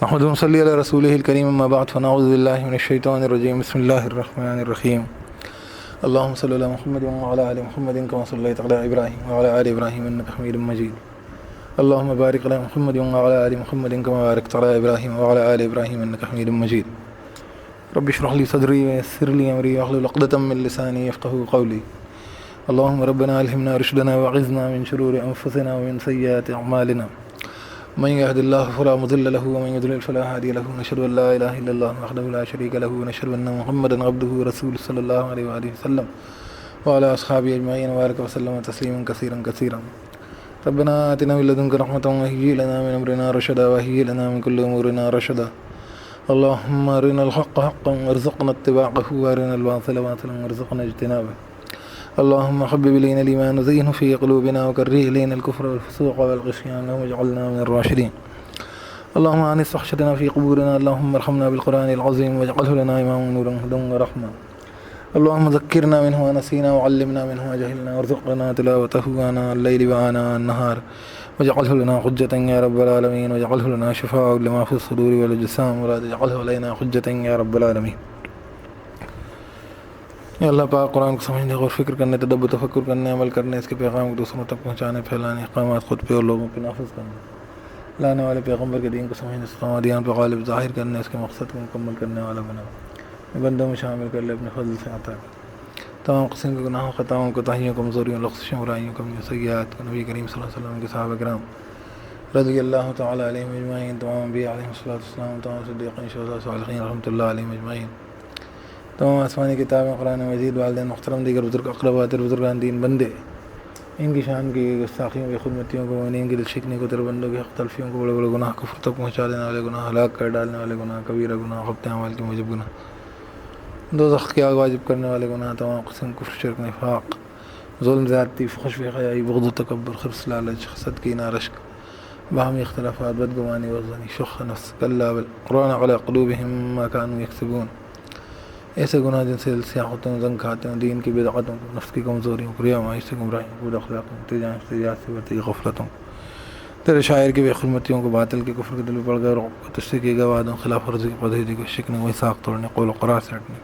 نحمده ونصلي على رسوله الكريم أما بعد فنعوذ بالله من الشيطان الرجيم بسم الله الرحمن الرحيم اللهم صل على محمد وعلى آل محمد كما صليت على إبراهيم وعلى آل إبراهيم إنك حميد مجيد اللهم بارك على محمد وعلى آل محمد كما باركت على إبراهيم وعلى آل إبراهيم إنك حميد مجيد رب اشرح لي صدري ويسر لي أمري واحلل عقدة من لساني يفقهوا قولي اللهم ربنا ألهمنا رشدنا وأعذنا من شرور أنفسنا ومن سيئات أعمالنا من يهد الله فلا مضل له ومن يضلل فلا هادي له نشهد أن لا إله إلا الله وحده لا شريك له ونشهد أن محمدا عبده ورسوله صلى الله عليه وآله وسلم وعلى أصحابه أجمعين وبارك وسلم تسليما كثيرا كثيرا ربنا آتنا من لدنك رحمة وهيئ لنا من أمرنا رشدا وهيئ لنا من كل أمورنا رشدا اللهم أرنا الحق حقا وارزقنا اتباعه وأرنا الباطل باطلا وارزقنا اجتنابه اللهم حبب إلينا الإيمان وزينه في قلوبنا وكره إلينا الكفر والفسوق والعصيان اللهم اجعلنا من الراشدين اللهم آنس وحشتنا في قبورنا اللهم ارحمنا بالقرآن العظيم واجعله لنا إماما ونورا هدى ورحمة اللهم ذكرنا منه ونسينا وعلمنا منه وجهلنا وارزقنا تلاوته آناء الليل وآناء النهار واجعله لنا حجة يا رب العالمين واجعله لنا شفاء لما في الصدور والأجسام ولا تجعله علينا حجة يا رب العالمين یا اللہ پاک قرآن کو سمجھنے غور فکر کرنے تدبر تفکر کرنے عمل کرنے اس کے پیغام کو دوسروں تک پہنچانے پھیلانے اقامات خود پہ اور لوگوں پہ نافذ کرنے لانے والے پیغمبر کے دین کو سمجھنے استقامت پہ غالب ظاہر کرنے اس کے مقصد کو مکمل کرنے والا بنا بندوں میں شامل کر لے اپنے فضل سے عطا کر تمام قسم کے گناہوں خطاؤں کوتاہیوں کمزوریوں لغزشوں برائیوں کمیوں سیئات کو نبی کریم صلی اللہ علیہ وسلم کے صحابہ کرام رضی اللہ تعالیٰ علیہم اجمعین تمام انبیاء علیہم السلام تمام صدیقین شہداء صالحین رحمۃ اللہ علیہم اجمعین تمام آسمانی کتابیں قرآن مجید والدین محترم دیگر بزرگ اقربات بزرگان دین بندے ان کی شان کی گستاخیوں کی خدمتیوں کو ان کی دل شکنی کو تربندوں کی حق تلفیوں کو بڑے بڑے گناہ کفر تک پہنچا دینے والے گناہ ہلاک کر ڈالنے والے گناہ کبیرہ گناہ خبط اعمال کے موجب گناہ دوزخ کی آگ واجب کرنے والے گناہ تمام قسم کفر شرک نفاق ظلم زیادتی فحش بے حیائی بغض و تکبر خرص لالچ حسد کینہ رشک باہمی اختلافات بدگمانی وزنی شخ نفس کلا بل قرآن علی قلوبہم ما کانوا یکسبون ایسے گناہ جن سے دل سیاہ ہوتے ہیں زنگ کھاتے ہیں دین کی بدعتوں کو نفس کی کمزوریوں کو ریا معاش سے گمراہیوں کو بد اخلاقوں تجارت سے برتی غفلتوں تیرے شاعر کی بے خدمتیوں کو باطل کے کفر کے دل میں پڑ گئے اور تجھ سے کی گوادوں خلاف ورزی کی پدھیری کو شکنے کو ساخ توڑنے قول و قرار سے ہٹنے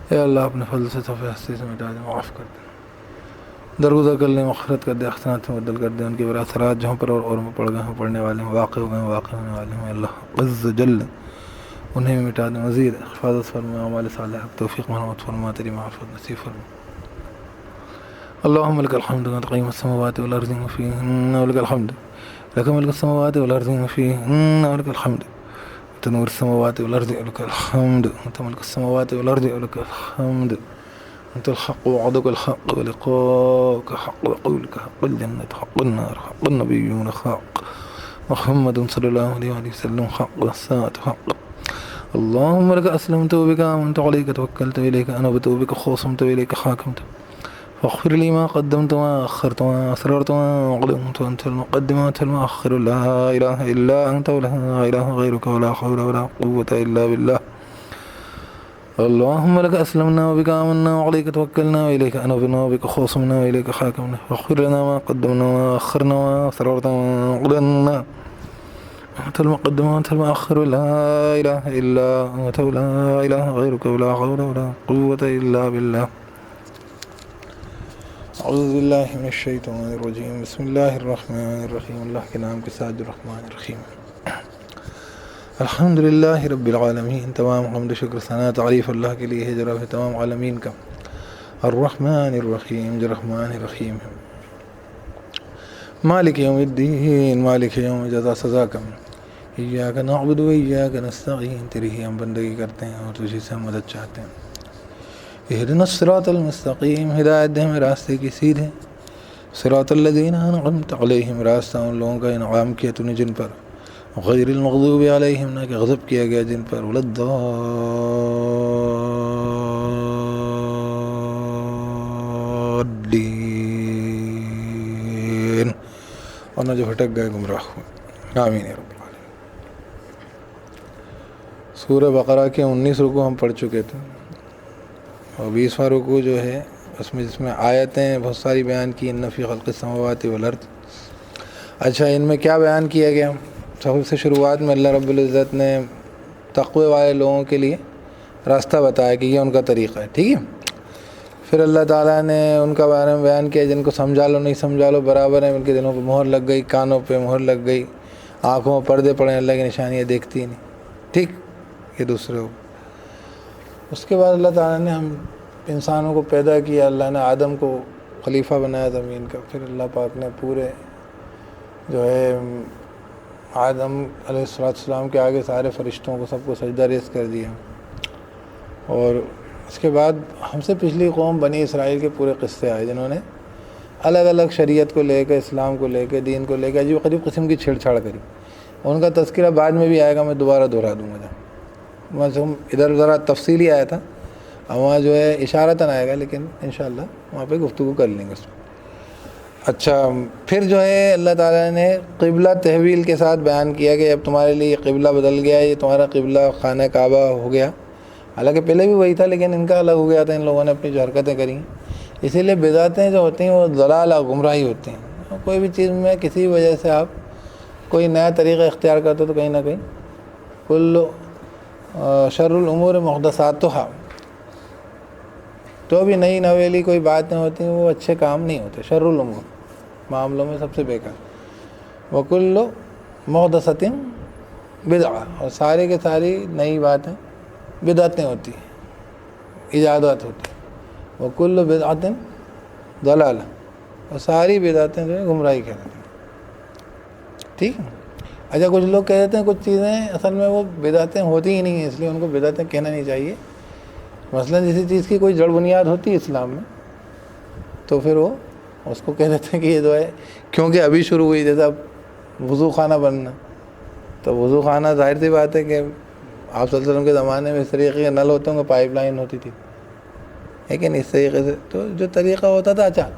اے اللہ اپنے فضل سے صفحے ہستی سے مٹا دے معاف کر دے درگزر کر لیں مغفرت کر دے احسانات میں بدل کر دے ان کے برا اثرات جہاں پر اور میں پڑ گئے ہیں پڑھنے والے ہیں واقع ہو گئے ہیں واقع ہونے والے ہیں اللہ عز جل انہیں بھی مٹا دیں مزید حفاظت فرما اعمال صالحہ توفیق مرحمت فرما تیری معرفت نصیب فرما اللهم لك الحمد وانت قيم السماوات والارض وفيهن ولك الحمد لك ملك السماوات والارض وفيهن ولك الحمد انت نور السماوات والارض ولك الحمد انت ملك السماوات والارض ولك الحمد انت الحق وعدك الحق ولقاءك حق وقولك حق الجنة حق النار حق النبيون حق محمد صلى الله عليه وسلم حق والساعة حق اللهم لك أسلمت وبك آمنت عليك توكلت إليك أنبت وبك خاصمت وإليك حاكمت فاغفر لي ما قدمت وما أخرت وما أسررت وما أعلنت وأنت المقدم وأنت المؤخر لا إله إلا أنت ولا إله غيرك ولا حول ولا قوة إلا بالله اللهم لك أسلمنا وبك آمنا وعليك توكلنا وإليك أنبنا وبك خاصمنا وإليك حاكمنا فاغفر لنا ما قدمنا وما أخرنا وما أسررت وما أعلنا أنت المقدم وأنت المؤخر لا إله إلا أنت ولا إله غيرك ولا حول ولا قوة إلا بالله أعوذ بالله من الشيطان الرجيم بسم الله الرحمن الرحيم اللہ کے نام کے ساتھ الرحمن الرحیم الحمد للہ رب العالمین تمام حمد شکر ثنا تعریف اللہ کے لیے ہے جو رب تمام عالمین کا الرحمن الرحیم جو رحمان الرحیم ہے مالک یوم الدین مالک یوم جزا سزا کا ایاک نعبد و ایاک نستعین تیری ہی ہم بندگی کرتے ہیں اور تجھی سے ہم مدد چاہتے ہیں اہدنا الصراط المستقیم ہدایت دے ہمیں راستے کی سیدھے صراط الذین انعمت علیہم راستہ ان لوگوں کا انعام کیا تو نے جن پر غیر المغضوب علیہم نہ کہ غضب کیا گیا جن پر ولا الضالین اور نہ جو بھٹک گئے گمراہ ہوئے آمین یا رب العالمین سورہ بقرہ کے 19 رکوع ہم پڑھ چکے تھے اور 20واں رکوع جو ہے جس میں آیتیں بہت ساری بیان کی ان فی خلق السماوات والارض. اچھا ان میں کیا بیان کیا گیا؟ سب سے شروعات میں اللہ رب العزت نے تقوی والے لوگوں کے لیے راستہ بتایا کہ یہ ان کا طریقہ ہے، ٹھیک ہے. پھر اللہ تعالیٰ نے ان کا بارے میں بیان کیا جن کو سمجھا لو نہیں سمجھا لو برابر ہیں، ان کے دلوں پہ مہر لگ گئی، کانوں پہ مہر لگ گئی، آنکھوں میں پردے پڑے، اللہ کی نشانیاں دیکھتی ہی نہیں، ٹھیک. یہ دوسرے ہو. اس کے بعد اللہ تعالیٰ نے ہم انسانوں کو پیدا کیا، اللہ نے آدم کو خلیفہ بنایا زمین کا. پھر اللہ پاک نے پورے جو ہے آدم علیہ السلام کے آگے سارے فرشتوں کو سب کو سجدہ ریز کر دیا. اور اس کے بعد ہم سے پچھلی قوم بنی اسرائیل کے پورے قصے آئے جنہوں نے الگ الگ شریعت کو لے کے، اسلام کو لے کے، دین کو لے کے عجیب غریب قسم کی چھیڑ چھاڑ کری. ان کا تذکرہ بعد میں بھی آئے گا، میں دوبارہ دہرا دوں گا. جب ادھر ذرا تفصیلی آیا تھا، اب وہاں جو ہے اشارتاً آئے گا، لیکن انشاءاللہ وہاں پہ گفتگو کر لیں گے اس میں. اچھا، پھر جو ہے اللہ تعالیٰ نے قبلہ تحویل کے ساتھ بیان کیا کہ اب تمہارے لیے یہ قبلہ بدل گیا، یہ تمہارا قبلہ خانہ کعبہ ہو گیا. حالانکہ پہلے بھی وہی تھا، لیکن ان کا الگ ہو گیا تھا، ان لوگوں نے اپنی جو حرکتیں کری. اسی لیے بدعتیں جو ہوتی ہیں وہ ضلال اور گمراہی ہوتی ہیں. کوئی بھی چیز میں کسی وجہ سے آپ کوئی نیا طریقہ اختیار کرتے تو کہیں نہ کہیں کل شر الامور محدثاتھا، تو بھی نئی نویلی کوئی باتیں ہوتی ہیں وہ اچھے کام نہیں ہوتے. شر الامور معاملوں میں سب سے بیکار. وکل محدثۃ بدعہ، اور سارے کے ساری نئی باتیں بدعتیں ہوتی ہیں، ایجادات ہوتی ہیں. وکل بدعۃ ضلالہ، اور ساری بدعتیں جو ہے گمراہی کہلاتی ہیں. ٹھیک ہے. اچھا، کچھ لوگ کہہ دیتے ہیں کچھ چیزیں اصل میں وہ بدعتیں ہوتی ہی نہیں ہیں، اس لیے ان کو بدعتیں کہنا نہیں چاہیے. مثلا کسی چیز کی کوئی جڑ بنیاد ہوتی ہے اسلام میں تو پھر وہ اس کو کہہ دیتے ہیں کہ یہ جو ہے کیونکہ ابھی شروع ہوئی، جیسا اب وضو خانہ بننا، تو وضو خانہ ظاہر سی بات ہے کہ آپ صلی اللہ علیہ وسلم کے زمانے میں اس طریقے کے نل ہوتے ہوں گے، پائپ لائن ہوتی تھی، لیکن اس طریقے سے تو جو طریقہ ہوتا تھا. اچھا،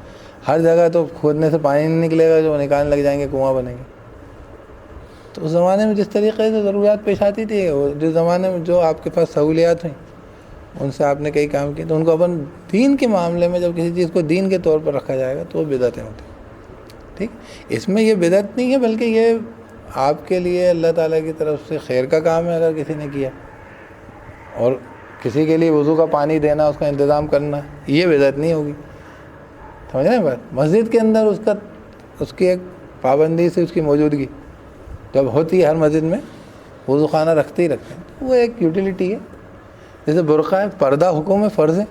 ہر جگہ تو کھودنے سے پانی نہیں نکلے گا، جو نکالنے لگ جائیں گے کنواں بنے گے. تو اس زمانے میں جس طریقے سے ضروریات پیش آتی تھی، جس زمانے میں جو آپ کے پاس سہولیات ہوئیں ان سے آپ نے کئی کام کیے، تو ان کو اپن دین کے معاملے میں جب کسی چیز کو دین کے طور پر رکھا جائے گا تو وہ بدعتیں ہوتی ہیں. ٹھیک، اس میں یہ بدعت نہیں ہے، بلکہ یہ آپ کے لیے اللہ تعالیٰ کی طرف سے خیر کا کام ہے. اگر کسی نے کیا اور کسی کے لیے وضو کا پانی دینا، اس کا انتظام کرنا، یہ بدعت نہیں ہوگی. سمجھ رہے ہیں بات؟ مسجد کے اندر اس کی ایک پابندی سے اس کی موجودگی جب ہوتی ہے، ہر مسجد میں وضو خانہ رکھتے ہی رکھتے ہیں، وہ ایک یوٹیلیٹی ہے. جیسے برقع ہے، پردہ حکم ہے، فرض ہے.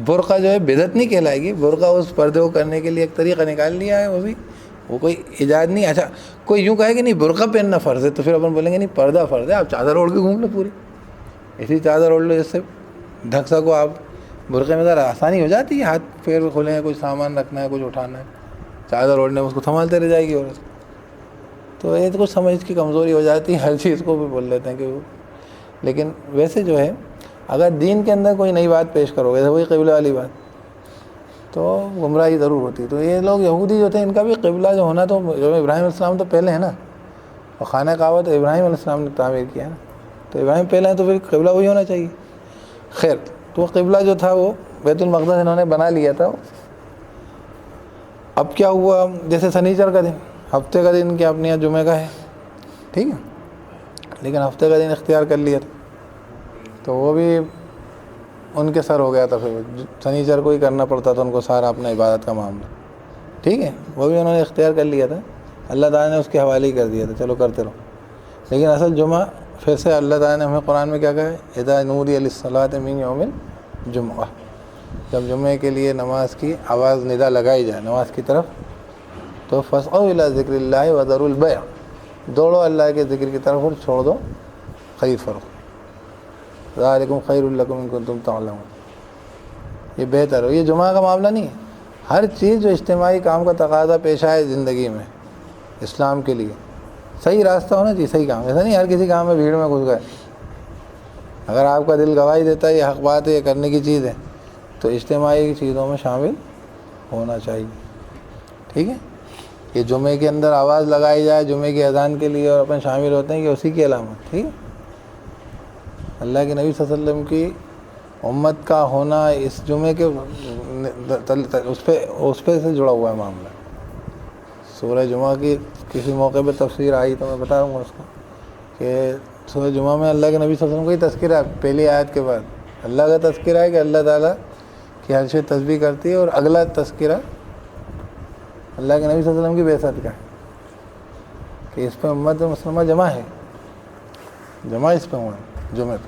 برقع جو ہے بدعت نہیں کہلائے گی، برقع اس پردے کو کرنے کے لیے ایک طریقہ نکال لیا ہے، وہ کوئی ایجاد نہیں. اچھا، کوئی یوں کہے کہ نہیں برقع پہننا فرض ہے، تو پھر اپن بولیں گے نہیں، پردہ فرض ہے، آپ چادر اوڑھ کے گھوم لو پوری، اسی چادر اوڑھ لو جس سے ڈھک سکو آپ. برقعے میں ذرا آسانی ہو جاتی ہے، ہاتھ پیر کھلے ہیں، کچھ سامان رکھنا ہے، کچھ اٹھانا ہے، چادر اوڑھنے میں اس کو سنبھالتے رہ جائے گی عورت. تو یہ تو کچھ سمجھ کی کمزوری ہو جاتی ہے، ہر چیز کو بھی بول لیتے ہیں کہ وہ. لیکن ویسے جو ہے اگر دین کے اندر کوئی نئی بات پیش کرو گے، وہی قبلہ والی بات، تو گمراہی ضرور ہوتی ہے. تو یہ لوگ یہودی جو تھے، ان کا بھی قبلہ جو ہونا تو جو ابراہیم علیہ السلام تو پہلے ہے نا، اور خانہ کعبہ تو ابراہیم علیہ السلام نے تعمیر کیا ہے نا، تو ابراہیم پہلے ہیں تو پھر قبلہ وہی ہونا چاہیے. خیر، تو وہ قبلہ جو تھا وہ بیت المقدس انہوں نے بنا لیا تھا. اب کیا ہوا، جیسے سنیچر کا دن، ہفتے کا دن کیا اپنے یہاں جمعہ کا ہے، ٹھیک ہے، لیکن ہفتے کا دن اختیار کر لیا تھا، تو وہ بھی ان کے سر ہو گیا تھا. پھر سنیچر کو ہی کرنا پڑتا تھا ان کو سارا اپنا عبادت کا معاملہ، ٹھیک ہے، وہ بھی انہوں نے اختیار کر لیا تھا. اللہ تعالیٰ نے اس کے حوالے ہی کر دیا تھا، چلو کرتے رہو. لیکن اصل جمعہ پھر سے اللہ تعالیٰ نے ہمیں قرآن میں کیا کہا ہے، اذا نودی للصلاۃ من یوم الجمعہ، جب جمعے کے لیے نماز کی آواز ندا لگائی جائے نماز کی طرف، تو فاسعوا الی ذکر اللہ وذروا البیع، دوڑو اللہ کے ذکر کی طرف اور چھوڑ دو خرید فروخت. ذالکم خیر لکم ان کنتم تعلمون، یہ بہتر ہو. یہ جمعہ کا معاملہ نہیں ہے، ہر چیز جو اجتماعی کام کا تقاضا پیش آئے زندگی میں اسلام کے لیے، صحیح راستہ ہونا چاہیے، صحیح کام. ایسا نہیں ہر کسی کام میں بھیڑ میں گھس گئے. اگر آپ کا دل گواہی دیتا ہے یہ حق بات ہے، یہ کرنے کی چیز ہے، تو اجتماعی چیزوں میں شامل ہونا چاہیے. ٹھیک ہے، یہ جمعے کے اندر آواز لگائی جائے جمعے کی اذان کے لیے اور اپن شامل ہوتے ہیں، کہ اسی کی علامت. ٹھیک ہے، اللہ کے نبی صلی اللہ علیہ وسلم کی امت کا ہونا اس جمعے کے اس پہ سے جڑا ہوا ہے معاملہ. سورہ جمعہ کی کسی موقع پہ تفسیر آئی تو میں بتاؤں گا اس کو کہ سورہ جمعہ میں اللہ کے نبی صلی اللہ علیہ وسلم کا ہی تذکرہ ہے. پہلی آیت کے بعد اللہ کا تذکرہ ہے کہ اللہ تعالیٰ کی ہر شے تسبیح کرتی ہے, اور اگلا تذکرہ اللہ کے نبی صلی اللہ علیہ وسلم کی بعثت کا ہے کہ اس پہ امت مسلمہ جمع ہے, جمع اس پہ ہوا ہے جمعہ پہ.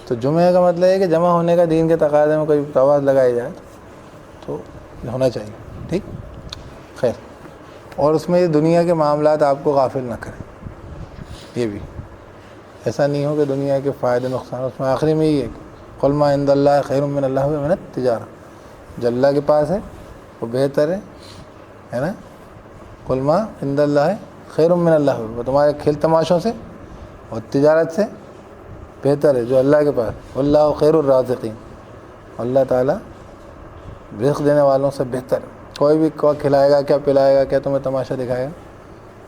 تو جمعہ کا مطلب ہے کہ جمع ہونے کا دین کے تقاضے میں کوئی آواز لگائی جائے تو ہونا چاہیے. ٹھیک, خیر. اور اس میں دنیا کے معاملات آپ کو غافل نہ کریں, یہ بھی ایسا نہیں ہو کہ دنیا کے فائدے نقصان. اس میں آخری میں یہ ہے قل ما عند اللہ خیر من اللہ من التجارہ, جو اللہ کے پاس ہے وہ بہتر ہے نا. قل ما عند اللہ خیر من اللہ, وہ تمہارے کھیل تماشوں سے اور تجارت سے بہتر ہے جو اللہ کے پاس. واللہ خیر الرازقین, اللہ تعالیٰ رزق دینے والوں سے بہتر ہے. کوئی بھی کھلائے گا, کیا پلائے گا, کیا تمہیں تماشا دکھائے گا,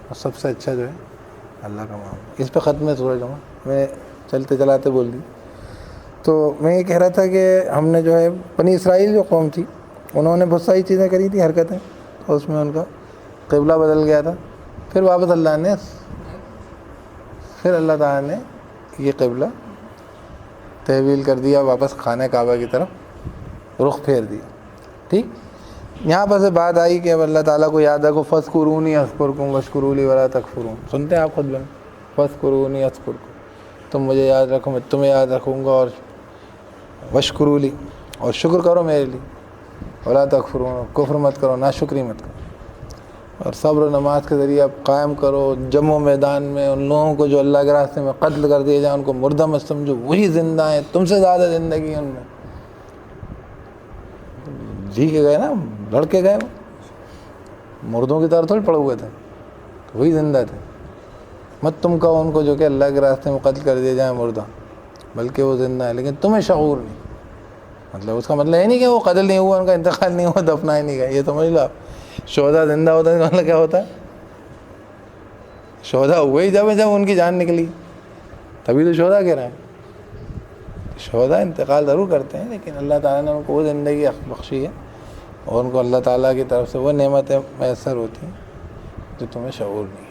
اور سب سے اچھا جو ہے اللہ کا معاملہ. اس پہ ختم ہے سورہ جمعہ. میں چلتے چلاتے بول دی. تو میں یہ کہہ رہا تھا کہ ہم نے جو ہے بنی اسرائیل جو قوم تھی انہوں نے بہت ساری چیزیں کری تھیں, حرکتیں, اور اس میں ان کا قبلہ بدل گیا تھا. پھر واپس اللہ تعالیٰ نے یہ قبلہ تحویل کر دیا, واپس خانہ کعبہ کی طرف رخ پھیر دیا. ٹھیک, یہاں پر سے بات آئی کہ اب اللہ تعالیٰ کو یاد رکھو, فاذکرونی اذکرکم واشکروا لی ولا تکفرون. سنتے ہیں آپ خود میں, فاذکرونی اذکرکم, تم مجھے یاد رکھو میں تمہیں یاد رکھوں گا, اور واشکروا لی, اور شکر کرو میرے لیے, ولا تکفرون, کفر مت کرو, ناشکری مت کرو, اور صبر و نماز کے ذریعے آپ قائم کرو. جم میدان میں ان لوگوں کو جو اللہ کے راستے میں قتل کر دیے جائیں ان کو مردہ مت سمجھو, وہی زندہ ہیں, تم سے زیادہ زندگی ان میں. جی کے گئے نا, لڑکے گئے, وہ مردوں کی طرح تھوڑی پڑے ہوئے تھے, تو وہی زندہ تھے. مت تم کہو ان کو جو کہ اللہ کے راستے میں قتل کر دیے جائیں مردہ, بلکہ وہ زندہ ہے لیکن تمہیں شعور نہیں. مطلب اس کا مطلب یہ نہیں کہ وہ قتل نہیں ہوا, ان کا انتقال نہیں ہوا, دفنا ہی نہیں گیا. یہ سمجھ لو آپ, شہداء زندہ ہوتا ہے مطلب کیا ہوتا ہے, شہداء ہوئے ہی جب ان کی جان نکلی, تبھی تو شہداء کہہ رہے ہیں. شہداء انتقال ضرور کرتے ہیں لیکن اللہ تعالیٰ نے ان کو وہ زندگی بخشی ہے, اور ان کو اللہ تعالیٰ کی طرف سے وہ نعمتیں میسر ہوتی ہیں جو تمہیں شعور نہیں ہے,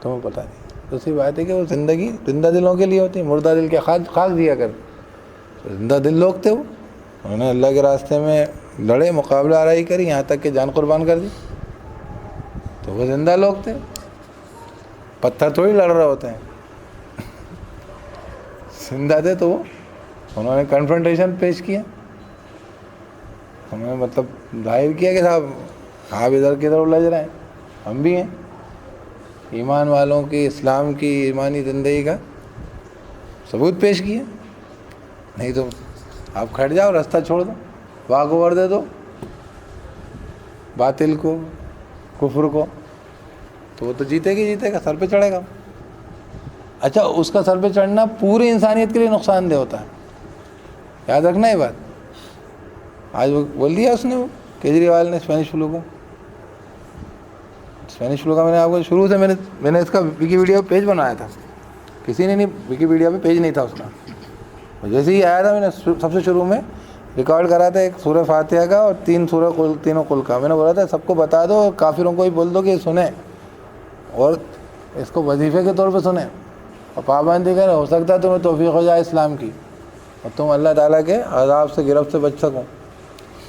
تمہیں پتہ نہیں. دوسری بات ہے کہ وہ زندگی زندہ دلوں کے لیے ہوتی ہے, مردہ دل کے خاک دیا کر. زندہ دل لوگ تھے, وہ انہوں نے اللہ کے راستے میں لڑے, مقابلہ آرائی کری, یہاں تک کہ جان قربان کر دی, تو وہ زندہ لوگ تھے. پتھر تھوڑی لڑ رہے ہوتے ہیں, زندہ تھے تو وہ انہوں نے کنفرنٹیشن پیش کیا, انہوں نے مطلب ظاہر کیا کہ صاحب آپ ادھر کی طرف لج رہے ہیں, ہم بھی ہیں. ایمان والوں کی, اسلام کی, ایمانی زندگی کا ثبوت پیش کیا. نہیں تو آپ کھٹ جاؤ, راستہ چھوڑ دو, واک اوور دے دو باطل کو, کفر کو, تو وہ تو جیتے گا, سر پہ چڑھے گا. اچھا, اس کا سر پہ چڑھنا پوری انسانیت کے لیے نقصان دہ ہوتا ہے, یاد رکھنا یہ بات. آج وہ بول دیا اس نے, وہ کیجریوال نے اسپینش فلو کا میں نے آپ کو شروع سے میں نے اس کا ویکیپیڈیا پہ پیج بنایا تھا. کسی نے نہیں, ویکیپیڈیا پہ پیج نہیں تھا اس کا. جیسے ہی آیا تھا میں نے سب سے شروع میں ریکارڈ کرا تھا ایک سورہ فاتحہ کا اور تینوں قل کا. میں نے بولا تھا سب کو بتا دو, کافروں کو ہی بول دو کہ سنیں اور اس کو وظیفے کے طور پہ سنیں, اور پابندی کریں. ہو سکتا ہے تمہیں توفیق ہو جائے اسلام کی اور تم اللہ تعالیٰ کے عذاب سے, گرفت سے بچ سکو.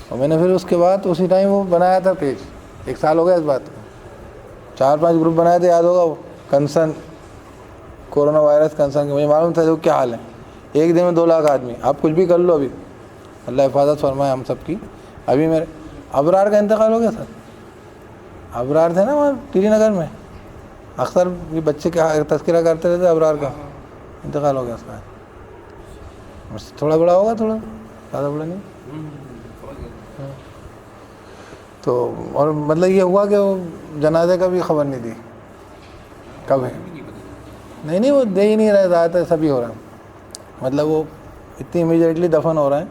اور میں نے پھر اس کے بعد اسی ٹائم وہ بنایا تھا پیج. 1 سال ہو گیا اس بات کو. 4-5 گروپ بنائے تھے, یاد ہوگا, وہ کنسرن کورونا وائرس کنسرن. مجھے معلوم تھا جو کیا حال ہے, ایک دن میں 2 لاکھ آدمی. آپ کچھ بھی کر لو, ابھی اللہ حفاظت فرمائے ہم سب کی. ابھی میرے ابرار کا انتقال ہو گیا سر. ابرار تھے نا وہاں ٹیری نگر میں, اکثر یہ بچے کا تذکرہ کرتے رہتے, ابرار کا انتقال ہو گیا اس کا. تھوڑا بڑا ہوگا, تھوڑا زیادہ بڑا نہیں. تو اور مطلب یہ ہوا کہ وہ جنازے کا بھی خبر نہیں دی کب ہے. نہیں وہ دے ہی نہیں رہے, زیادہ تر سبھی ہو رہا ہے. مطلب وہ اتنی امیجیٹلی دفن ہو رہے ہیں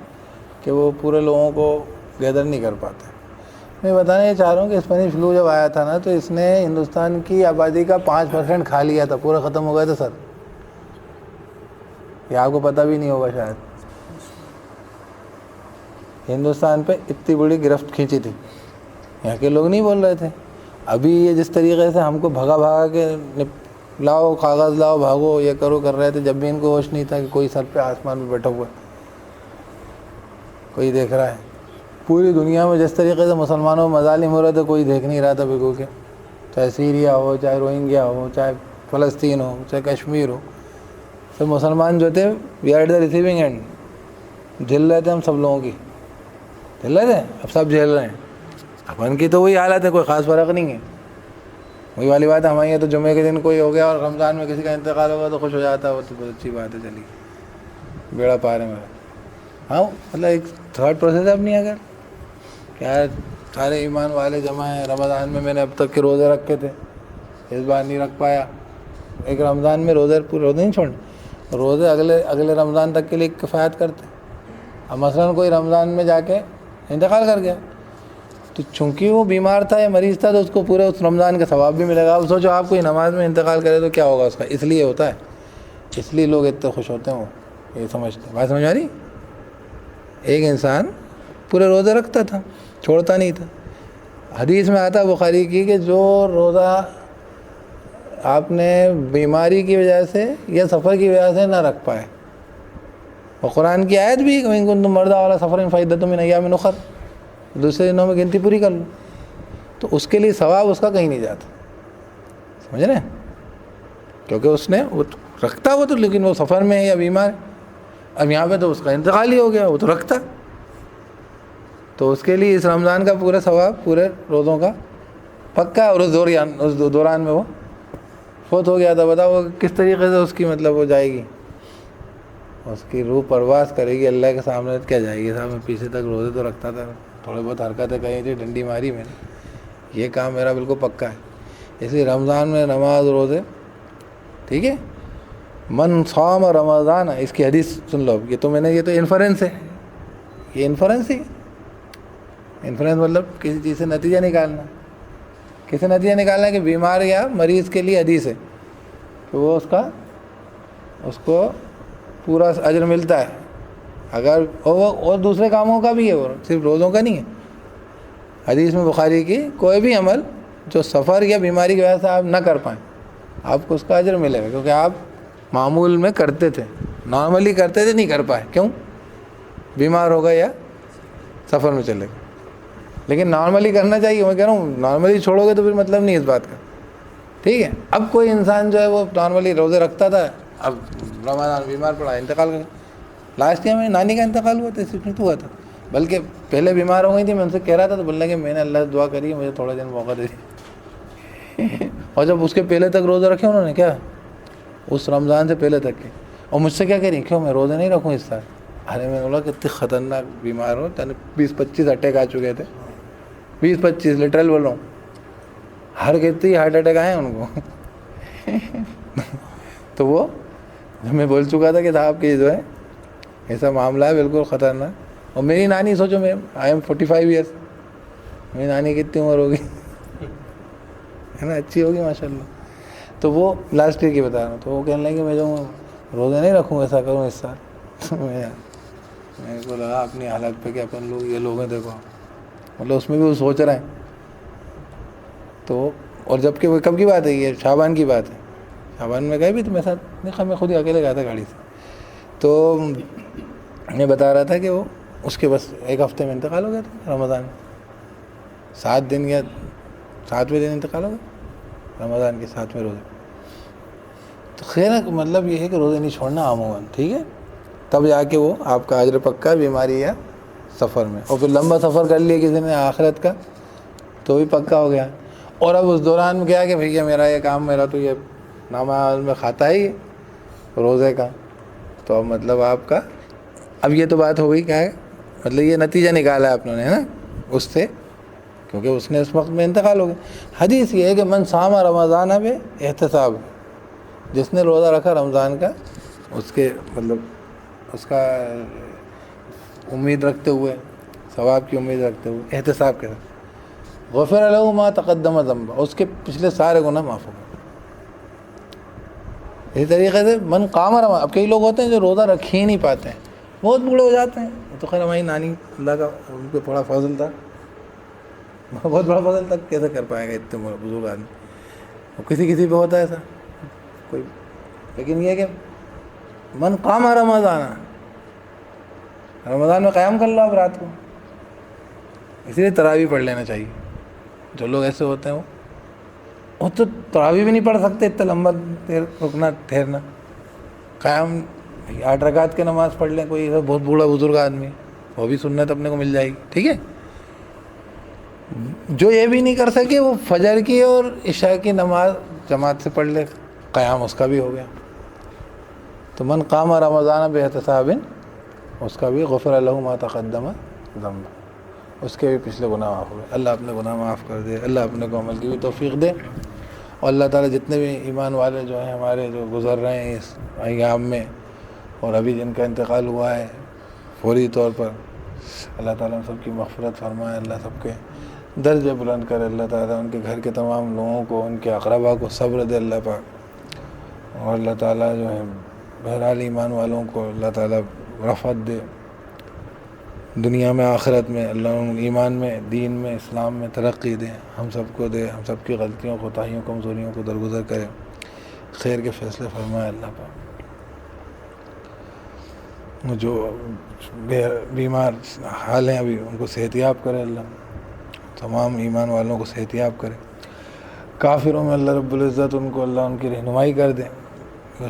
کہ وہ پورے لوگوں کو گیدر نہیں کر پاتے. میں بتانا یہ چاہ رہا ہوں کہ اسپینش فلو جب آیا تھا نا تو اس نے ہندوستان کی آبادی کا 5% کھا لیا تھا, پورا ختم ہو گیا تھا سر. یہ آپ کو پتہ بھی نہیں ہوگا شاید. ہندوستان پہ اتنی بڑی گرفت کھینچی تھی, یہاں کے لوگ نہیں بول رہے تھے. ابھی یہ جس طریقے سے ہم کو بھگا کے لاؤ کاغذ لاؤ بھاگو یہ کرو کر رہے تھے، جب بھی ان کو ہوش نہیں تھا کہ کوئی سر پہ آسمان میں بیٹھا ہوا ہے، کوئی دیکھ رہا ہے. پوری دنیا میں جس طریقے سے مسلمانوں میں مظالم ہو رہے تھے کوئی دیکھ نہیں رہا تھا بالکل کہ، چاہے سیریا ہو، چاہے روہنگیا ہو، چاہے فلسطین ہو، چاہے کشمیر ہو، سب مسلمان جو تھے we are at the receiving end. جھیل رہے تھے ہم سب لوگوں کی، جھیل رہے تھے، اب سب جھیل رہے ہیں. اپن کی تو وہی حالت ہے، کوئی خاص فرق نہیں ہے. وہی والی بات ہے، ہماری یہ تو جمعے کے دن کوئی ہو گیا اور رمضان میں کسی کا انتقال ہوگا تو خوش ہو جاتا ہے، وہ تو بہت اچھی بات ہے، چلی بیڑا پار ہے میرا. ہاں مطلب ایک تھرڈ پروسیس ہے اپنی، اگر کیا سارے ایمان والے جمع ہیں. رمضان میں میں نے اب تک کے روزے رکھے تھے، اس بار نہیں رکھ پایا. ایک رمضان میں روزے پورے روزے نہیں چھوڑنے، روزے اگلے رمضان تک کے لیے کفایت کرتے. اب مثلاً کوئی رمضان میں جا کے انتقال کر گیا تو چونکہ وہ بیمار تھا یا مریض تھا تو اس کو پورے اس رمضان کا ثواب بھی ملے گا. اب سوچو آپ کوئی نماز میں انتقال کرے تو کیا ہوگا اس کا. اس لیے ہوتا ہے، اس لیے لوگ اتنے خوش ہوتے ہیں، وہ یہ سمجھتے ہیں. بات سمجھ آ رہی؟ ایک انسان پورے روزے رکھتا تھا، چھوڑتا نہیں تھا. حدیث میں آتا بخاری کی کہ جو روزہ آپ نے بیماری کی وجہ سے یا سفر کی وجہ سے نہ رکھ پائے، اور قرآن کی آیت بھی وَإِن كُنتُم مَرْضَىٰ أَوْ عَلَىٰ سَفَرٍ فَعِدَّةٌ مِّنْ أَيَّامٍ أُخَرَ، دوسرے دنوں میں گنتی پوری کر لو، تو اس کے لیے ثواب اس کا کہیں نہیں جاتا. سمجھ رہے ہیں؟ کیونکہ اس نے وہ رکھتا وہ تو، لیکن وہ سفر میں ہے یا بیمار ہے. اب یہاں پہ تو اس کا انتقال ہی ہو گیا، وہ تو رکھتا، تو اس کے لیے اس رمضان کا پورا ثواب پورے روزوں کا پکا ہے. اور اس دوران میں وہ فوت ہو گیا تھا. بتاؤ کس طریقے سے اس کی مطلب وہ جائے گی، اس کی روح پرواز کرے گی اللہ کے سامنے. کیا جائے گی، صاحب میں پیچھے تک روزے تو رکھتا تھا، تھوڑے بہت حرکتیں کہیں تھی، ڈنڈی ماری میں نے، یہ کام میرا بالکل پکا ہے. اس لیے رمضان میں نماز روزے، ٹھیک ہے. من صام رمضان، اس کی حدیث سن لو. یہ تو میں نے، یہ تو انفرنس ہے، یہ انفرنس ہی. انفرنس مطلب کسی چیز سے نتیجہ نکالنا. کسی نتیجہ نکالنا ہے کہ بیمار یا مریض کے لیے حدیث ہے کہ وہ اس کو پورا اجر ملتا ہے. اگر اور دوسرے کاموں کا بھی ہے، اور صرف روزوں کا نہیں ہے. حدیث میں بخاری کی کوئی بھی عمل جو سفر یا بیماری کی وجہ سے آپ نہ کر پائیں، آپ کو اس کا اجر ملے گا، کیونکہ آپ معمول میں کرتے تھے، نارملی کرتے تھے، نہیں کر پائے. کیوں؟ بیمار ہو گئے یا سفر میں چلے گئے. لیکن نارملی کرنا چاہیے. میں کہہ رہا ہوں نارملی چھوڑو گے تو پھر مطلب نہیں اس بات کا، ٹھیک ہے. اب کوئی انسان جو ہے وہ نارملی روزے رکھتا تھا، اب رمضان بیمار پڑا، انتقال کر. لاسٹ ایئر میں نانی کا انتقال ہوا تھا، اس میں تو ہوا تھا، بلکہ پہلے بیمار ہو گئی تھی. میں ان سے کہہ رہا تھا تو بولنے کہ میں نے اللہ سے دعا کری ہے، مجھے تھوڑا دن موقع دے دی. اور جب اس کے پہلے تک روزے رکھے انہوں نے، کیا اس رمضان سے پہلے تک کے، اور مجھ سے کیا کہہ رہی کیوں میں روزے نہیں رکھوں اس سال. ارے میں نے بولا کتنی خطرناک بیمار ہو، 20-25 اٹیک آ چکے تھے، 20-25 لٹرل بول رہا ہوں. ہر کتنی ہارٹ اٹیک آئے ان کو. تو وہ میں بول چکا تھا کہ صاحب کہ جو ہے ایسا معاملہ ہے بالکل خطرناک. اور میری نانی سوچو، میں آئی ایم 45 ایئرس، میری نانی کتنی عمر ہوگی ہے نا، اچھی ہوگی ماشاء اللہ. تو وہ لاسٹ ایئر کی بتا رہا ہوں. تو وہ کہنے لگے کہ میں جو روزے نہیں رکھوں، ایسا کروں اس سال. تو میں کو لگا اپنی حالت پہ کہ اپن لوگ یہ لوگ ہیں دیکھو، مطلب اس میں بھی وہ سوچ رہے ہیں. تو اور جب کہ وہ کب کی بات ہے، یہ شعبان کی بات ہے. شعبان میں گئے بھی تو میرے ساتھ نہیں، میں خود ہی اکیلے گیا تھا گاڑی سے. تو میں بتا رہا تھا کہ وہ اس کے بس ایک ہفتے میں انتقال ہو گیا تھا رمضان. 7 دن یا 7ویں دن انتقال ہو گیا رمضان کے 7ویں روزے. تو خیر مطلب یہ ہے کہ روزے نہیں چھوڑنا عموماً، ٹھیک ہے. تب جا کے وہ آپ کا اجر پکا بیماری یا سفر میں. اور پھر لمبا سفر کر لیا کسی نے آخرت کا تو بھی پکا ہو گیا. اور اب اس دوران میں کیا کہ بھیا میرا یہ کام، میرا تو یہ نامہ میں کھاتا ہی روزے کا، تو اب مطلب آپ کا اب یہ تو بات ہو گئی کیا ہے، مطلب یہ نتیجہ نکالا ہے آپ نے نا اس سے، کیونکہ اس نے اس وقت میں انتقال ہو گیا. حدیث یہ ہے کہ من صام رمضان بے احتساب، جس نے روزہ رکھا رمضان کا اس کے مطلب اس کا امید رکھتے ہوئے، ثواب کی امید رکھتے ہوئے، احتساب کے ساتھ، غفر لہ ما تقدم ذنبہ، اس کے پچھلے سارے گناہ معاف ہو گئے. اسی طریقے سے من قام رمضان. اب کئی لوگ ہوتے ہیں جو روزہ رکھ ہی نہیں پاتے ہیں، بہت بوڑھے ہو جاتے ہیں. تو خیر ہماری نانی، اللہ کا ان پہ بڑا فضل تھا، بہت بڑا فضل تک کیسے کر پائے گا اتنے بزرگ آدمی؟ کسی پہ ہوتا ہے ایسا کوئی. لیکن یہ کہ من قام رمضان، رمضان میں قیام کر لو آپ رات کو. اسی لیے تراویح پڑھ لینا چاہیے. جو لوگ ایسے ہوتے ہیں وہ تو تراویح بھی نہیں پڑھ سکتے، اتنا لمبا رکنا ٹھہرنا. قیام 8 رکعت کی نماز پڑھ لیں. کوئی بہت بوڑھا بزرگ آدمی وہ بھی سنت اپنے کو مل جائے گی. ٹھیک ہے. جو یہ بھی نہیں کر سکے وہ فجر کی اور عشاء کی نماز جماعت سے پڑھ لے، قیام اس کا بھی ہو گیا. تو من قام رمضان باحتساب، اس کا بھی غفر لہ ما تقدم ذنب، اس کے بھی پچھلے گناہ معاف ہوئے. اللہ اپنے گناہ معاف کر دے، اللہ اپنے کو عمل کی بھی توفیق دے. اور اللہ تعالیٰ جتنے بھی ایمان والے جو ہیں ہمارے، جو گزر رہے ہیں اس ایام میں اور ابھی جن کا انتقال ہوا ہے فوری طور پر، اللہ تعالیٰ ان سب کی مغفرت فرمائے. اللہ سب کے درجے بلند کرے. اللہ تعالیٰ ان کے گھر کے تمام لوگوں کو، ان کے اقربا کو صبر دے اللہ پاک. اور اللہ تعالیٰ جو ہے بہرحال ایمان والوں کو اللہ تعالیٰ رفعت دے دنیا میں آخرت میں. اللہ ان ایمان میں، دین میں، اسلام میں ترقی دے. ہم سب کو دے، ہم سب کی غلطیوں، کوتاہیوں، کمزوریوں کو درگزر کرے. خیر کے فیصلے فرمائے اللہ پاک. جو بیمار حال ہیں ابھی ان کو صحتیاب کرے اللہ. تمام ایمان والوں کو صحتیاب کرے. کافروں میں اللہ رب العزت ان کو اللہ ان کی رہنمائی کر دے.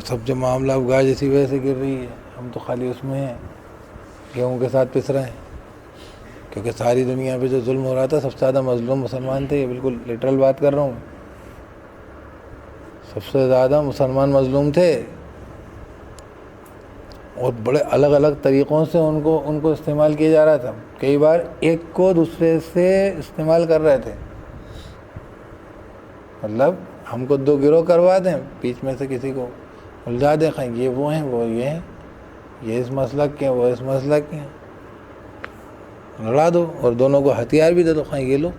سب جو معاملہ گاہ جیسی وجہ سے گر رہی ہے، ہم تو خالی اس میں ہیں، گیہوں کے ساتھ پس رہے ہیں. کیونکہ ساری دنیا پہ جو ظلم ہو رہا تھا، سب سے زیادہ مظلوم مسلمان تھے. یہ بالکل لٹرل بات کر رہا ہوں. سب سے زیادہ مسلمان مظلوم تھے اور بڑے الگ الگ طریقوں سے ان کو استعمال کیا جا رہا تھا. کئی بار ایک کو دوسرے سے استعمال کر رہے تھے. مطلب ہم کو 2 گروہ کروا دیں، بیچ میں سے کسی کو الجھا دیں، خواہ یہ وہ ہیں، وہ یہ ہیں، یہ اس مسلک کے ہیں، وہ اس مسلک کے ہیں، لڑا دو. اور دونوں کو ہتھیار بھی دے دو، خواہ یہ لو.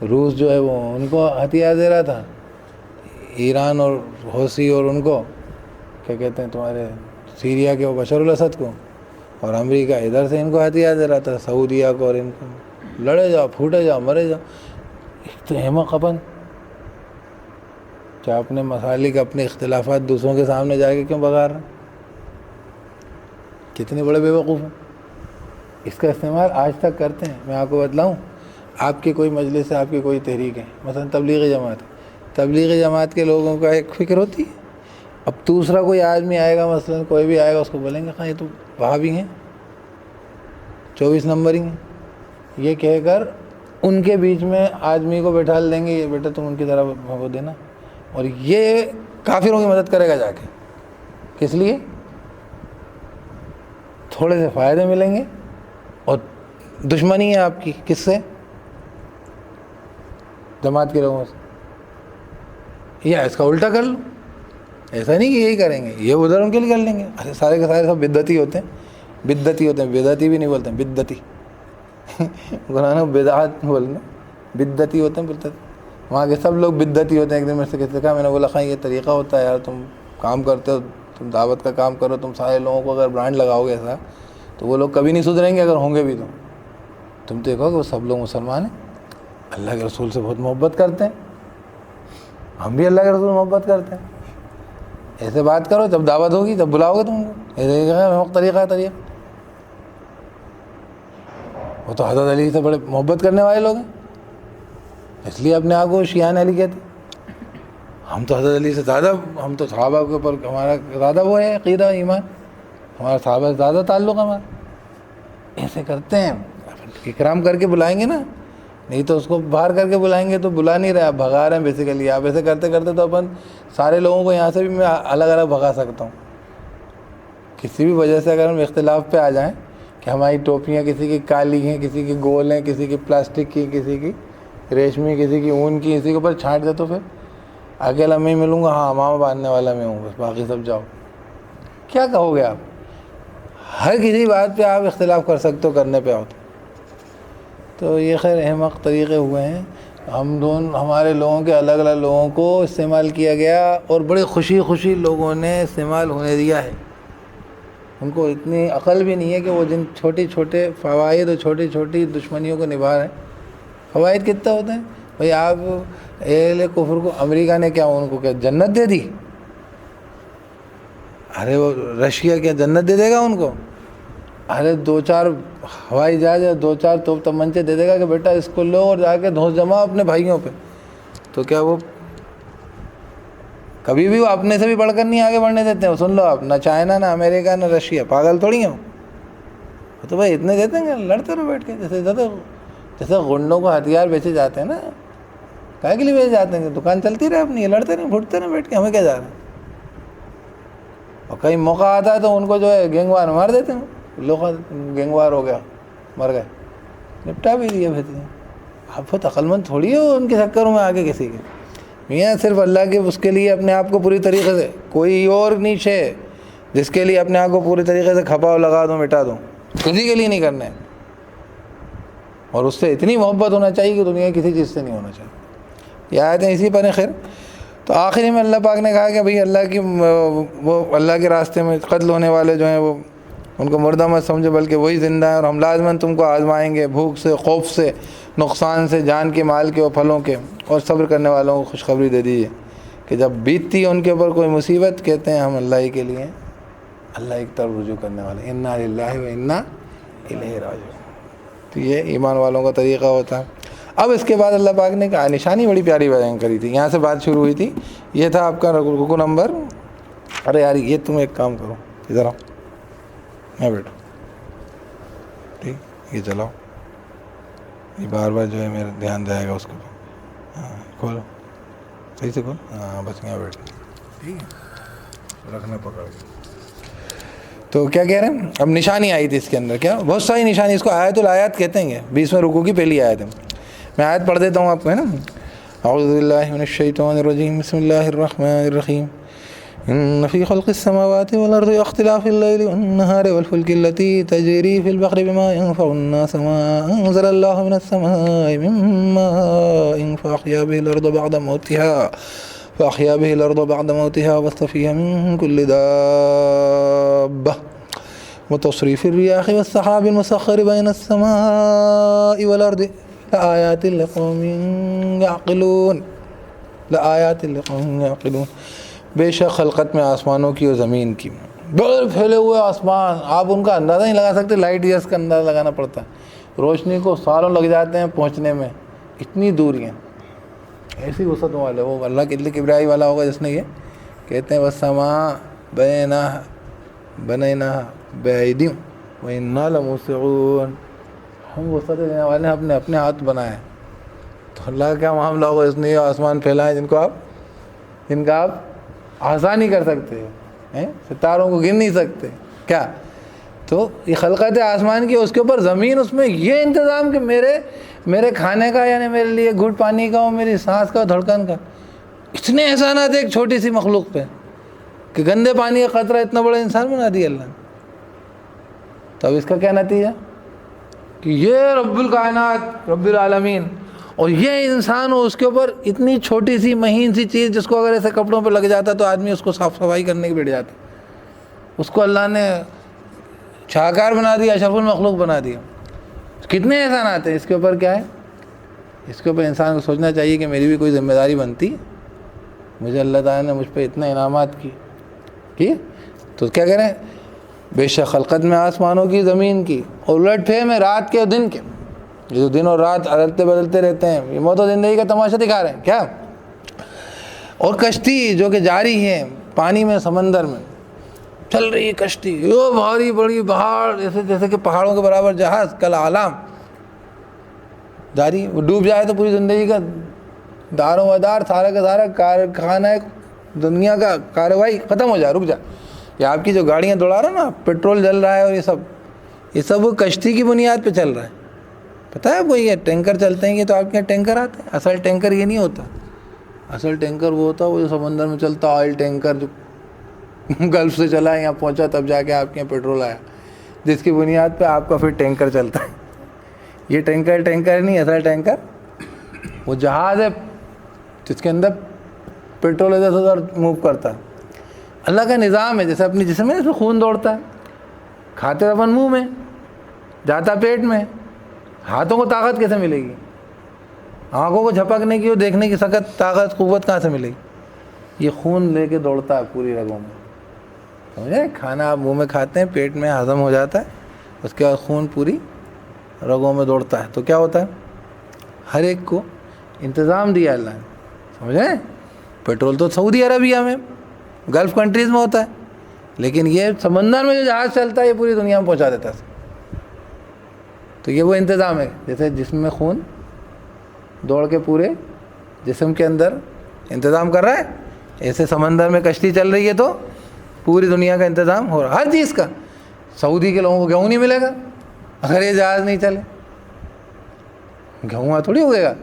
روس جو ہے وہ ان کو ہتھیار دے رہا تھا، ایران اور حوثی اور ان کو کیا کہتے ہیں تمہارے سیریا کے وہ بشار الاسد کو، اور امریکہ ادھر سے ان کو ہتھیار دے رہا تھا، سعودیہ کو. اور ان کو لڑے جاؤ، پھوٹے جاؤ، مرے جاؤ. ایک تو احمق اپن کیا اپنے مسالک، اپنے اختلافات دوسروں کے سامنے جا کے کیوں بگار رہے ہیں؟ کتنے بڑے بے وقوف ہیں. اس کا استعمال آج تک کرتے ہیں. میں آپ کو بتلاؤں، آپ کی کوئی مجلس ہے، آپ کی کوئی تحریک ہے، مثلا تبلیغی جماعت ہے، تبلیغی جماعت کے لوگوں کا ایک فکر ہوتی ہے. اب دوسرا کوئی آدمی آئے گا، مثلا کوئی بھی آئے گا، اس کو بولیں گے ہاں یہ تو وہابی ہیں، 24 نمبری ہیں، یہ کہہ کر ان کے بیچ میں آدمی کو بیٹھا دیں گے، یہ بیٹا تم ان کی طرح وہ دینا. اور یہ کافروں کی مدد کرے گا جا کے. کس لیے؟ تھوڑے سے فائدے ملیں گے اور دشمنی ہے آپ کی کس سے؟ جماعت کے لوگوں سے. یا اس کا الٹا کر لو. ایسا نہیں کہ یہی کریں گے، یہ ادھر ان کے لیے کر لیں گے. ارے سارے کے سارے سب بدعتی ہوتے ہیں. بدعتی ہوتے ہیں، بدعتی بھی نہیں بولتے ہیں، بدعتی. قرآن بدعات بولنا، بدعتی ہوتے ہیں. بولتے وہاں کے سب لوگ بدعتی ہوتے ہیں. ایک دن میں سے کسی کہا، میں نے بولا خاں یہ طریقہ ہوتا ہے یار، تم کام کرتے ہو، تم دعوت کا کام کرو، تم سارے لوگوں کو اگر برانڈ لگاؤ گے ایسا تو وہ لوگ کبھی نہیں سدھریں گے. اگر ہوں گے بھی تو تم دیکھو کہ وہ سب لوگ مسلمان ہیں، اللہ کے رسول سے بہت محبت کرتے ہیں. ہم بھی اللہ کے رسول محبت کرتے ہیں. ایسے بات کرو، جب دعوت ہوگی جب بلاؤ گے تم کو. ایسے طریقہ ہے طریقہ. وہ تو حضرت علی سے بڑے محبت کرنے والے لوگ ہیں، اس لیے اپنے آپ کو شیعان علی کہتے. ہم تو حضرت علی سے زیادہ، ہم تو صحابہ کے اوپر ہمارا زیادہ وہ ہے عقیدہ، ایمان، ہمارا صحابہ سے زیادہ تعلق ہمارا. ایسے کرتے ہیں. اکرام کر کے بلائیں گے نا، نہیں تو اس کو باہر کر کے بلائیں گے تو بلا نہیں رہے، آپ بھگا رہے ہیں بیسیکلی. آپ ایسے کرتے کرتے تو اپن سارے لوگوں کو یہاں سے بھی میں الگ الگ بھگا سکتا ہوں. کسی بھی وجہ سے اگر ہم اختلاف پہ آ جائیں کہ ہماری ٹوپیاں کسی کی کالی ہیں، کسی کی گول ہیں، کسی کی پلاسٹک کی، کسی کی ریشمی، کسی کی اون کی، کسی کے اوپر چھانٹ دے تو پھر اکیلا میں ملوں گا، ہاں امامہ باندھنے والا میں ہوں، بس باقی سب جاؤ. کیا کہو گے آپ؟ ہر کسی بات پہ آپ اختلاف کر سکتے ہو، کرنے پہ آؤ تو یہ خیر احمق طریقے ہوئے ہیں. ہمارے لوگوں کے الگ الگ لوگوں کو استعمال کیا گیا اور بڑے خوشی خوشی لوگوں نے استعمال ہونے دیا ہے. ان کو اتنی عقل بھی نہیں ہے کہ وہ جن چھوٹی چھوٹے فوائد اور چھوٹی چھوٹی دشمنیوں کو نبھا رہے ہیں فوائد کتنے ہوتے ہیں بھائی. آپ اہل کفر کو امریکہ نے کیا ان کو کیا جنت دے دی؟ ارے وہ رشیا کیا جنت دے دے گا ان کو؟ ارے 2-4 ہوائی جہاز یا 2-4 توپ تمنچے دے دے گا کہ بیٹا اس کو لو اور جا کے دھوس جماؤ اپنے بھائیوں پہ. تو کیا وہ کبھی بھی وہ اپنے سے بھی بڑھ کر نہیں آگے بڑھنے دیتے ہیں؟ سن لو آپ، نہ چائنا نہ امریکہ نہ رشیا، پاگل تھوڑی ہیں. تو بھائی اتنے دیتے ہیں کہ لڑتے رہو بیٹھ کے. جیسے غنڈوں کو ہتھیار بیچے جاتے ہیں نا، کائے کے لیے بیچے جاتے ہیں؟ دکان چلتی رہے اپنی، لڑتے رہے پھوٹتے رہے بیٹھ کے، ہمیں کیا جا رہا ہے. اور کہیں موقع آتا ہے تو ان کو جو ہے گینگوار مار دیتے ہیں. لوگ گینگوار ہو گیا، مر گئے، نپٹا بھی دیا بہترین. آپ بہت عقل مند تھوڑی ہو ان کے چکروں میں آگے کسی کے. میاں صرف اللہ کے اس کے لیے اپنے آپ کو پوری طریقے سے، کوئی اور نیچ ہے جس کے لیے اپنے آپ کو پوری طریقے سے کھپاؤ لگا دو مٹا دو، کسی کے لیے نہیں کرنا ہے. اور اس سے اتنی محبت ہونا چاہیے کہ دنیا کی کسی چیز سے نہیں ہونا چاہیے. یہ آیتیں اسی پر ہیں. خیر، تو آخری میں اللہ پاک نے کہا کہ بھئی اللہ کی وہ اللہ کے راستے میں قتل ہونے والے جو ہیں وہ ان کو مردہ مت سمجھو بلکہ وہی زندہ ہیں، اور ہم لازماً تم کو آزمائیں گے بھوک سے، خوف سے، نقصان سے، جان کے، مال کے اور پھلوں کے. اور صبر کرنے والوں کو خوشخبری دے دیجیے کہ جب بیتتی ہے ان کے اوپر کوئی مصیبت، کہتے ہیں ہم اللہ ہی کے لیے، اللہ ایک طرف رجوع کرنے والے، انا للہ و انا الیہ راجعون. تو یہ ایمان والوں کا طریقہ ہوتا ہے. اب اس کے بعد اللہ پاک نے کہا نشانی بڑی پیاری بیان کری تھی. یہاں سے بات شروع ہوئی تھی. یہ تھا آپ کا رکوع نمبر. ارے یار یہ تم ایک کام کرو، ادھر آؤ، میں بیٹھو، ٹھیک، یہ چلاؤ، یہ بار بار جو ہے میرا دھیان جائے گا اس کو. ہاں کھولو، صحیح سے کھول. ہاں بس یہاں بیٹھو، ٹھیک ہے، رکھنا پکڑ کے. تو کیا کہہ رہے ہیں؟ اب نشانی آئی تھی اس کے اندر، کیا بہت ساری نشانی. اس کو آیت الآیات کہتے ہیں. 20ویں رکوع کی پہلی آیت ہے. میں آیت پڑھ دیتا ہوں آپ کو، ہے نا. اعوذ باللہ من الشیطان الرجیم، بسم اللہ الرحمن الرحیم. ان فی خلق السماوات والارض واختلاف الليل والنهار والفلك التي تجري في البحر بما ينفع الناس ما انزل الله من السماء من ماء فاحيا به الارض بعد موتها وبث فيها من كل دابة وتصريف الرياح والسحاب المسخر بين السماء والأرض لآيات لقوم يعقلون. بے شک خلقت میں آسمانوں کی اور زمین کی، بڑے پھیلے ہوئے آسمان، آپ ان کا اندازہ نہیں لگا سکتے. لائٹ ایئرس کا اندازہ لگانا پڑتا ہے. روشنی کو سالوں لگ جاتے ہیں پہنچنے میں، اتنی دوریاں. ایسی وسعتوں والے وہ اللہ کے اتنی کبریائی والا ہوگا جس نے یہ کہتے ہیں والسماء بنیناہا بأیدی وإنا لموسعون. ہم وسعت دینے والے ہیں، اپنے ہاتھ بنائے. تو اللہ کا کیا معاملہ ہوگا اس نے یہ آسمان پھیلائے جن کا آپ آسان نہیں کر سکتے ہیں، ستاروں کو گن نہیں سکتے. کیا تو یہ خلقت آسمان کی، اس کے اوپر زمین، اس میں یہ انتظام کہ میرے کھانے کا، یعنی میرے لیے گھٹ پانی کا اور میری سانس کا، دھڑکن کا. اتنے احسانات ایک چھوٹی سی مخلوق پہ کہ گندے پانی کا قطرہ اتنا بڑا انسان بنا دیا اللہ نے. تو اب اس کا کیا نتیجہ کہ یہ رب الکائنات، رب العالمین، اور یہ انسان ہو، اس کے اوپر اتنی چھوٹی سی مہین سی چیز جس کو اگر ایسے کپڑوں پہ لگ جاتا تو آدمی اس کو صاف صفائی کرنے کے بیٹھ جاتا. اس کو اللہ نے شاہکار بنا دیا، اشرف المخلوق بنا دیا. کتنے احسانات ہیں اس کے اوپر. کیا ہے اس کے اوپر انسان کو سوچنا چاہیے کہ میری بھی کوئی ذمہ داری بنتی. مجھے اللہ تعالیٰ نے مجھ پہ اتنے انعامات کی. تو کیا کہہ رہے ہیں؟ بے شک خلقت میں آسمانوں کی، زمین کی، اور الٹ پھیر میں رات کے اور دن کے. یہ جو دن اور رات عدلتے بدلتے رہتے ہیں، یہ موت و زندگی کا تماشا دکھا رہے ہیں کیا. اور کشتی جو کہ جاری ہے پانی میں، سمندر میں چل رہی ہے کشتی، یہ بھاری بڑی پہاڑ، جیسے کہ پہاڑوں کے برابر جہاز، کل عالم جاری. وہ ڈوب جائے تو پوری زندگی کا دار و مدار، سارا کا سارا کارخانہ دنیا کا کارروائی ختم ہو جائے، رک جائے. یہ آپ کی جو گاڑیاں دوڑا رہا نا، پیٹرول جل رہا ہے، اور یہ سب وہ کشتی کی بنیاد پہ چل رہا ہے. پتہ ہے وہ یہ ٹینکر چلتے ہیں، یہ تو آپ کے یہاں ٹینکر آتے ہیں. اصل ٹینکر یہ نہیں ہوتا. اصل ٹینکر وہ ہوتا ہے وہ جو سمندر میں چلتا، آئل ٹینکر جو گلف سے چلا یہاں پہنچا، تب جا کے آپ کے یہاں پیٹرول آیا، جس کی بنیاد پہ آپ کا پھر ٹینکر چلتا ہے. یہ ٹینکر نہیں، اصل ٹینکر وہ جہاز ہے جس کے اندر پیٹرول ادھر ادھر موو کرتا ہے. اللہ کا نظام ہے. جیسے اپنی جسم میں اس میں خون دوڑتا ہے، کھاتے اپن منہ میں، جاتا پیٹ میں. ہاتھوں کو طاقت کیسے ملے گی؟ آنکھوں کو جھپکنے کی اور دیکھنے کی سخت طاقت قوت کہاں سے ملے گی؟ یہ خون لے کے دوڑتا ہے پوری رگوں میں، سمجھے؟ کھانا آپ منہ میں کھاتے ہیں، پیٹ میں ہضم ہو جاتا ہے، اس کے بعد خون پوری رگوں میں دوڑتا ہے، تو کیا ہوتا ہے؟ ہر ایک کو انتظام دیا اللہ نے، سمجھ رہے ہیں؟ پیٹرول تو سعودی عربیہ میں، گلف کنٹریز میں ہوتا ہے، لیکن یہ سمندر میں جو جہاز چلتا ہے یہ پوری دنیا میں پہنچا دیتا ہے۔ تو یہ وہ انتظام ہے، جیسے جسم میں خون دوڑ کے پورے جسم کے اندر انتظام کر رہا ہے، ایسے سمندر میں کشتی چل رہی ہے تو پوری دنیا کا انتظام ہو رہا، ہر چیز کا۔ سعودی کے لوگوں کو گیہوں نہیں ملے گا اگر یہ جہاز نہیں چلے، گیہوں تھوڑی اگے گا،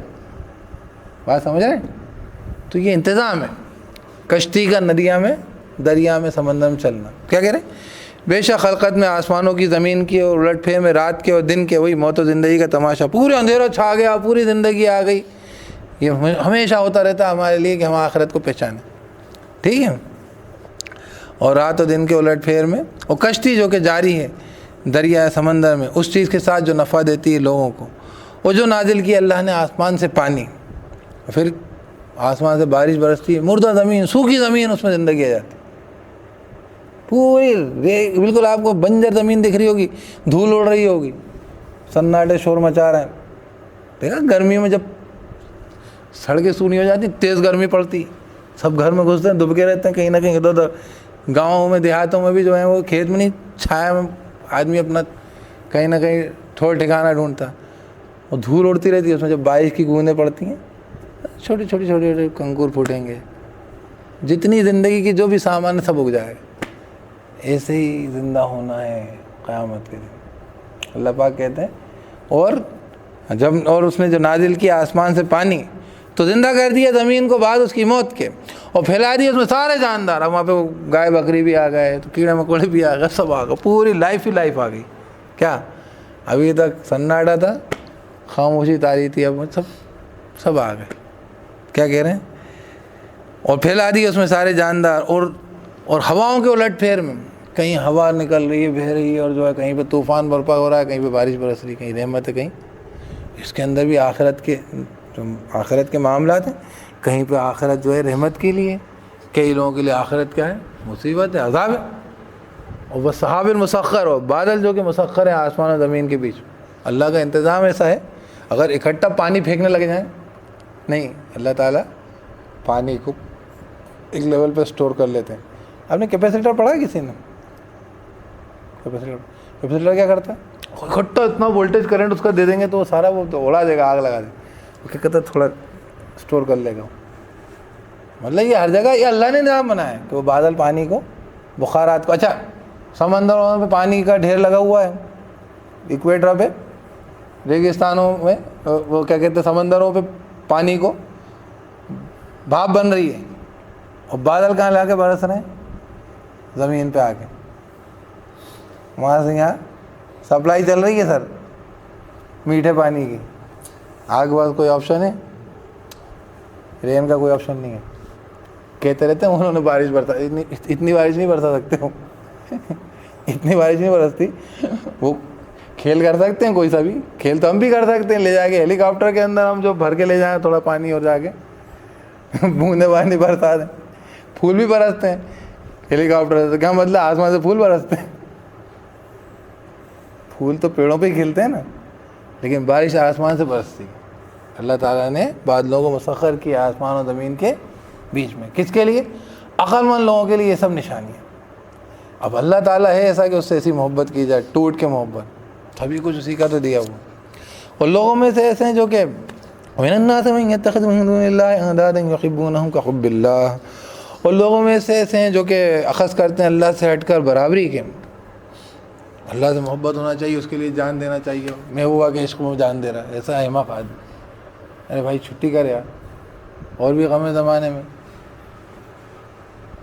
بات سمجھ رہے ہیں؟ تو یہ انتظام ہے کشتی کا، ندیاں میں، دریا میں، سمندر میں چلنا۔ کیا کہہ رہے ہیں؟ بے شک خلقت میں آسمانوں کی، زمین کی اور الٹ پھیر میں رات کے اور دن کے، وہی موت و زندگی کا تماشا، پورے اندھیرا چھا گیا، پوری زندگی آ گئی، یہ ہمیشہ ہوتا رہتا ہے ہمارے لیے کہ ہم آخرت کو پہچانیں، ٹھیک ہے؟ اور رات و دن کے الٹ پھیر میں، اور کشتی جو کہ جاری ہے دریا سمندر میں، اس چیز کے ساتھ جو نفع دیتی ہے لوگوں کو، اور جو نازل کی اللہ نے آسمان سے پانی، پھر آسمان سے بارش برستی ہے، مردہ زمین، سوکھی زمین، اس میں زندگی آ جاتی، پوری بالکل آپ کو بنجر زمین دکھ رہی ہوگی، دھول اڑ رہی ہوگی، سناٹے شور مچا رہے ہیں۔ دیکھا گرمیوں میں جب سڑکیں سونی ہو جاتی، تیز گرمی پڑتی، سب گھر میں گھستے ہیں، دبکے رہتے ہیں کہیں نہ کہیں ادھر ادھر۔ گاؤں میں دیہاتوں میں بھی جو ہے وہ کھیت میں نہیں، چھایا میں آدمی اپنا کہیں نہ کہیں ٹھور ٹھکانہ ڈھونڈتا، اور دھول اڑتی رہتی ہے، اس میں جب بارش کی بوندیں پڑتی ہیں چھوٹے چھوٹے چھوٹے چھوٹے کنکور پھوٹیں گے، جتنی زندگی کی جو بھی سامان ہے سب اگ جائے گا۔ ایسے ہی زندہ ہونا ہے قیامت کے دن۔ اللہ پاک کہتے ہیں اور اس نے جو نازل کیا آسمان سے پانی تو زندہ کر دیا زمین کو بعد اس کی موت کے، اور پھیلا دیا اس میں سارے جاندار۔ اب وہاں پہ گائے بکری بھی آ گئے، تو کیڑے مکوڑے بھی آ گئے، سب آ گئے، پوری لائف ہی لائف آ گئی۔ کیا ابھی تک سناٹا تھا، خاموشی تاری تھی، اب سب آ گئے۔ کیا کہہ رہے ہیں؟ اور پھیلا دی اس میں سارے جاندار، اور ہواؤں کے الٹ پھیر میں، کہیں ہوا نکل رہی ہے، بہہ رہی ہے، اور جو ہے کہیں پہ طوفان برپا ہو رہا ہے، کہیں پہ بارش برس رہی ہے، کہیں رحمت ہے، کہیں اس کے اندر بھی آخرت کے معاملات ہیں، کہیں پہ آخرت جو ہے رحمت کے لیے، کئی لوگوں کے لیے آخرت کیا ہے؟ مصیبت ہے، عذاب ہے۔ اور وہ سحاب المسخر، اور بادل جو کہ مسخر ہیں آسمان و زمین کے بیچ، اللہ کا انتظام ایسا ہے، اگر اکٹھا پانی پھینکنے لگ جائیں نہیں، اللہ تعالیٰ پانی کو ایک لیول پہ سٹور کر لیتے ہیں۔ آپ نے کیپیسیٹر پڑھا ہے کسی نے؟ کیپیسیٹر کیا کرتا ہے؟ اکٹھا اتنا وولٹیج کرنٹ اس کا دے دیں گے تو وہ سارا وہ اڑا دے گا، آگ لگا دے گا۔ وہ کیا کہتا ہے؟ تھوڑا سٹور کر لے گا۔ مطلب یہ ہر جگہ یہ اللہ نے نظام بنایا ہے کہ وہ بادل پانی کو، بخارات کو، اچھا سمندروں پہ پانی کا ڈھیر لگا ہوا ہے، ایکویٹر پہ، ریگستانوں میں، وہ کیا کہتے ہیں، سمندروں پہ پانی کو بھاپ بن رہی ہے، اور بادل کہاں لا کے برس رہے ہیں؟ زمین پہ آ کے، وہاں سے یہاں سپلائی چل رہی ہے سر میٹھے پانی کی۔ آگ بعد کوئی آپشن ہے؟ رین کا کوئی آپشن نہیں ہے۔ کہتے رہتے ہیں انہوں نے بارش برسا، اتنی بارش نہیں برسا سکتے ہو اتنی بارش نہیں برستی، وہ کھیل کر سکتے ہیں، کوئی سا بھی کھیل تو ہم بھی کر سکتے ہیں، لے جا کے ہیلی کاپٹر کے اندر ہم جو بھر کے لے جائیں تھوڑا پانی، اور جا کے بوندے پانی برسا دیں۔ پھول بھی برستے ہیں ہیلی کاپٹر سے، کیا مطلب آسمان سے پھول برستے ہیں؟ پھول تو پیڑوں پہ ہی کھلتے ہیں نا، لیکن بارش آسمان سے برستی۔ اللہ تعالیٰ نے بادلوں کو مسخر کیا آسمان و زمین کے بیچ میں، کس کے لیے؟ عقل مند لوگوں کے لیے یہ سب نشانی ہے۔ اب اللہ تعالیٰ ہے ایسا کہ اس سے ایسی محبت کی جائے، ٹوٹ کے محبت، سبھی کچھ اسی کا تو دیا ہوا۔ اور لوگوں میں سے ایسے ہیں جو کہ وَمِنَ النَّاسِ مَن يَتَّخِذُ مِن دُونِ اللَّهِ أَندَادًا يُحِبُّونَهُمْ كَحُبِّ اللَّهِ، اور لوگوں میں سے ایسے ہیں جو کہ اخذ کرتے ہیں اللہ سے ہٹ کر برابری کے، اللہ سے محبت ہونا چاہیے، اس کے لیے جان دینا چاہیے، محبوبہ کے عشق میں جان دے رہا ہے، ایسا احمق آدمی۔ ارے بھائی چھٹی کر یار، اور بھی غم زمانے میں۔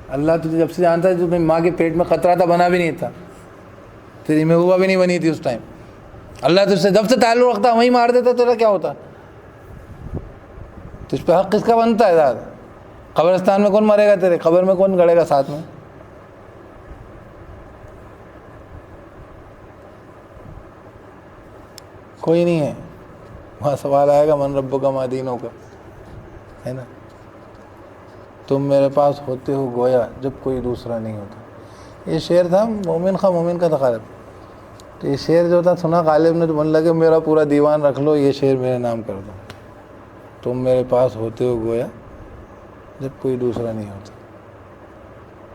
اللہ تجھے جب سے جانتا ہے، جو ماں کے پیٹ میں قطرہ تھا بنا بھی نہیں تھا، تیری محبوبہ بھی نہیں بنی تھی اس ٹائم، اللہ تجھ سے جب سے تعلق رکھتا وہیں مار دیتا، تیرا کیا ہوتا؟ تجھ پہ حق کس کا بنتا ہے زیادہ؟ قبرستان میں کون مرے گا تیرے؟ قبر میں کون گڑے گا ساتھ میں؟ کوئی نہیں ہے۔ وہاں سوال آئے گا من ربک ما دینک، ہے نا. تم میرے پاس ہوتے ہو گویا جب کوئی دوسرا نہیں ہوتا. یہ شعر تھا مومن خواہ مومن کا تھا غالب. تو یہ شعر جو تھا سنا غالب نے تو من لگے میرا پورا دیوان رکھ لو، یہ شعر میرے نام کر دو. تم میرے پاس ہوتے ہو گویا جب کوئی دوسرا نہیں ہوتا.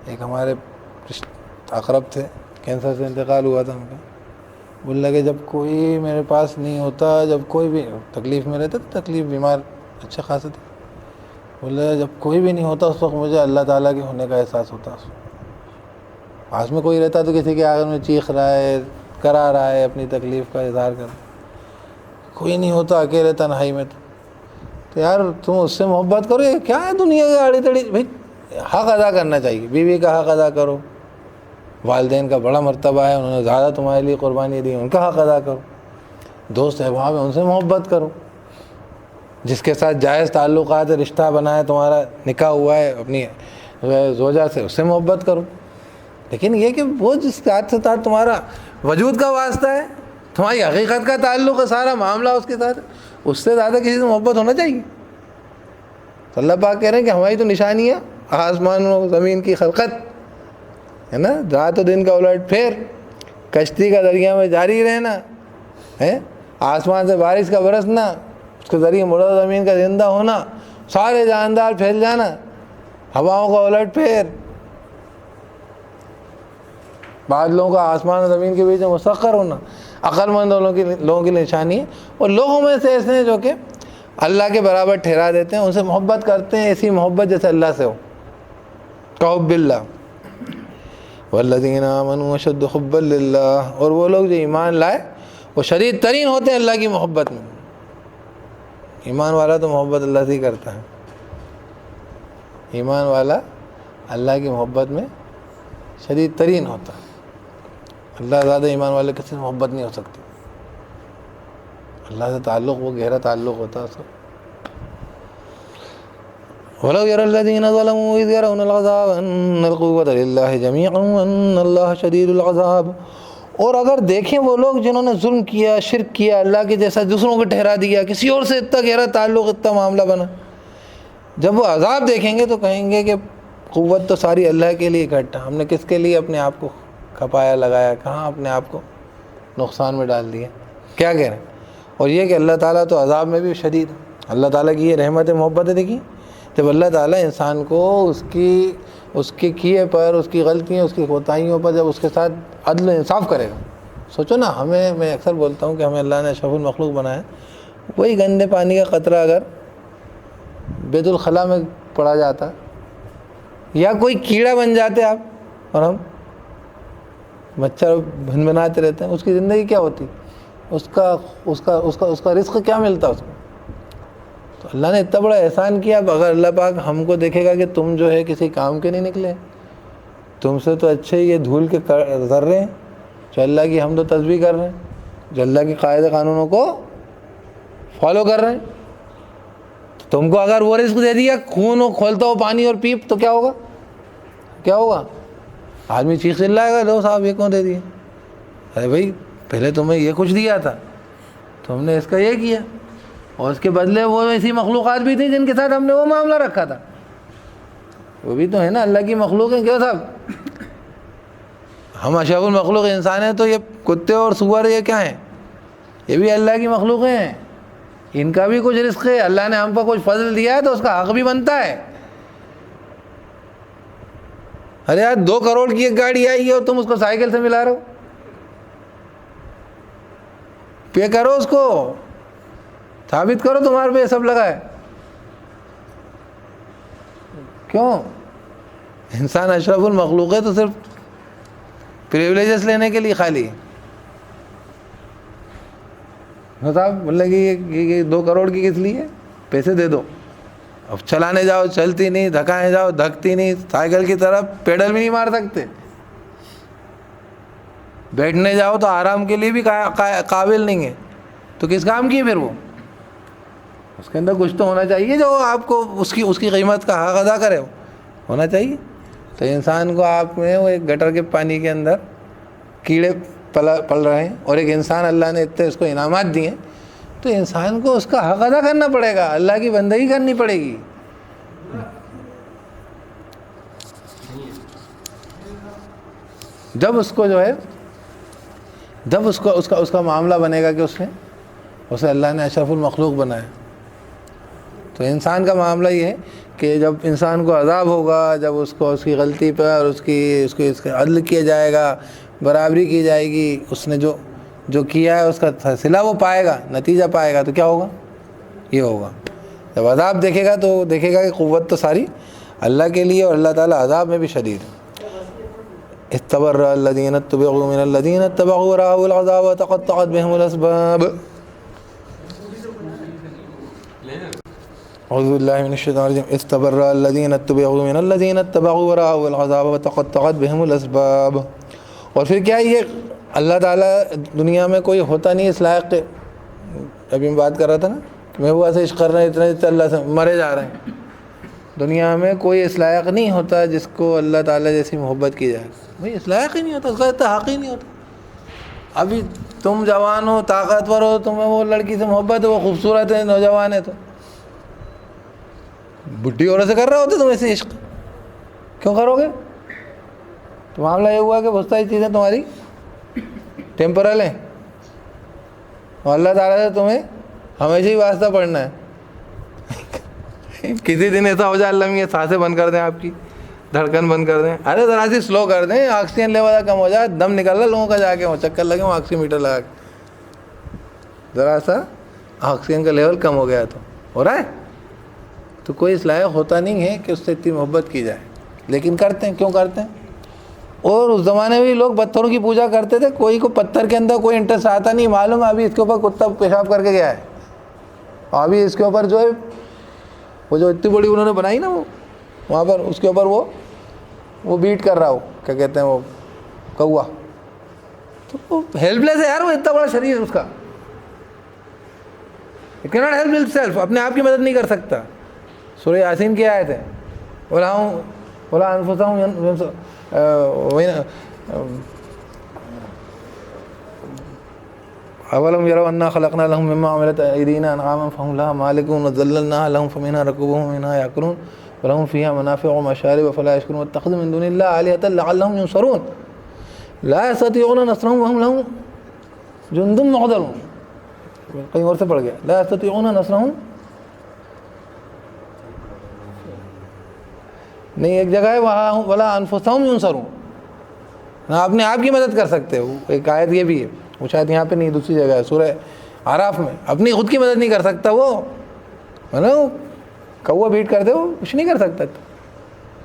ایک ہمارے اقرب تھے، کینسر سے انتقال ہوا تھا ان کا. بولنے لگے جب کوئی میرے پاس نہیں ہوتا، جب کوئی بھی تکلیف میں رہتا تو تکلیف بیمار اچھے خاصے تھے. بولے جب کوئی بھی نہیں ہوتا اس وقت مجھے اللہ تعالیٰ کے ہونے کا احساس ہوتا. پاس میں کوئی رہتا تو کسی کے آگے میں چیخ رہا ہے، کرا رہا ہے، اپنی تکلیف کا اظہار کر. کوئی نہیں ہوتا اکیلے تنہائی میں تو یار تم اس سے محبت کرو. یہ کیا ہے دنیا کی آڑی تڑی. بھائی حق ادا کرنا چاہیے، بیوی کا حق ادا کرو، والدین کا بڑا مرتبہ ہے، انہوں نے زیادہ تمہارے لیے قربانی دی، ان کا حق ادا کرو. دوست احباب ہیں ان سے محبت کرو. جس کے ساتھ جائز تعلقات رشتہ بنا ہے، تمہارا نکاح ہوا ہے اپنی زوجہ سے، اس سے محبت کرو. لیکن یہ کہ وہ جس ساتھ تمہارا وجود کا واسطہ ہے، تمہاری حقیقت کا تعلق ہے، سارا معاملہ اس کے ساتھ، اس سے زیادہ کسی سے محبت ہونا چاہیے. تو اللہ پاک کہہ رہے ہیں کہ ہماری تو نشانی ہے آسمان و زمین کی خلقت ہے نا، رات و دن کا الٹ پھیر، کشتی کا دریا میں جاری رہنا ہے، آسمان سے بارش کا برسنا، اس کے ذریعے مردہ زمین کا زندہ ہونا، سارے جاندار پھیل جانا، ہواؤں کا الٹ پھیر، بادلوں کا آسمان و زمین کے بیچ میں مسخر ہونا. عقل مند لوگوں کی نشانی ہے. اور لوگوں میں سے ایسے ہیں جو کہ اللہ کے برابر ٹھہرا دیتے ہیں، ان سے محبت کرتے ہیں ایسی محبت جیسے اللہ سے ہو. کحب اللہ والذین آمنوا اشد حبا للہ. اور وہ لوگ جو ایمان لائے وہ شدید ترین ہوتے ہیں اللہ کی محبت میں. ایمان والا تو محبت اللہ سے ہی کرتا ہے. ایمان والا اللہ کی محبت میں شدید ترین ہوتا ہے. اللہ زیادہ ایمان والے کسی سے محبت نہیں ہو سکتی. اللہ سے تعلق وہ گہرا تعلق ہوتا ہے اس کا. وَلَوْ يَرَى الَّذِينَ ظَلَمُوا إِذْ يَرَوْنَ الْعَذَابَ أَنَّ الْقُوَّةَ لِلَّهِ جَمِيعًا وَأَنَّ اللَّهَ شَدِيدُ الْعَذَابِ. اور اگر دیکھیں وہ لوگ جنہوں نے ظلم کیا، شرک کیا، اللہ کے جیسا دوسروں کو ٹھہرا دیا، کسی اور سے اتنا گہرا تعلق، اتنا معاملہ بنا، جب وہ عذاب دیکھیں گے تو کہیں گے کہ قوت تو ساری اللہ کے لیے اکٹھا، ہم نے کس کے لیے اپنے آپ کو کھپایا لگایا، کہاں اپنے آپ کو نقصان میں ڈال دیا. کیا کہہ رہے ہیں؟ اور یہ کہ اللہ تعالیٰ تو عذاب میں بھی شدید ہے. اللہ تعالیٰ کی یہ رحمت محبت ہے. دیکھیے جب اللہ تعالیٰ انسان کو اس کے کیے پر، اس کی غلطیوں، اس کی کوتاہیوں پر جب اس کے ساتھ عدل و انصاف کرے گا. سوچو نا، میں اکثر بولتا ہوں کہ ہمیں اللہ نے اشرف المخلوق بنایا، وہی گندے پانی کا قطرہ اگر بیت الخلاء میں پڑا جاتا یا کوئی کیڑا بن جاتے آپ اور ہم مچھر بناتے رہتے ہیں، اس کی زندگی کیا ہوتی، اس کا رزق کیا ملتا اس کو. تو اللہ نے اتنا بڑا احسان کیا. اب اگر اللہ پاک ہم کو دیکھے گا کہ تم جو ہے کسی کام کے نہیں نکلے، تم سے تو اچھے یہ دھول کے ذرے ہیں جو اللہ کی حمد و تسبیح کر رہے ہیں، جو اللہ کے قاعدے قانونوں کو فالو کر رہے ہیں، تو تم کو اگر وہ رزق دے دیا، خون ہو کھولتا ہو پانی اور پیپ، تو کیا ہوگا؟ کیا ہوگا؟ آدمی چیخ چلائے گا، لو صاحب یہ کون دے دیا؟ ارے بھائی پہلے تمہیں یہ کچھ دیا تھا، تو ہم نے اس کا یہ کیا، اور اس کے بدلے وہ ایسی مخلوقات بھی تھیں جن کے ساتھ ہم نے وہ معاملہ رکھا تھا. وہ بھی تو ہے نا اللہ کی مخلوق ہیں. کیوں صاحب؟ ہم اشرف المخلوق انسان ہیں تو یہ کتے اور سور یہ کیا ہیں؟ یہ بھی اللہ کی مخلوق ہیں. ان کا بھی کچھ رزق ہے، اللہ نے ہم پر کچھ فضل دیا ہے تو اس کا حق بھی بنتا ہے. ارے یار 2 کروڑ کی ایک گاڑی آئی ہے اور تم اس کو سائیکل سے ملا رہے ہو. پے کرو، اس کو ثابت کرو تمہارے پہ سب لگا ہے. کیوں؟ انسان اشرف المخلوق ہے تو صرف پریولیجز لینے کے لیے خالی صاحب بولے کہ یہ 2 کروڑ کی کس لیے؟ پیسے دے دو. اب چلانے جاؤ چلتی نہیں، دھکانے جاؤ دھکتی نہیں، سائیکل کی طرف پیڈل بھی نہیں مار سکتے، بیٹھنے جاؤ تو آرام کے لیے بھی قابل نہیں ہے، تو کس کام کی پھر؟ وہ اس کے اندر کچھ تو ہونا چاہیے جو آپ کو اس کی قیمت کا حق ادا کرے، ہونا چاہیے. تو انسان کو آپ میں وہ ایک گٹر کے پانی کے اندر کیڑے پل رہے ہیں، اور ایک انسان اللہ نے اتنے اس کو انعامات دیے ہیں، تو انسان کو اس کا حق ادا کرنا پڑے گا، اللہ کی بندگی کرنی پڑے گی. جب اس کو جو ہے، جب اس کا معاملہ بنے گا کہ اسے اللہ نے اشرف المخلوق بنایا. تو انسان کا معاملہ یہ ہے کہ جب انسان کو عذاب ہوگا، جب اس کو اس کی غلطی پر اس کا عدل کیا جائے گا، برابری کی جائے گی، اس نے جو کیا ہے اس کا صلہ وہ پائے گا، نتیجہ پائے گا، تو کیا ہوگا؟ یہ ہوگا. جب عذاب دیکھے گا تو دیکھے گا کہ قوت تو ساری اللہ کے لیے، اور اللہ تعالیٰ عذاب میں بھی شدید ہے. استبرأ الذین اتبعوا من الذین اتبعوا ورأوا العذاب وتقطعت بهم الاسباب. اعوذ باللہ من الشیطان الرجیم. استبرأ الذین اتبعوا من الذین اتبعوا ورأوا العذاب وتقطعت بهم الاسباب. اور پھر کیا یہ اللہ تعالیٰ دنیا میں کوئی ہوتا نہیں اس لائق کے، ابھی میں بات کر رہا تھا نا کہ محبوبہ سے عشق کر رہے ہیں، اتنے اللہ سے مرے جا رہے ہیں. دنیا میں کوئی اس لائق نہیں ہوتا جس کو اللہ تعالیٰ جیسی محبت کی جائے. بھائی اس لائق ہی نہیں ہوتا، اس کا استحق ہی نہیں ہوتا. ابھی تم جوان ہو، طاقتور ہو، تمہیں وہ لڑکی سے محبت ہے، وہ خوبصورت ہے، نوجوان ہے، تو بڈھی عورت سے کر رہے ہوتے تم ایسے عشق کیوں کرو گے؟ تو معاملہ یہ ہوا کہ بہت ساری چیزیں تمہاری ٹیمپرل ہیں، اور اللہ تعالیٰ سے تمہیں ہمیشہ ہی واسطہ پڑھنا ہے. کسی دن ایسا ہو جائے اللہ میں یہ سانسیں بند کر دیں، آپ کی دھڑکن بند کر دیں، ارے ذرا سی سلو کر دیں، آکسیجن لیول کم ہو جائے، دم نکل رہا لوگوں کا، جا کے وہ چکر لگے وہ آکسی میٹر لگا کے ذرا سا آکسیجن کا لیول کم ہو گیا تو ہو رہا ہے. تو کوئی اس لائق ہوتا نہیں ہے کہ اس سے اتنی محبت کی جائے، لیکن کرتے ہیں. کیوں کرتے ہیں؟ اور اس زمانے میں بھی لوگ پتھروں کی پوجا کرتے تھے. کوئی کو پتھر کے اندر کوئی انٹرسٹ آتا نہیں، معلوم ہے ابھی اس کے اوپر کتا پیشاب کر کے گیا ہے، اور ابھی اس کے اوپر جو ہے وہ جو اتنی بڑی انہوں نے بنائی نا، وہ وہاں پر اس کے اوپر وہ بیٹ کر رہا ہو، کیا کہتے ہیں وہ کوا، تو وہ ہیلپ لیس ہے یار. وہ اتنا بڑا شریر اس کا کین ناٹ ہیلپ ہم سیلف، اپنے آپ کی مدد نہیں کر سکتا. سورہ یاسین کی آیت ہے، وَلَا أَنفُسَهُمْ أَوَلَمْ يَرَوْا أَنَّا خَلَقْنَا لَهُم مِّمَّا عَمِلَتْ أَيْدِينَا أَنْعَامًا فَهُمْ لَهَا مَالِكُونَ وَذَلَّلْنَاهَا لَهُمْ فَمِنْهَا رَكُوبُهُمْ وَمِنْهَا يَأْكُلُونَ وَلَهُمْ فِيهَا مَنَافِعُ وَمَشَارِبُ أَفَلَا يَشْكُرُونَ وَاتَّخَذُوا مِن دُونِ اللَّهِ آلِهَةً لَعَلَّهُمْ يُنصَرُونَ لَا يَسْتَطِيعُونَ نَصْرَهُمْ وَهُمْ لَهُمْ جُندٌ مُّحْضَرُونَ. کہیں اور سے پڑھ گیا، لَا يَسْتَطِيعُونَ نَصْرَهُمْ نہیں، ایک جگہ ہے وہاں وَلَا أَنفُسَهُمْ يُنصَرُونَ، نہ اپنے آپ کی مدد کر سکتے ہو. ایک آیت یہ بھی ہے، وہ شاید یہاں پہ نہیں، دوسری جگہ ہے سورہ اعراف میں. اپنی خود کی مدد نہیں کر سکتا وہ، کوا بیٹ کر دے وہ کچھ نہیں کر سکتا.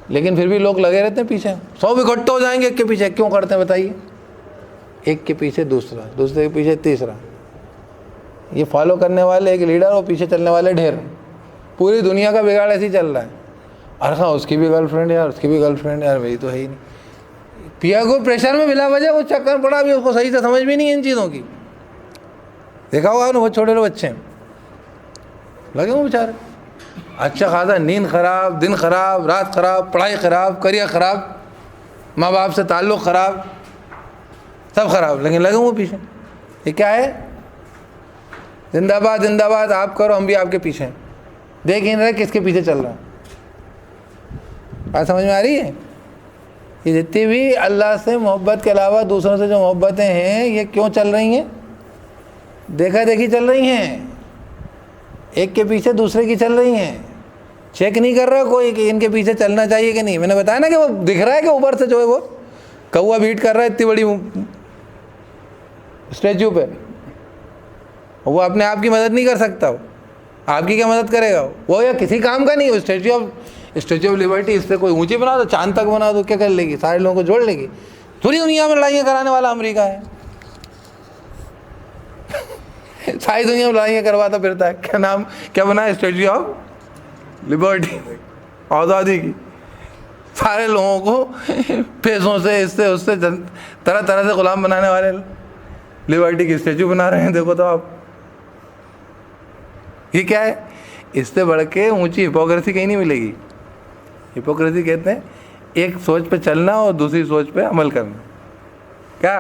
لیکن پھر بھی لوگ لگے رہتے ہیں پیچھے، 100 اکٹھے ہو جائیں گے ایک کے پیچھے. کیوں کرتے ہیں بتائیے؟ ایک کے پیچھے دوسرا، دوسرے کے پیچھے تیسرا، یہ فالو کرنے والے ایک لیڈر اور پیچھے چلنے والے ڈھیر. پوری دنیا کا بگاڑ ایسے ہی چل رہا ہے. ارے ہاں اس کی بھی گرل فرینڈ یار، اس کی بھی گرل فرینڈ یار، میری تو ہے ہی نہیں. پیا کو پریشر میں بلا وجہ وہ چکر پڑا، ابھی اس کو صحیح سے سمجھ بھی نہیں ہے ان چیزوں کی. دیکھا ہوگا نا، وہ چھوٹے بچے ہیں لگے وہ بیچارے، اچھا خاصا نیند خراب، دن خراب، رات خراب، پڑھائی خراب، کریئر خراب، ماں باپ سے تعلق خراب، سب خراب، لیکن لگے وہ پیچھے. یہ کیا ہے؟ زندہ باد زندہ باد، آپ کرو ہم بھی آپ کے پیچھے ہیں. دیکھ ہی نہیں رہے کس کے پیچھے چل رہا ہے. بات سمجھ میں آ رہی ہے؟ یہ جتنی بھی اللہ سے محبت کے علاوہ دوسروں سے جو محبتیں ہیں، یہ کیوں چل رہی ہیں؟ دیکھا دیکھی چل رہی ہیں، ایک کے پیچھے دوسرے کی چل رہی ہیں. چیک نہیں کر رہا کوئی کہ ان کے پیچھے چلنا چاہیے کہ نہیں. میں نے بتایا نا کہ وہ دکھ رہا ہے کہ اوپر سے جو ہے وہ کوا بیٹ کر رہا ہے اتنی بڑی اسٹیچو پہ. وہ اپنے آپ کی مدد نہیں کر سکتا. وہ آپ کی کیا مدد کرے گا؟ وہ یا کسی کام کا نہیں. وہ اسٹیچو آف لبرٹی اس سے کوئی اونچی بنا دو، چاند تک بنا دو، کیا کر لے گی؟ سارے لوگوں کو جوڑ لے گی. پوری دنیا میں لڑائیاں کرانے والا امریکہ ہے. ساری دنیا میں لڑائیاں کرواتا پھرتا ہے. کیا نام کیا بنا ہے؟ اسٹیچو آف لبرٹی، آزادی کی. سارے لوگوں کو پیسوں سے اس سے طرح طرح سے غلام بنانے والے لبرٹی کی اسٹیچو بنا رہے ہیں. دیکھو تو آپ، یہ کیا ہے؟ اس سے بڑھ کے اونچی ہپوکریسی کہیں نہیں ملے گی. ہپوکریسی کہتے ہیں ایک سوچ پہ چلنا اور دوسری سوچ پہ عمل کرنا. کیا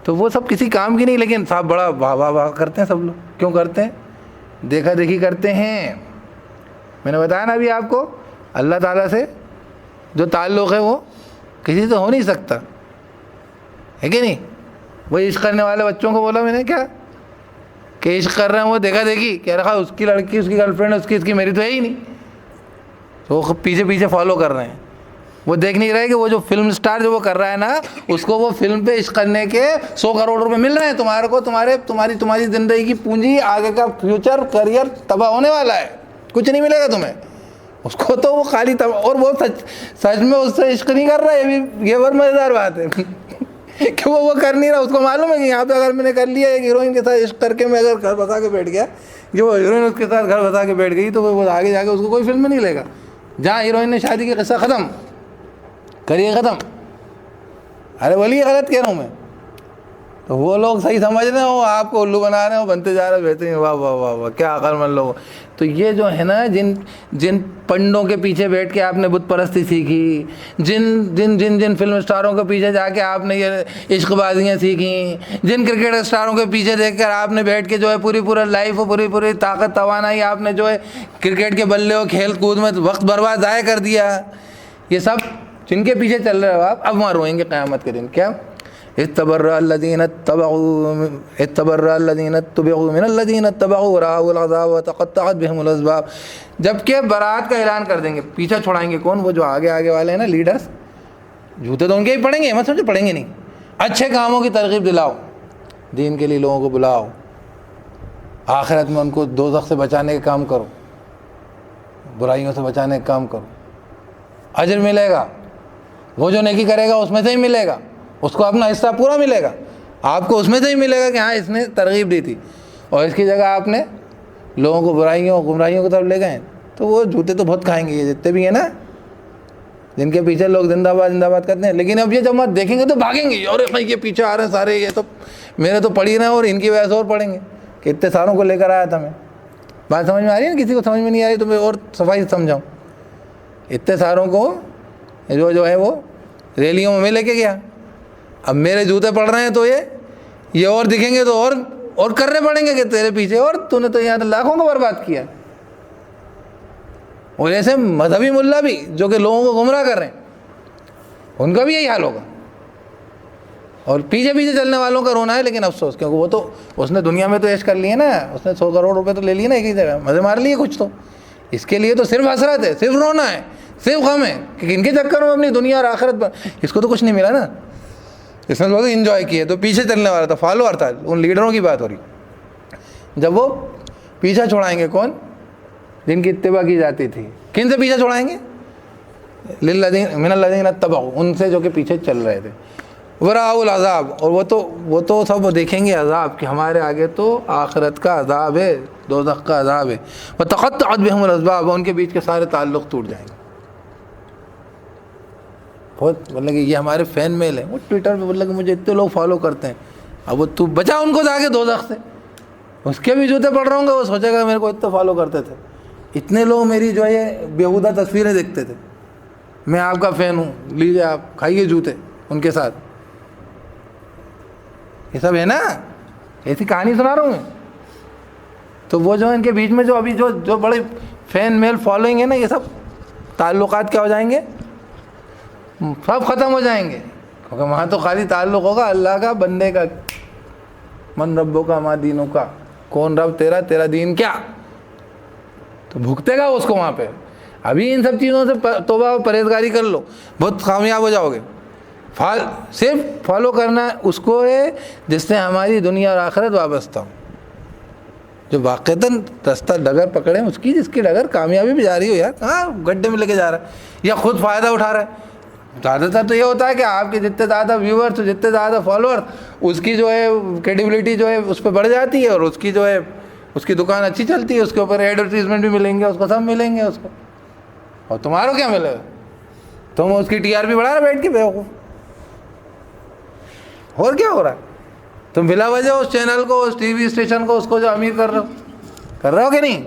تو وہ سب کسی کام کی نہیں، لیکن صاحب بڑا واہ واہ واہ کرتے ہیں سب لوگ. کیوں کرتے ہیں؟ دیکھا دیکھی کرتے ہیں. میں نے بتایا نا ابھی آپ کو، اللہ تعالیٰ سے جو تعلق ہے وہ کسی سے ہو نہیں سکتا ہے کہ نہیں. وہی عشق کرنے والے بچوں کو بولا میں نے کیا کہ عشق کر رہے ہیں وہ دیکھا دیکھی، کہہ رہا اس کی لڑکی اس کی گرل فرینڈ اس کی میری تو ہے ہی نہیں، تو وہ پیچھے پیچھے فالو کر رہے ہیں. وہ دیکھ نہیں رہے کہ وہ جو فلم سٹار جو وہ کر رہا ہے نا، اس کو وہ فلم پہ عشق کرنے کے 100 کروڑ روپے مل رہے ہیں. تمہارے کو تمہاری زندگی کی پونجی، آگے کا فیوچر کریئر تباہ ہونے والا ہے، کچھ نہیں ملے گا تمہیں. اس کو تو وہ خالی اور وہ سچ میں اس سے عشق نہیں کر رہا. یہ بہت مزیدار بات ہے کہ وہ کر نہیں رہا. اس کو معلوم ہے کہ یہاں پہ اگر میں نے کر لیا ایک ہیروئن کے ساتھ عشق کر کے میں اگر گھر بسا کے بیٹھ گیا، کہ وہ ہیروئن اس کے ساتھ گھر بسا کے بیٹھ گئی، تو وہ آگے جا کے اس کو کوئی فلم میں نہیں لے گا. جہاں ہیروئن نے شادی کی قصہ ختم کریے ختم. ارے بولیے غلط کہہ رہا ہوں میں؟ تو وہ لوگ صحیح سمجھ رہے ہیں، وہ آپ کو الو بنا رہے ہیں، وہ بنتے جا رہے بہترین. واہ واہ واہ واہ کیا عقل مند لوگ. تو یہ جو ہے نا، جن پنڈوں کے پیچھے بیٹھ کے آپ نے بت پرستی سیکھی، جن فلم سٹاروں کے پیچھے جا کے آپ نے یہ عشق بازیاں سیکھیں، جن کرکٹ اسٹاروں کے پیچھے دیکھ کر آپ نے بیٹھ کے جو ہے پورا لائف اور پوری طاقت توانائی آپ نے جو ہے کرکٹ کے بلے اور کھیل کود میں وقت برباد ضائع کر دیا، یہ سب جن کے پیچھے چل رہے ہو آپ، اب وہاں روئیں گے قیامت کے دن. کیا اتبرأ الذین اتبعوا من الذین اتبعوا ورأوا العذاب وتقطعت بهم الاسباب. جبکہ برات کا اعلان کر دیں گے. پیچھا چھوڑائیں گے کون؟ وہ جو آگے والے ہیں نا، لیڈرز. جوتے تو ان کے ہی پڑیں گے، مت سمجھو پڑیں گے نہیں. اچھے کاموں کی ترغیب دلاؤ، دین کے لیے لوگوں کو بلاؤ، آخرت میں ان کو دوزخ سے بچانے کا کام کرو، برائیوں سے بچانے کا کام کرو، اجر ملے گا. وہ جو نیکی کرے گا اس میں سے ہی ملے گا، اس کو اپنا حصہ پورا ملے گا. آپ کو اس میں سے ہی ملے گا کہ ہاں اس نے ترغیب دی تھی. اور اس کی جگہ آپ نے لوگوں کو برائیوں گمراہیوں کی طرف لے گئے، تو وہ جوتے تو بہت کھائیں گے یہ جتنے بھی ہیں نا، جن کے پیچھے لوگ زندہ باد کرتے ہیں. لیکن اب یہ جب مت دیکھیں گے تو بھاگیں گے، اور یہ پیچھے آ رہے ہیں سارے، یہ تو میرے تو پڑھی رہے ہیں اور ان کی وجہ سے اور پڑھیں گے کہ اتنے ساروں کو لے کر آیا تھا میں. بات سمجھ میں آ رہی ہے نا؟ کسی کو سمجھ میں نہیں آ رہی تو میں اور صفائی سے سمجھاؤں. اتنے ساروں کو جو ہے وہ ریلیوں میں لے کے گیا. اب میرے جوتے پڑ رہے ہیں تو یہ اور دکھیں گے تو اور کرنے پڑیں گے کہ تیرے پیچھے، اور تو نے تو یہاں لاکھوں کو برباد کیا. اور ایسے مذہبی ملا بھی جو کہ لوگوں کو گمراہ کر رہے ہیں، ان کا بھی یہی حال ہوگا. اور پیچھے چلنے والوں کا رونا ہے. لیکن افسوس، کیونکہ وہ تو اس نے دنیا میں تو عیش کر لیے نا، اس نے 100 کروڑ روپے تو لے لیے نا ایک ہی جگہ، مزے مار لیے کچھ. تو اس کے لیے تو صرف حسرت ہے، صرف رونا ہے، صرف غم ہے کہ ان کے چکر میں اپنی دنیا اور آخرت پر اس کو تو کچھ نہیں ملا نا. اس نے بہت انجوائے کیے. تو پیچھے چلنے والا تھا، فالوور تھا، ان لیڈروں کی بات ہو رہی. جب وہ پیچھا چھوڑائیں گے کون؟ جن کی اتباع کی جاتی تھی. کن سے پیچھا چھوڑائیں گے؟ من الذین اتبعوا، ان سے جو کہ پیچھے چل رہے تھے. ورأوا العذاب، اور وہ تو سب دیکھیں گے عذاب کہ ہمارے آگے تو آخرت کا عذاب ہے، دوزخ کا عذاب ہے. وتقطعت بهم الاسباب، ان کے بیچ کے سارے تعلق ٹوٹ جائیں گے. بہت مطلب کہ یہ ہمارے فین میل ہیں، وہ ٹویٹر پہ مطلب کہ مجھے اتنے لوگ فالو کرتے ہیں. اب وہ تو بچا ان کو جا کے دوزخ سے. اس کے بھی جوتے پڑ رہا ہوں گا، وہ سوچے گا میرے کو اتنے فالو کرتے تھے. اتنے لوگ میری جو ہے بیہودہ تصویریں دیکھتے تھے، میں آپ کا فین ہوں، لیجیے آپ کھائیے جوتے ان کے ساتھ. یہ سب ہے نا، ایسی کہانی سنا رہا ہوں میں. تو وہ جو ان کے بیچ میں جو ابھی جو بڑے فین میل فالوئنگ ہے نا، یہ سب تعلقات کیا ہو جائیں گے؟ سب ختم ہو جائیں گے. کیونکہ وہاں تو خالی تعلق ہوگا اللہ کا، بندے کا. من ربوں کا ما دینوں کا، کون رب تیرا دین کیا. تو بھگتے گا اس کو وہاں پہ. ابھی ان سب چیزوں سے توبہ و پرہیزگاری کر لو، بہت کامیاب ہو جاؤ گے. صرف فالو کرنا اس کو ہے جس سے ہماری دنیا اور آخرت وابستہ ہو، جو واقعتاً رستہ ڈگر پکڑے جس کی ڈگر کامیابی بھی جا رہی ہو. یار کہاں گڈھے میں لے کے جا رہا ہے یا خود فائدہ اٹھا رہا ہے. زیادہ تر تو یہ ہوتا ہے کہ آپ کے جتنے زیادہ ویورز، جتنے زیادہ فالوور، اس کی جو ہے کریڈیبلٹی جو ہے اس پہ بڑھ جاتی ہے، اور اس کی جو ہے اس کی دکان اچھی چلتی ہے، اس کے اوپر ایڈورٹیزمنٹ بھی ملیں گے، اس کو سب ملیں گے اس کو. اور تمہارا کیا ملے گا؟ تم اس کی TRP بڑھا رہے بیٹھ کے بیوقوف. اور کیا ہو رہا ہے؟ تم بلا وجہ اس چینل کو، اس TV اسٹیشن کو، اس کو جو امیر کر رہے ہو کہ نہیں؟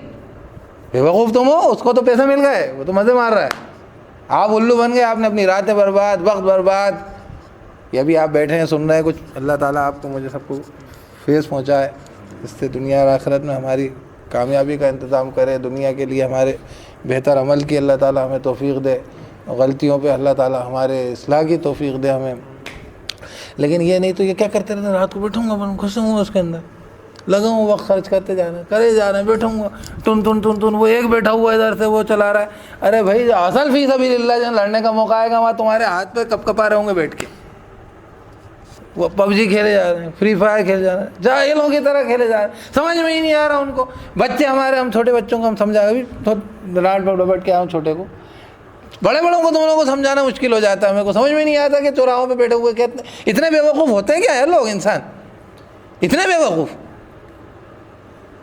بیوقوف تم ہو. اس کو تو پیسے مل گئے، وہ تو مزے مار رہا ہے. آپ الو بن گئے، آپ نے اپنی راتیں برباد، وقت برباد. یہ ابھی آپ بیٹھے ہیں سن رہے ہیں کچھ، اللہ تعالیٰ آپ کو مجھے سب کو فیض پہنچائے، اس سے دنیا اور آخرت میں ہماری کامیابی کا انتظام کرے، دنیا کے لیے ہمارے بہتر عمل کی اللہ تعالیٰ ہمیں توفیق دے، غلطیوں پہ اللہ تعالیٰ ہمارے اصلاح کی توفیق دے ہمیں۔ لیکن یہ نہیں تو یہ کیا کرتے رہتے ہیں، رات کو بیٹھوں گا گھسوں گا اس کے اندر، لگا ہوں وقت خرچ کرتے جا رہے ہیں، کرے جا رہے ہیں، بیٹھوں گا ٹن ٹن ٹن ٹن، وہ ایک بیٹھا ہوا ادھر سے وہ چلا رہا ہے۔ ارے بھائی اصل فی سبیل اللہ جہاں لڑنے کا موقع آئے گا وہاں تمہارے ہاتھ پہ کپ کپا رہے ہوں گے بیٹھ کے، وہ پب جی کھیلے جا رہے ہیں، فری فائر کھیلے جا رہے ہیں، جاہلوں کی طرح کھیلے جا رہے ہیں، سمجھ میں ہی نہیں آ رہا ان کو۔ بچے ہمارے، ہم چھوٹے بچوں کو ہم سمجھا ابھی ڈانٹ ڈپٹ کے آؤں چھوٹے کو، بڑے بڑوں کو تم لوگوں کو سمجھانا مشکل ہو جاتا ہے، میرے کو سمجھ میں نہیں آتا کہ چوراہوں پہ بیٹھے ہوئے کہتے اتنے بیوقوف ہوتے ہیں کیا ہے لوگ، انسان اتنے بیوقوف،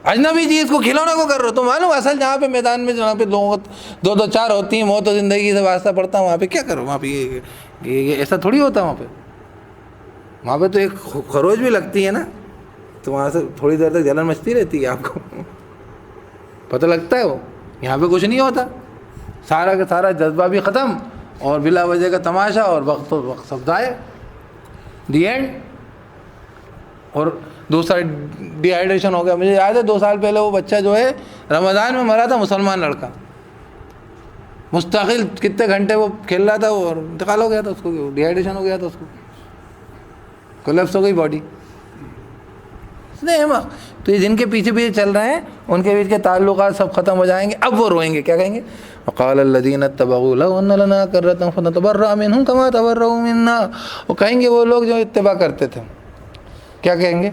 اجنبی چیز کو کھلونے کو کر رہے ہو تو معلوم اصل جہاں پہ میدان میں جہاں پہ لوگوں دو دو چار ہوتی ہیں، موت و زندگی سے واسطہ پڑتا ہے، وہاں پہ کیا کرو، وہاں پہ یہ ایسا تھوڑی ہوتا ہے، وہاں پہ تو ایک خروج بھی لگتی ہے نا، تو وہاں سے تھوڑی دیر تک جلن مچتی رہتی ہے، آپ کو پتہ لگتا ہے وہ، یہاں پہ کچھ نہیں ہوتا، سارا کا سارا جذبہ بھی ختم اور بلا وجہ کا تماشا اور وقت سب ضائع، دی اینڈ۔ اور دوسرا ڈی ہائیڈریشن ہو گیا، مجھے یاد ہے 2 سال پہلے وہ بچہ جو ہے رمضان میں مرا تھا، مسلمان لڑکا، مستقل کتنے گھنٹے وہ کھیل رہا تھا اور انتقال ہو گیا تھا، اس کو ڈی ہائیڈریشن ہو گیا تھا، اس کو کولیپس ہو گئی باڈی۔ تو یہ جن کے پیچھے پیچھے چل رہے ہیں ان کے بیچ کے تعلقات سب ختم ہو جائیں گے، اب وہ روئیں گے، کیا کہیں گے؟ وقال الذين اتبعوا لو ان لنا كرة فنتبرأ منهم كما تبرؤوا منا، وہ کہیں گے وہ لوگ جو اتباع کرتے تھے، کیا کہیں گے؟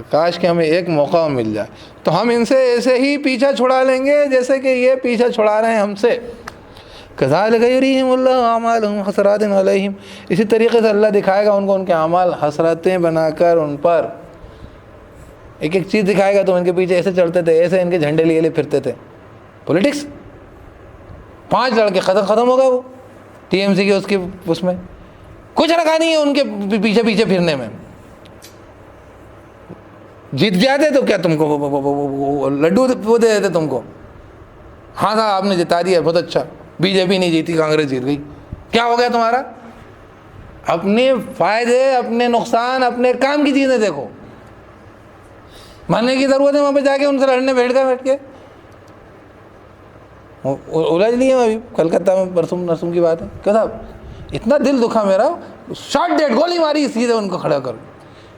کاش کہ ہمیں ایک موقع مل جائے تو ہم ان سے ایسے ہی پیچھا چھڑا لیں گے جیسے کہ یہ پیچھا چھڑا رہے ہیں ہم سے۔ كذلك يريهم الله اعمالهم حسرات عليهم، اسی طریقے سے اللہ دکھائے گا ان کو ان کے اعمال حسرتیں بنا کر ان پر، ایک ایک چیز دکھائے گا تو ان کے پیچھے ایسے چلتے تھے، ایسے ان کے جھنڈے لیے پھرتے تھے۔ پولیٹکس 5 لڑکے ختم ہو گئے، وہ ٹی ایم سی کی اس میں کچھ رکھا نہیں ہے ان کے پیچھے پیچھے پھرنے میں۔ جیت جاتے تو کیا تم کو لڈو وہ دے دیتے تم کو، ہاں صاحب آپ نے جتا دیا بہت اچھا، بی جے پی نہیں جیتی کانگریس جیت گئی، کیا ہو گیا تمہارا؟ اپنے فائدے، اپنے نقصان، اپنے کام کی چیزیں دیکھو، ماننے کی ضرورت ہے وہاں پہ جا کے ان سے لڑنے بیٹھ کے الجھ لیے۔ ابھی کلکتہ میں نرسم کی بات ہے، کیا صاحب اتنا دل دکھا میرا، شارٹ ڈیٹ گولی ماری سیدھے ان کو کھڑا کر،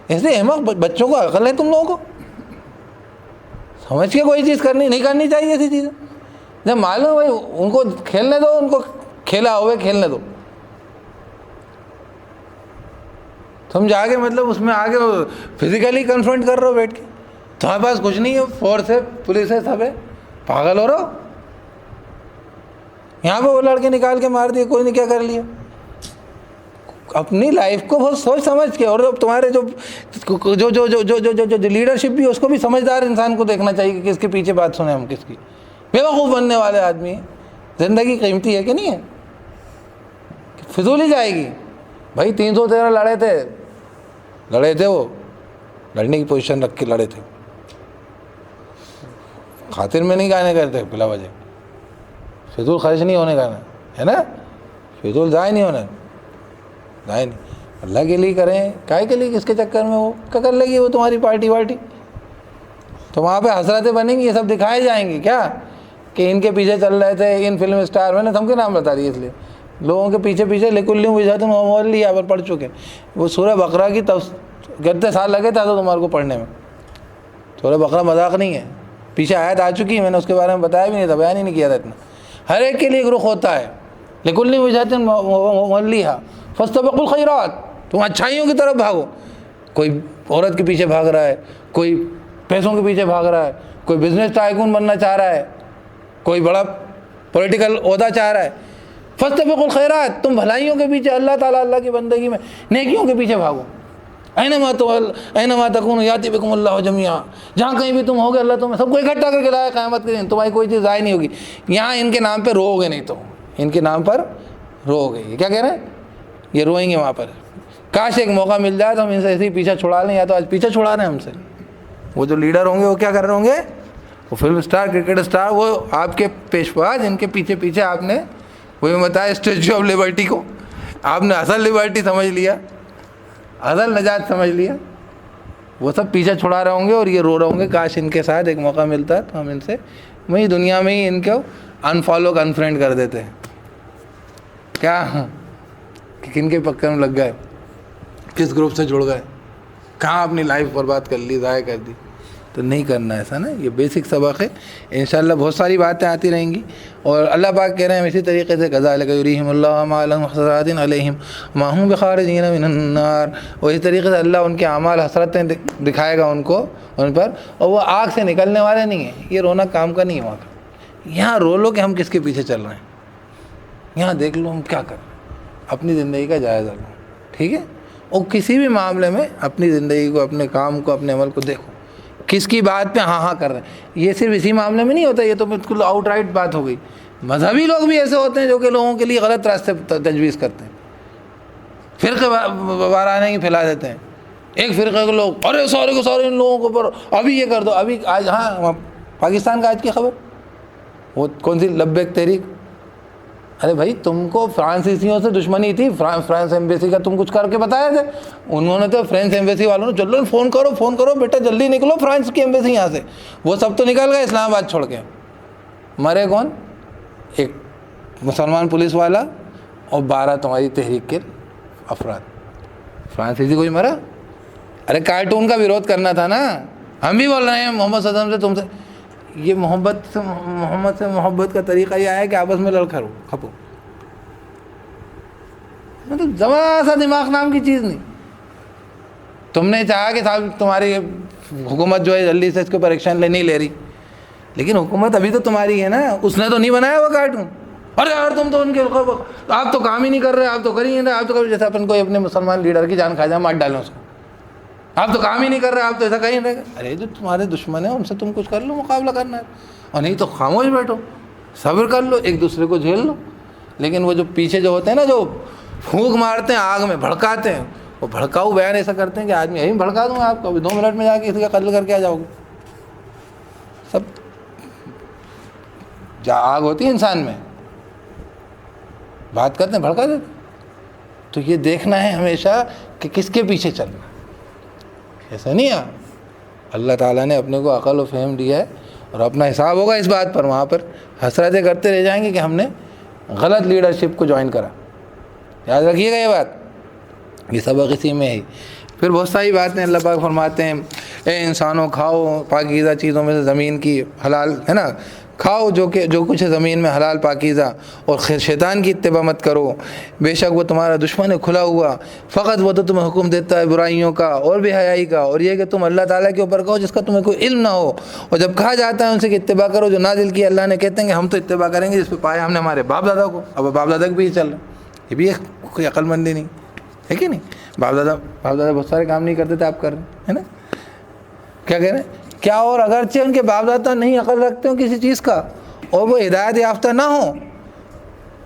ایسے احمق بچوں کو عقل ہے تم لوگوں کو، سمجھ کے کوئی چیز نہیں کرنی چاہیے ایسی چیزیں، جب معلوم بھائی ان کو کھیلنے دو، ان کو کھیلا ہوئے کھیلنے دو، تم جا کے مطلب اس میں آگے فزیکلی کنفرنٹ کر رہے ہو بیٹھ کے، تمہارے پاس کچھ نہیں ہے، فورس ہے، پولیس ہے، سب ہے، پاگل ہو رہا ہو۔ یہاں پہ وہ لڑکے نکال کے مار دیے، کوئی نے کیا کر لیا، اپنی لائف کو بہت سوچ سمجھ کے، اور تمہارے جو لیڈرشپ بھی ہے اس کو بھی سمجھدار انسان کو دیکھنا چاہیے کہ کس کے پیچھے بات سنیں ہم، کس کی، بیوقوف بننے والے آدمی ہیں۔ زندگی قیمتی ہے کہ نہیں ہے، فضول ہی جائے گی بھائی۔ 313 لڑے تھے وہ، لڑنے کی پوزیشن رکھ کے لڑے تھے، خاطر میں نہیں گانے کرتے بلا وجہ، فضول خرچ نہیں ہونے کا ہے نا، فضول ضائع نہیں ہونا، ضائع نہیں، اللہ کے لیے کریں، کائے کے لیے، کس کے چکر میں وہ کیا کر لے گی وہ تمہاری پارٹی تو وہاں پہ حسرتیں بنیں گی، یہ سب دکھائے جائیں گے کیا کہ ان کے پیچھے چل رہے تھے، ان فلم اسٹار، میں نے تم کے نام بتا دیے اس لیے، لوگوں کے پیچھے لکل وجہت مول یہاں پر پڑھ چکے، وہ سورہ بقرہ کی کتنے سال لگے تھا تو تمہارے کو پڑھنے میں، سورہ بقرہ مذاق نہیں ہے، پیچھے آیت آ چکی ہے، میں نے اس کے بارے میں بتایا بھی نہیں تھا، بیان ہی نہیں کیا تھا اتنا، ہر ایک کے لیے ایک رخ ہوتا ہے، لکل وجہت مولیہا فاستبقوا الخیرات، تم اچھائیوں کی طرف بھاگو، کوئی عورت کے پیچھے بھاگ رہا ہے، کوئی پیسوں کے پیچھے بھاگ رہا ہے، کوئی بزنس ٹائکون بننا چاہ رہا ہے، کوئی بڑا پولیٹیکل عہدہ چاہ رہا ہے، فاستبقوا الخیرات، تم بھلائیوں کے پیچھے، اللہ تعالیٰ اللہ کی بندگی میں نیکیوں کے پیچھے بھاگو، اینما تکونوا یاتی بکم اللہ جمیعا، جہاں کہیں بھی تم ہوگے اللہ تمہیں سب کو اکٹھا کر کے لائے قیامت کے دن، تمہاری کوئی چیز ضائع نہیں ہوگی۔ یہاں ان کے نام پہ رو گے، نہیں تو ان کے نام پر رو گے، یہ کیا کہہ رہے ہیں، یہ روئیں گے وہاں پر۔ کاش ایک موقع مل جائے تو ہم ان سے ایسے ہی پیچھا چھڑا لیں، یا تو آج پیچھا چھڑا رہے ہیں ہم سے، وہ جو لیڈر ہوں گے وہ کیا کر رہے ہوں گے، وہ فلم اسٹار، کرکٹ اسٹار، وہ آپ کے پیشوا جن کے پیچھے آپ نے وہی بتایا اسٹیچو آف لبرٹی کو آپ نے اصل لبرٹی سمجھ لیا، ازل نجات سمجھ لیا. وہ سب پیچھے چھڑا رہے ہوں گے اور یہ رو رہے ہوں گے کاش ان کے ساتھ ایک موقع ملتا تو ہم ان سے وہی دنیا میں ہی ان کو انفالو انفرینڈ کر دیتے. کیا کن کے پکڑ میں لگ گئے, کس گروپ سے جڑ گئے, کہاں اپنی لائف برباد کر لی, ضائع کر دی. تو نہیں کرنا ایسا نا. یہ بیسک سبق ہے. انشاءاللہ بہت ساری باتیں آتی رہیں گی. اور اللہ پاک کہہ رہے ہیں اسی طریقے سے کذالک یریہم اللہ اعمالہم حسرات علیہم ما ھم بخارجین من النار. اور اسی طریقے سے اللہ ان کے اعمال حسرتیں دکھائے گا ان کو, ان پر, اور وہ آگ سے نکلنے والے نہیں ہیں. یہ رونا کام کا نہیں ہے وہاں کا. یہاں رو لو کہ ہم کس کے پیچھے چل رہے ہیں, یہاں دیکھ لو ہم کیا کر رہے ہیں, اپنی زندگی کا جائزہ لو. ٹھیک ہے. اور کسی بھی معاملے میں اپنی زندگی کو, اپنے کام کو, اپنے عمل کو دیکھو کس کی بات پہ ہاں ہاں کر رہے ہیں. یہ صرف اسی معاملے میں نہیں ہوتا, یہ تو بالکل آؤٹ رائٹ بات ہو گئی. مذہبی لوگ بھی ایسے ہوتے ہیں جو کہ لوگوں کے لیے غلط راستے تجویز کرتے ہیں, فرقے وارانہ کی پھیلا دیتے ہیں. ایک فرقے کے لوگ ارے سارے کے سارے ان لوگوں کو پر ابھی یہ کر دو. ابھی آج ہاں پاکستان کا آج کی خبر, وہ کون سی لبیک تحریک. ارے بھائی تم کو فرانسیسیوں سے دشمنی تھی, فرانس ایمبیسی کا تم کچھ کر کے بتایا تھے. انہوں نے تو فرانس ایمبیسی والوں نے چلو فون کرو بیٹا جلدی نکلو فرانس کی ایمبیسی یہاں سے. وہ سب تو نکل گئے اسلام آباد چھوڑ کے. مرے کون؟ ایک مسلمان پولیس والا اور 12 تمہاری تحریک کے افراد. فرانسیسی کوئی مرا؟ ارے کارٹون کا ویرودھ کرنا تھا نا. ہم بھی بول رہے ہیں محمد صلی اللہ علیہ وسلم سے, تم سے یہ محمد سے محبت کا طریقہ یہ ہے کہ آپس میں لڑ کھپو. مطلب ذرا سا دماغ نام کی چیز نہیں. تم نے چاہا کہ صاحب تمہاری حکومت جو ہے جلدی سے اس کے اوپر ایکشن نہیں لے رہی, لیکن حکومت ابھی تو تمہاری ہے نا, اس نے تو نہیں بنایا وہ کارٹون. ارے یار تم تو ان کے آپ تو کام ہی نہیں کر رہے, آپ تو کر ہی نہیں رہے, آپ تو جیسے اپن کوئی اپنے مسلمان لیڈر کی جان کھا جائے مار ڈالیں اس کو, آپ تو کام ہی نہیں کر رہے, آپ تو ایسا کہیں رہے. ارے جو تمہارے دشمن ہیں ان سے تم کچھ کر لو, مقابلہ کرنا ہے, اور نہیں تو خاموش بیٹھو, صبر کر لو, ایک دوسرے کو جھیل لو. لیکن وہ جو پیچھے جو ہوتے ہیں نا, جو پھونک مارتے ہیں آگ میں, بھڑکاتے ہیں, وہ بھڑکاؤ بیان ایسا کرتے ہیں کہ آدمی یہیں بھڑکا دوں آپ کو, ابھی 2 منٹ میں جا کے کسی کا قتل کر کے آ جاؤ گے. سب جا آگ ہوتی ہے انسان میں, بات کرتے ہیں بھڑکا دیتے. تو یہ دیکھنا ہے ہمیشہ کہ کس کے پیچھے چلنا. ایسا نہیں ہے. اللہ تعالیٰ نے اپنے کو عقل و فہم دیا ہے اور اپنا حساب ہوگا اس بات پر. وہاں پر حسرتیں کرتے رہ جائیں گے کہ ہم نے غلط لیڈرشپ کو جوائن کرا. یاد رکھیے گا یہ بات, یہ سبق اسی میں ہے. پھر بہت ساری باتیں اللہ پاک فرماتے ہیں, اے انسانوں کھاؤ پاکیزہ چیزوں میں سے زمین کی, حلال ہے نا, کھاؤ جو کچھ ہے زمین میں حلال پاکیزہ, اور شیطان کی اتباع مت کرو, بے شک وہ تمہارا دشمن ہے کھلا ہوا. فقط وہ تو تمہیں حکم دیتا ہے برائیوں کا اور بے حیائی کا, اور یہ کہ تم اللہ تعالیٰ کے اوپر کہو جس کا تمہیں کوئی علم نہ ہو. اور جب کہا جاتا ہے ان سے کہ اتباع کرو جو نازل کیا اللہ نے, کہتے ہیں کہ ہم تو اتباع کریں گے جس پہ پایا ہم نے ہمارے باپ دادا کو. اب باپ دادا کے بھی چل رہا ہے, یہ بھی کوئی عقل مندی نہیں ہے کہ نہیں. باپ دادا بہت سارے کام نہیں کرتے تھے, آپ کر رہے ہیں نا. کیا کہہ رہے ہیں کیا؟ اور اگرچہ ان کے باپ دادا نہیں عقل رکھتے ہوں کسی چیز کا, اور وہ ہدایت یافتہ نہ ہوں,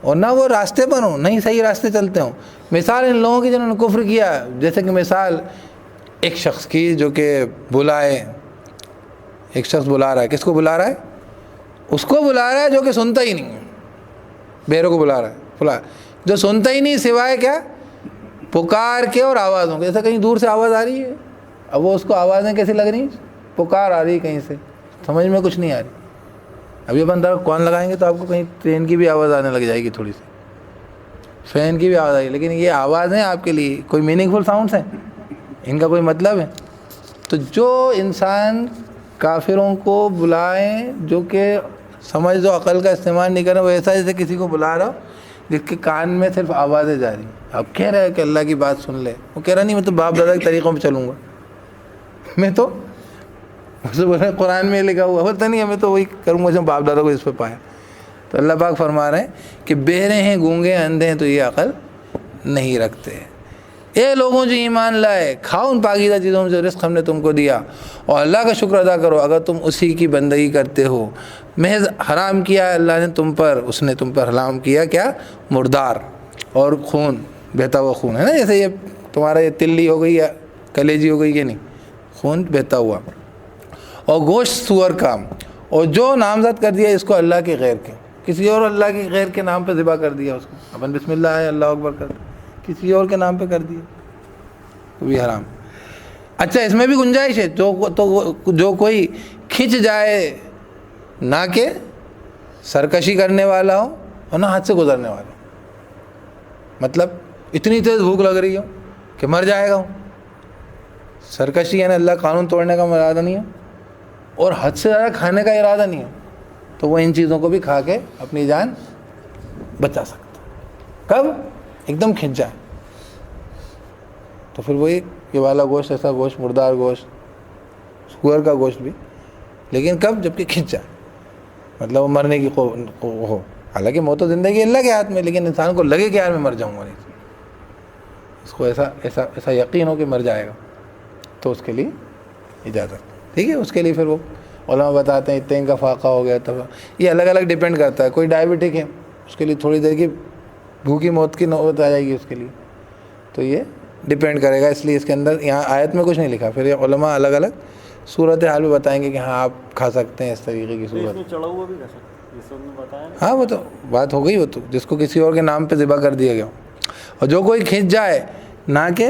اور نہ وہ راستے پر ہوں, نہیں صحیح راستے چلتے ہوں. مثال ان لوگوں کی جنہوں نے کفر کیا, جیسے کہ مثال ایک شخص کی جو کہ بلائے, ایک شخص بلا رہا ہے, کس کو بلا رہا ہے؟ اس کو بلا رہا ہے جو کہ سنتا ہی نہیں ہے. بہروں کو بلا رہا ہے, جو سنتا ہی نہیں سوائے کیا پکار کے اور آوازوں کے. جیسے کہیں دور سے آواز آ رہی ہے, اب وہ اس کو آوازیں کیسی لگ رہی ہیں, پکار آ رہی ہے کہیں سے, سمجھ میں کچھ نہیں آ رہی. ابھی اپن درخت کون لگائیں گے تو آپ کو کہیں ٹرین کی بھی آواز آنے لگ جائے گی, تھوڑی سی فین کی بھی آواز آئے گی, لیکن یہ آوازیں آپ کے لیے کوئی میننگ فل ساؤنڈس ہیں, ان کا کوئی مطلب ہے. تو جو انسان کافروں کو بلائیں جو کہ سمجھ دو عقل کا استعمال نہیں کریں, وہ ایسا جیسے کسی کو بلا رہا ہو جس کے کان میں صرف آوازیں جا رہی ہیں. اب کہہ رہے ہیں کہ اللہ کی بات سن لے, وہ کہہ رہا نہیں میں تو باپ دادا کے طریقوں پہ چلوں گا, میں تو اسے بولے قرآن میں لکھا ہوا ہوتا نہیں ہے, میں تو وہی کروں گا جو باپ دادا کو اس پہ پایا. تو اللہ پاک فرما رہے ہیں کہ بہرے ہیں, گونگے, اندھے ہیں, تو یہ عقل نہیں رکھتے. اے لوگوں جو ایمان لائے, کھاؤ ان پاکیزہ چیزوں میں جو رزق ہم نے تم کو دیا, اور اللہ کا شکر ادا کرو اگر تم اسی کی بندگی کرتے ہو. محض حرام کیا ہے اللہ نے تم پر, اس نے تم پر حرام کیا کیا؟ مردار اور خون, بہتا ہوا خون ہے نا, جیسے یہ تمہارا یہ تلی ہو گئی یا کلیجی ہو گئی کہ نہیں, خون بہتا ہوا, اور گوشت سور کا, اور جو نامزد کر دیا اس کو اللہ کے غیر کے, کسی اور اللہ کے غیر کے نام پہ ذبح کر دیا اس کو. اپن بسم اللہ ہے اللہ اکبر کر, کسی اور کے نام پہ کر دیا. وہ بھی حرام. اچھا اس میں بھی گنجائش ہے جو کوئی کھنچ جائے نہ کہ سرکشی کرنے والا ہو اور نہ حد سے گزرنے والا ہو. مطلب اتنی تیز بھوک لگ رہی ہو کہ مر جائے گا ہوں. سرکشی یعنی اللہ قانون توڑنے کا ارادہ نہیں ہے اور حد سے زیادہ کھانے کا ارادہ نہیں ہے, تو وہ ان چیزوں کو بھی کھا کے اپنی جان بچا سکتا. کب ایک دم کھنچ جائے تو پھر وہی یہ والا گوشت, ایسا گوشت, مردار گوشت, سور کا گوشت بھی, لیکن کب جب کہ کھنچ جائے, مطلب وہ مرنے کی ہو. حالانکہ موت و زندگی اللہ کے ہاتھ میں, لیکن انسان کو لگے کہ یار میں مر جاؤں گا نہیں, اس کو ایسا یقین ہو کہ مر جائے گا, تو اس کے لیے اجازت. ٹھیک ہے, اس کے لیے پھر وہ علماء بتاتے ہیں اتنے کا فاقہ ہو گیا. تو یہ الگ الگ ڈیپینڈ کرتا ہے. کوئی ڈائبٹک ہے, اس کے لیے تھوڑی دیر کی بھوکی موت کی نوبت آ جائے گی اس کے لیے, تو یہ ڈیپینڈ کرے گا. اس لیے اس کے اندر یہاں آیت میں کچھ نہیں لکھا. پھر یہ علماء الگ الگ صورت حال بھی بتائیں گے کہ ہاں آپ کھا سکتے ہیں اس طریقے کی صورت. ہاں وہ تو بات ہو گئی, وہ تو جس کو کسی اور کے نام پہ ذبح کر دیا گیا. اور جو کوئی کھنچ جائے نہ کہ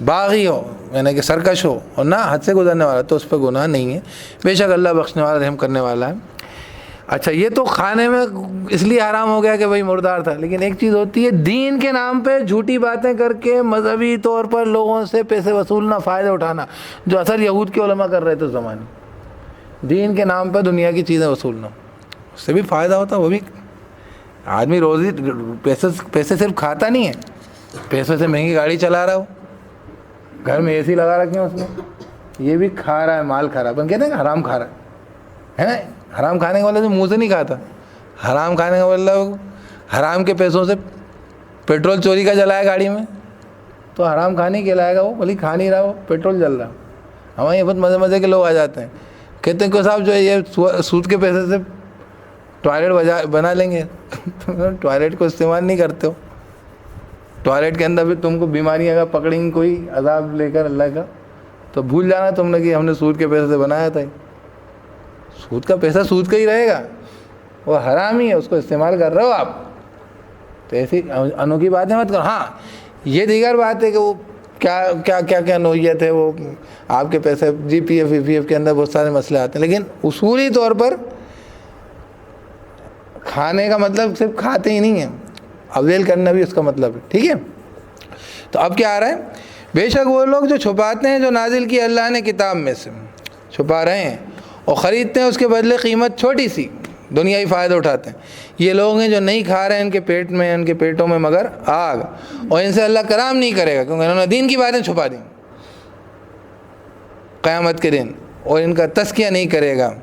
باغی ہو یعنی کہ سرکش ہو اور نہ حد سے گزرنے والا, تو اس پہ گناہ نہیں ہے. بے شک اللہ بخشنے والا رحم کرنے والا ہے. اچھا یہ تو کھانے میں اس لیے حرام ہو گیا کہ بھائی مردار تھا, لیکن ایک چیز ہوتی ہے دین کے نام پہ جھوٹی باتیں کر کے مذہبی طور پر لوگوں سے پیسے وصولنا, فائدہ اٹھانا, جو اثر یہود کے علماء کر رہے تھے اس زمانے. دین کے نام پہ دنیا کی چیزیں وصولنا, اس سے بھی فائدہ ہوتا. وہ بھی آدمی روزی پیسے صرف کھاتا نہیں ہے, پیسے سے مہنگی گاڑی چلا رہا ہو, گھر میں اے سی لگا رکھے ہیں اس میں, یہ بھی کھا رہا ہے, مال کھا رہا ہے. بن کہتے ہیں کہ حرام کھا رہا ہے نا. حرام کھانے کا مطلب منہ سے نہیں کھاتا. حرام کھانے کا مطلب حرام کے پیسوں سے پیٹرول چوری کا جلایا گاڑی میں, تو حرام کھانے کے لائے گا وہ, بھلی کھا نہیں رہا, وہ پیٹرول جل رہا. ہمارے یہ بہت مزے کے لوگ آ جاتے ہیں, کہتے ہیں کہ صاحب جو ہے یہ سود کے پیسے سے ٹوائلٹ بنا لیں گے. ٹوائلٹ کو استعمال نہیں کرتے ہو, ٹوائلٹ کے اندر بھی تم کو بیماری اگر پکڑیں گی کوئی عذاب لے کر اللہ کا, تو بھول جانا تم نے کہ ہم نے سود کے پیسے سے بنایا تھا. سود کا پیسہ سود کا ہی رہے گا, وہ حرام ہی ہے, اس کو استعمال کر رہے ہو آپ. تو ایسی انوکھی باتیں مت کرو. ہاں یہ دیگر بات ہے کہ وہ کیا نوعیت ہے, وہ آپ کے پیسے جی P if we P F کے اندر بہت سارے مسئلے آتے ہیں, لیکن اصولی طور پر کھانے کا مطلب صرف کھاتے ہی نہیں ہیں, اویل کرنا بھی اس کا مطلب ہے. ٹھیک ہے, تو اب کیا آ رہا ہے, بے شک وہ لوگ جو چھپاتے ہیں جو نازل کی اللہ نے کتاب میں سے, چھپا رہے ہیں اور خریدتے ہیں اس کے بدلے قیمت چھوٹی سی, دنیائی فائدہ اٹھاتے ہیں. یہ لوگ ہیں جو نہیں کھا رہے ہیں ان کے پیٹ میں, ان کے پیٹوں میں مگر آگ, اور ان سے اللہ کرام نہیں کرے گا کیونکہ انہوں نے دین کی باتیں چھپا دیں قیامت کے دن, اور ان کا تزکیہ نہیں کرے گا,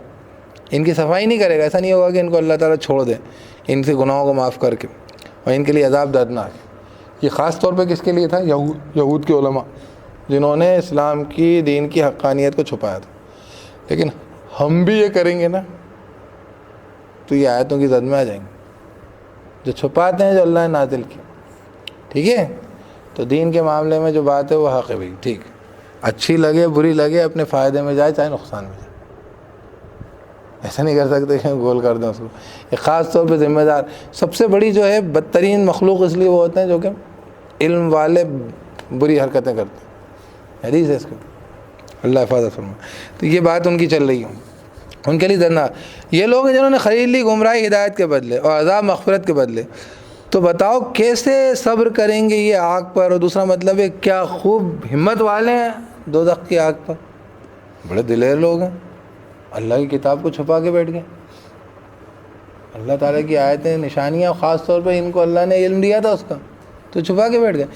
ان کی صفائی نہیں کرے گا. ایسا نہیں ہوگا کہ ان کو اللہ تعالیٰ چھوڑ دے ان سے گناہوں کو معاف کر کے, اور ان کے لیے عذاب دردناک. یہ خاص طور پہ کس کے لیے تھا؟ یہود کے علماء جنہوں نے اسلام کی دین کی حقانیت کو چھپایا تھا. لیکن ہم بھی یہ کریں گے نا تو یہ آیتوں کی زد میں آ جائیں گے, جو چھپاتے ہیں جو اللہ نے نازل کی. ٹھیک ہے, تو دین کے معاملے میں جو بات ہے وہ حق ہے بھائی. ٹھیک, اچھی لگے بری لگے, اپنے فائدے میں جائے چاہے نقصان میں جائے. ایسا نہیں کر سکتے کہ گول کر دیں اس کو. یہ خاص طور پہ ذمہ دار, سب سے بڑی جو ہے بدترین مخلوق اس لیے وہ ہوتے ہیں جو کہ علم والے بری حرکتیں کرتے ہیں. حدیث ہے اس کے, اللہ حفاظت فرمائے. تو یہ بات ان کی چل رہی ہے, ان کے لیے ذرنا. یہ لوگ ہیں جنہوں نے خرید لی گمراہی ہدایت کے بدلے اور عذاب مغفرت کے بدلے, تو بتاؤ کیسے صبر کریں گے یہ آگ پر. اور دوسرا مطلب ہے کیا خوب ہمت والے ہیں دوزخ کی آگ پر, بڑے دلیر لوگ ہیں, اللہ کی کتاب کو چھپا کے بیٹھ گئے. اللہ تعالیٰ کی آیتیں نشانیاں خاص طور پہ ان کو اللہ نے علم دیا تھا اس کا, تو چھپا کے بیٹھ گئے.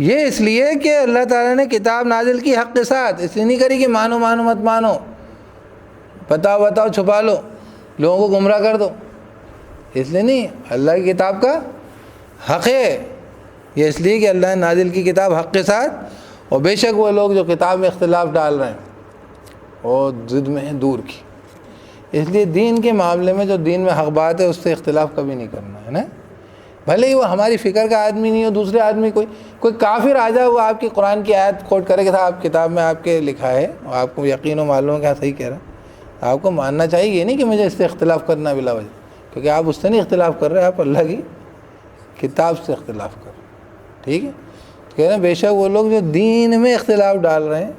یہ اس لیے کہ اللہ تعالیٰ نے کتاب نازل کی حق کے ساتھ, اس لیے نہیں کری کہ مانو مت مانو, بتاؤ چھپا لو, لوگوں کو گمراہ کر دو. اس لیے نہیں, اللہ کی کتاب کا حق ہے. یہ اس لیے کہ اللہ نے نازل کی کتاب حق کے ساتھ, اور بے شک وہ لوگ جو کتاب میں اختلاف ڈال رہے ہیں اور ضد میں ہیں دور کی. اس لیے دین کے معاملے میں جو دین میں حق بات ہے اس سے اختلاف کبھی نہیں کرنا ہے نا. بھلے ہی وہ ہماری فکر کا آدمی نہیں ہو, دوسرے آدمی کوئی کافر آ جائے, وہ آپ کی قرآن کی آیت کوٹ کرے کہ تھا آپ کتاب میں آپ کے لکھا ہے اور آپ کو یقین و معلوم ہے کہ ہاں صحیح کہہ رہا, آپ کو ماننا چاہیے. یہ نہیں کہ مجھے اس سے اختلاف کرنا بلا وجہ, کیونکہ آپ اس سے نہیں اختلاف کر رہے, آپ اللہ کی کتاب سے اختلاف کر رہے. ٹھیک ہے, کہہ رہے ہیں بے شک وہ لوگ جو دین میں اختلاف ڈال رہے ہیں،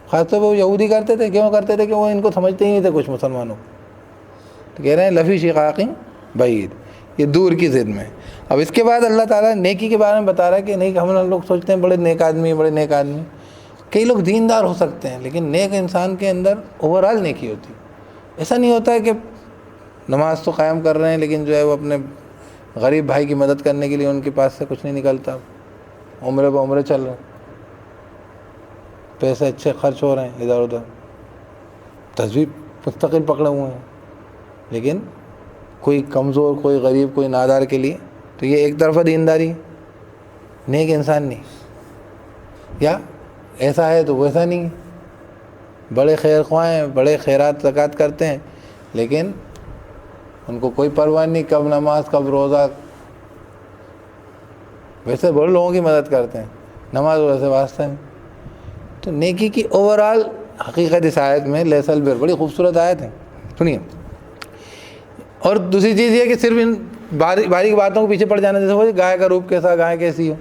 خاص طور پہ وہ یہودی کرتے تھے، کیوں کرتے تھے کہ وہ ان کو سمجھتے ہی نہیں تھے کچھ مسلمانوں، تو کہہ رہے ہیں لفی شقاق بعید، یہ دور کی ضد میں۔ اب اس کے بعد اللہ تعالیٰ نیکی کے بارے میں بتا رہا ہے کہ نہیں، ہم لوگ سوچتے ہیں بڑے نیک آدمی، بڑے نیک آدمی، کئی لوگ دیندار ہو سکتے ہیں لیکن نیک انسان کے اندر اوور آل نیکی ہوتی ہے۔ ایسا نہیں ہوتا ہے کہ نماز تو قائم کر رہے ہیں لیکن جو ہے وہ اپنے غریب بھائی کی مدد کرنے کے لیے ان کے پاس سے کچھ نہیں نکلتا، عمرے پہ عمرے چل رہے ہیں، پیسے اچھے خرچ ہو رہے ہیں ادھر ادھر، تسبیح مستقل پکڑے ہوئے ہیں، لیکن کوئی کمزور، کوئی غریب، کوئی نادار کے لیے، تو یہ ایک طرفہ دینداری، نیک انسان نہیں۔ یا ایسا ہے تو ویسا نہیں، بڑے خیر خواہ ہیں، بڑے خیرات زکوٰۃ کرتے ہیں لیکن ان کو کوئی پرواہ نہیں، کب نماز کب روزہ، ویسے بڑے لوگوں کی مدد کرتے ہیں، نماز ویسے واسطہ نہیں۔ تو نیکی کی اوور آل حقیقت اس آیت میں لیس البر، بڑی خوبصورت آیت ہے، سنیے۔ اور دوسری چیز یہ کہ صرف ان باریک باتوں کو پیچھے پڑ جانا، جیسے وہ گائے کا روپ کیسا، گائے کیسی ہو،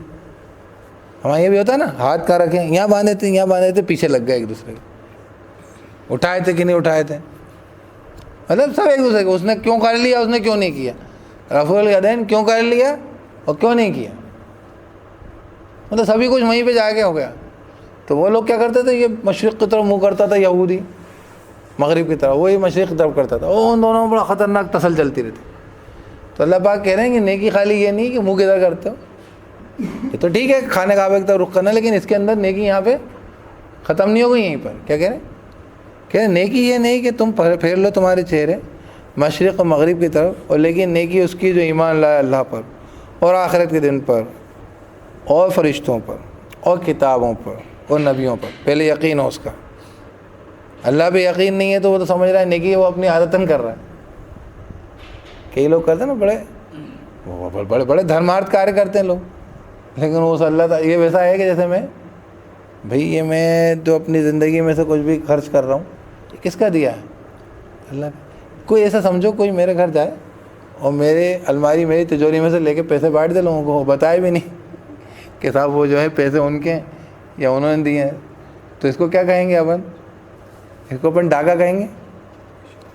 ہمارے یہ بھی ہوتا ہے نا، ہاتھ کہاں رکھیں، یہاں باندھے تھے، یہاں باندھے تھے، پیچھے لگ گئے ایک دوسرے کے، اٹھائے تھے کہ نہیں اٹھائے تھے، مطلب سب ایک دوسرے کے، اس نے کیوں کر لیا، اس نے کیوں نہیں کیا، رفع الیدین کیوں کر لیا اور کیوں نہیں کیا، مطلب سبھی کچھ وہیں پہ جا کے ہو گیا۔ تو وہ لوگ کیا کرتے تھے، یہ مشرق کی طرف منہ کرتا تھا یہودی، مغرب کی طرف، وہی مشرق کی طرف کرتا تھا، وہ ان دونوں میں بڑا خطرناک تسل چلتی رہتی۔ تو اللہ پاک کہہ رہے ہیں کہ نیکی خالی یہ نہیں کہ منہ کدھر کرتے ہو، یہ تو ٹھیک ہے کھانے کعبے کی طرف رخ کرنا، لیکن اس کے اندر نیکی یہاں پہ ختم نہیں ہو گئی، یہیں پر کیا کہہ رہے ہیں، کہ نیکی یہ نہیں کہ تم پھیر لو تمہارے چہرے مشرق و مغرب کی طرف، اور لیکن نیکی اس کی جو ایمان لائے اللہ پر اور آخرت کے دن پر اور فرشتوں پر اور کتابوں پر اور نبیوں پر، پہلے یقین ہو اس کا۔ اللہ پہ یقین نہیں ہے تو وہ تو سمجھ رہا ہے نیکی ہے، وہ اپنی عادتاً کر رہا ہے۔ کئی لوگ کرتے ہیں نا، بڑے بڑے دھرمارتھ کاریہ کرتے ہیں لوگ، لیکن وہ اللہ تعالیٰ یہ ویسا ہے کہ جیسے بھئی یہ میں جو اپنی زندگی میں سے کچھ بھی خرچ کر رہا ہوں، یہ کس کا دیا ہے؟ اللہ کا۔ کوئی ایسا سمجھو کوئی میرے گھر جائے اور میرے الماری میری تجوری میں سے لے کے پیسے بانٹ دے لوگوں کو، بتائے بھی نہیں کہ صاحب وہ جو ہے پیسے ان کے ہیں یا انہوں نے دیے ہیں، تو اس کو کیا کہیں گے اپن؟ اس کو اپن ڈاکہ کہیں گے؟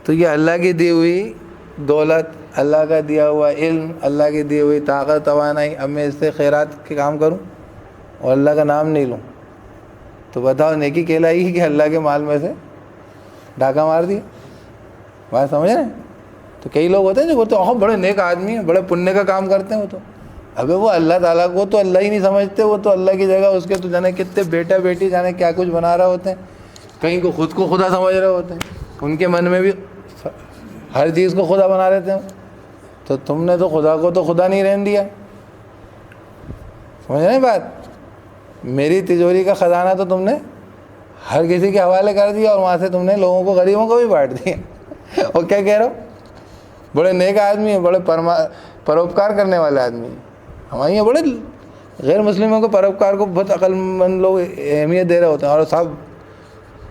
تو یہ اللہ کی دی ہوئی دولت، اللہ کا دیا ہوا علم، اللہ کی دی ہوئی طاقت توانائی، اب میں اس سے خیرات کے کام کروں اور اللہ کا نام نہیں لوں تو بتاؤ نیکی کہلائے گی کہ اللہ کے مال میں سے ڈاکہ مار دیا؟ بات سمجھ رہے ہیں؟ تو کئی لوگ ہوتے ہیں جو بولتے ہیں بڑے نیک آدمی ہیں، بڑے پنیہ کا کام کرتے ہیں، وہ تو ابے وہ اللہ تعالیٰ کو تو اللہ ہی نہیں سمجھتے، وہ تو اللہ کی جگہ اس کے تو جانے کتنے بیٹا بیٹی جانے کیا کچھ بنا رہے ہوتے ہیں، کہیں کو خدا سمجھ رہے ہوتے ہیں، ان کے من میں بھی ہر چیز کو خدا بنا لیتے ہیں۔ تو تم نے تو خدا کو تو خدا نہیں رہنے دیا، سمجھ رہے ہیں بات؟ میری تجوری کا خزانہ تو تم نے ہر کسی کے حوالے کر دیا، اور وہاں سے تم نے لوگوں کو، غریبوں کو بھی بانٹ دیا، اور کیا کہہ رہے ہو بڑے نیک آدمی ہیں، بڑے پروپکار کرنے والے آدمی ہیں۔ ہمارے یہاں بڑے غیر مسلموں کو پروپکار کو بہت عقل مند لوگ اہمیت دے رہے ہوتے ہیں، اور صاحب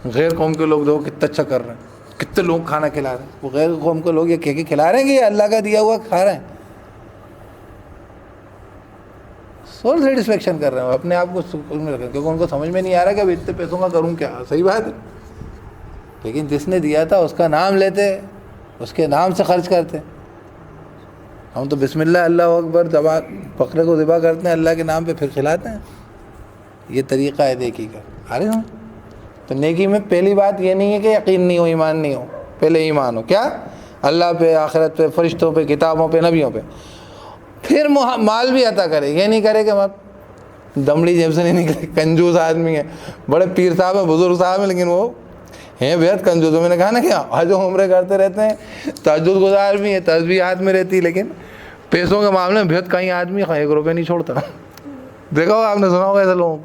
غیر قوم کے لوگ دیکھو کتنا اچھا کر رہے ہیں، کتنے لوگ کھانا کھلا رہے ہیں، وہ غیر قوم کے لوگ یہ کہہ کے کھلا رہے ہیں کہ یہ اللہ کا دیا ہوا کھا رہے ہیں، سول سیٹسفیکشن کر رہے ہیں، اپنے آپ کو سکون میں رکھیں، کیونکہ ان کو سمجھ میں نہیں آ رہا کہ اب اتنے پیسوں کا کروں کیا۔ صحیح بات ہے، لیکن جس نے دیا تھا اس کا نام لیتے، اس کے نام سے خرچ کرتے۔ ہم تو بسم اللہ اللہ اکبر بکرے کو ذبح کرتے ہیں اللہ کے نام پہ، پھر کھلاتے ہیں۔ یہ طریقہ ہے نیکی کا، آ رہے ہوں۔ تو نیکی میں پہلی بات یہ نہیں ہے کہ یقین نہیں ہو، ایمان نہیں ہو، پہلے ایمان ہو، کیا؟ اللہ پہ، آخرت پہ، فرشتوں پہ، کتابوں پہ، نبیوں پہ، پھر مال بھی عطا کرے۔ یہ نہیں کرے کہ دمڑی جیب سے نہیں نکلے، کنجوس آدمی ہے، بڑے پیر صاحب ہیں، بزرگ صاحب ہیں، لیکن وہ ہیں بےحد کنجوس۔ میں نے کہا نا کہ حج و عمرے کرتے رہتے ہیں، تہجد گزار بھی ہیں، تسبیح ہاتھ میں رہتی ہے، لیکن پیسوں کے معاملے میں بےحد کہیں آدمی 1 روپے نہیں چھوڑتا۔ دیکھا ہوگا، آپ نے سنا ہوگا ایسے لوگوں کو،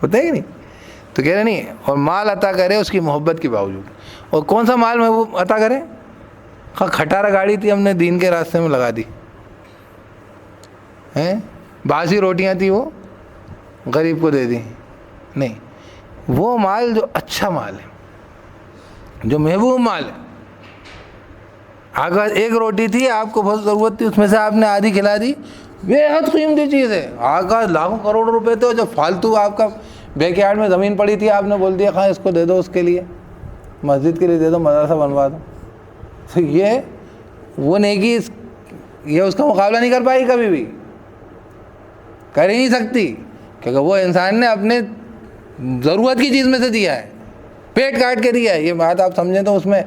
ہوتے ہیں کہ نہیں؟ تو کہہ رہے نہیں، اور مال عطا کرے اس کی محبت کے باوجود۔ اور کون سا مال محبوب عطا کرے؟ کھٹارا گاڑی تھی، ہم نے دین کے راستے میں لگا دی، باسی روٹیاں تھیں وہ غریب کو دے دی، نہیں، وہ مال جو اچھا مال ہے، جو محبوب مال ہے۔ اگر 1 روٹی تھی، آپ کو بہت ضرورت تھی، اس میں سے آپ نے آدھی کھلا دی، بے حد قیمتی چیز ہے. آقا لاکھوں کروڑوں روپے تھے جو فالتو آپ کا بیک یارڈ میں زمین پڑی تھی, آپ نے بول دیا خواہ اس کو دے دو, اس کے لیے مسجد کے لیے دے دو, مدرسہ بنوا دو. تو یہ وہ نیکی یہ اس کا مقابلہ نہیں کر پائی, کبھی بھی کر ہی نہیں سکتی, کیونکہ وہ انسان نے اپنے ضرورت کی چیز میں سے دیا ہے, پیٹ کاٹ کے دیا ہے. یہ بات آپ سمجھیں تو اس میں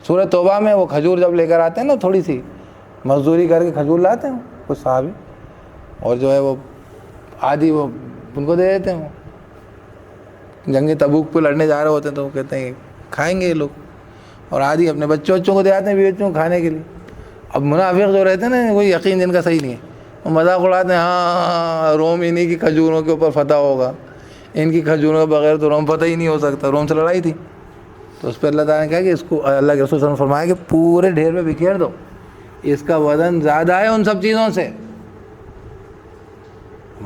سورہ توبہ میں وہ کھجور جب لے کر آتے ہیں نا, تھوڑی سی مزدوری کر کے کھجور لاتے ہیں کچھ صحابی, اور جو ہے وہ آدھی وہ ان کو دے دیتے ہیں. وہ جنگ تبوک پہ لڑنے جا رہے ہوتے ہیں تو وہ کہتے ہیں کھائیں گے یہ لوگ, اور آدھی اپنے بچوں کو دے آتے ہیں, بیوی بچوں کو کھانے کے لیے. اب منافق جو رہتے ہیں نا, وہ یقین جن کا صحیح نہیں ہے, وہ مذاق اڑاتے ہیں, ہاں روم انہی کی کھجوروں کے اوپر فتح ہوگا, ان کی کھجوروں کے بغیر تو روم فتح ہی نہیں ہو سکتا. روم سے لڑائی تھی تو اس پہ اللہ تعالیٰ نے کہا کہ اس کو, اللہ کے رسول صلی اللہ علیہ وسلم فرمایا کہ پورے ڈھیر میں بکھیر دو, اس کا وزن زیادہ ہے ان سب چیزوں سے.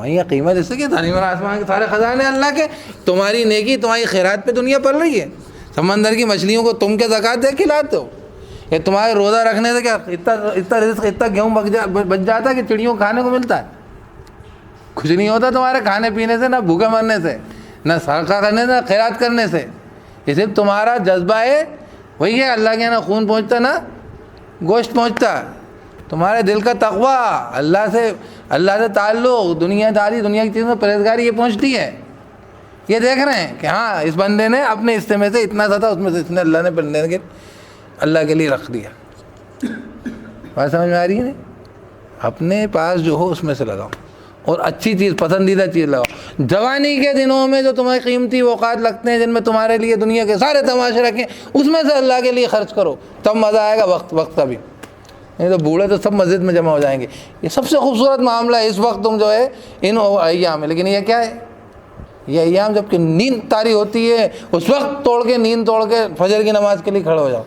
یہ قیمت اس سے کہ تعلیم آسمان کے سارے خزانے اللہ کے, تمہاری نیکی تمہاری خیرات پہ دنیا پل رہی ہے. سمندر کی مچھلیوں کو تم کے زکوٰۃ دے کھلاتے ہو, یہ تمہارے روزہ رکھنے سے کیا اتنا رزق, اتنا گیہوں بچ جاتا ہے کہ چڑیوں کو کھانے کو ملتا ہے. کچھ نہیں ہوتا تمہارے کھانے پینے سے, نہ بھوکے مرنے سے, نہ صدقہ کرنے سے, نہ خیرات کرنے سے. یہ صرف تمہارا جذبہ ہے, وہی ہے اللہ کے یہاں خون پہنچتا نہ گوشت پہنچتا. تمہارے دل کا تقویٰ, اللہ سے تعلق, دنیا داری, دنیا کی چیزوں میں پرہیزگاری یہ پہنچتی ہے. یہ دیکھ رہے ہیں کہ ہاں اس بندے نے اپنے حصے میں سے اتنا سا تھا, اس میں سے اتنے اللہ نے بندے کے اللہ کے لیے رکھ دیا. بات سمجھ میں آ رہی ہے؟ اپنے پاس جو ہو اس میں سے لگاؤ, اور اچھی چیز, پسندیدہ چیز لگاؤ. جوانی کے دنوں میں جو تمہیں قیمتی اوقات لگتے ہیں, جن میں تمہارے لیے دنیا کے سارے تماشے رکھیں, اس میں سے اللہ کے لیے خرچ کرو, تب مزہ آئے گا وقت کا بھی. نہیں تو بوڑھے تو سب مسجد میں جمع ہو جائیں گے. یہ سب سے خوبصورت معاملہ ہے اس وقت تم جو ہے ان ایام میں. لیکن یہ کیا ہے, یہ ایام جب کہ نیند طاری ہوتی ہے, اس وقت نیند توڑ کے فجر کی نماز کے لیے کھڑے ہو جاؤ,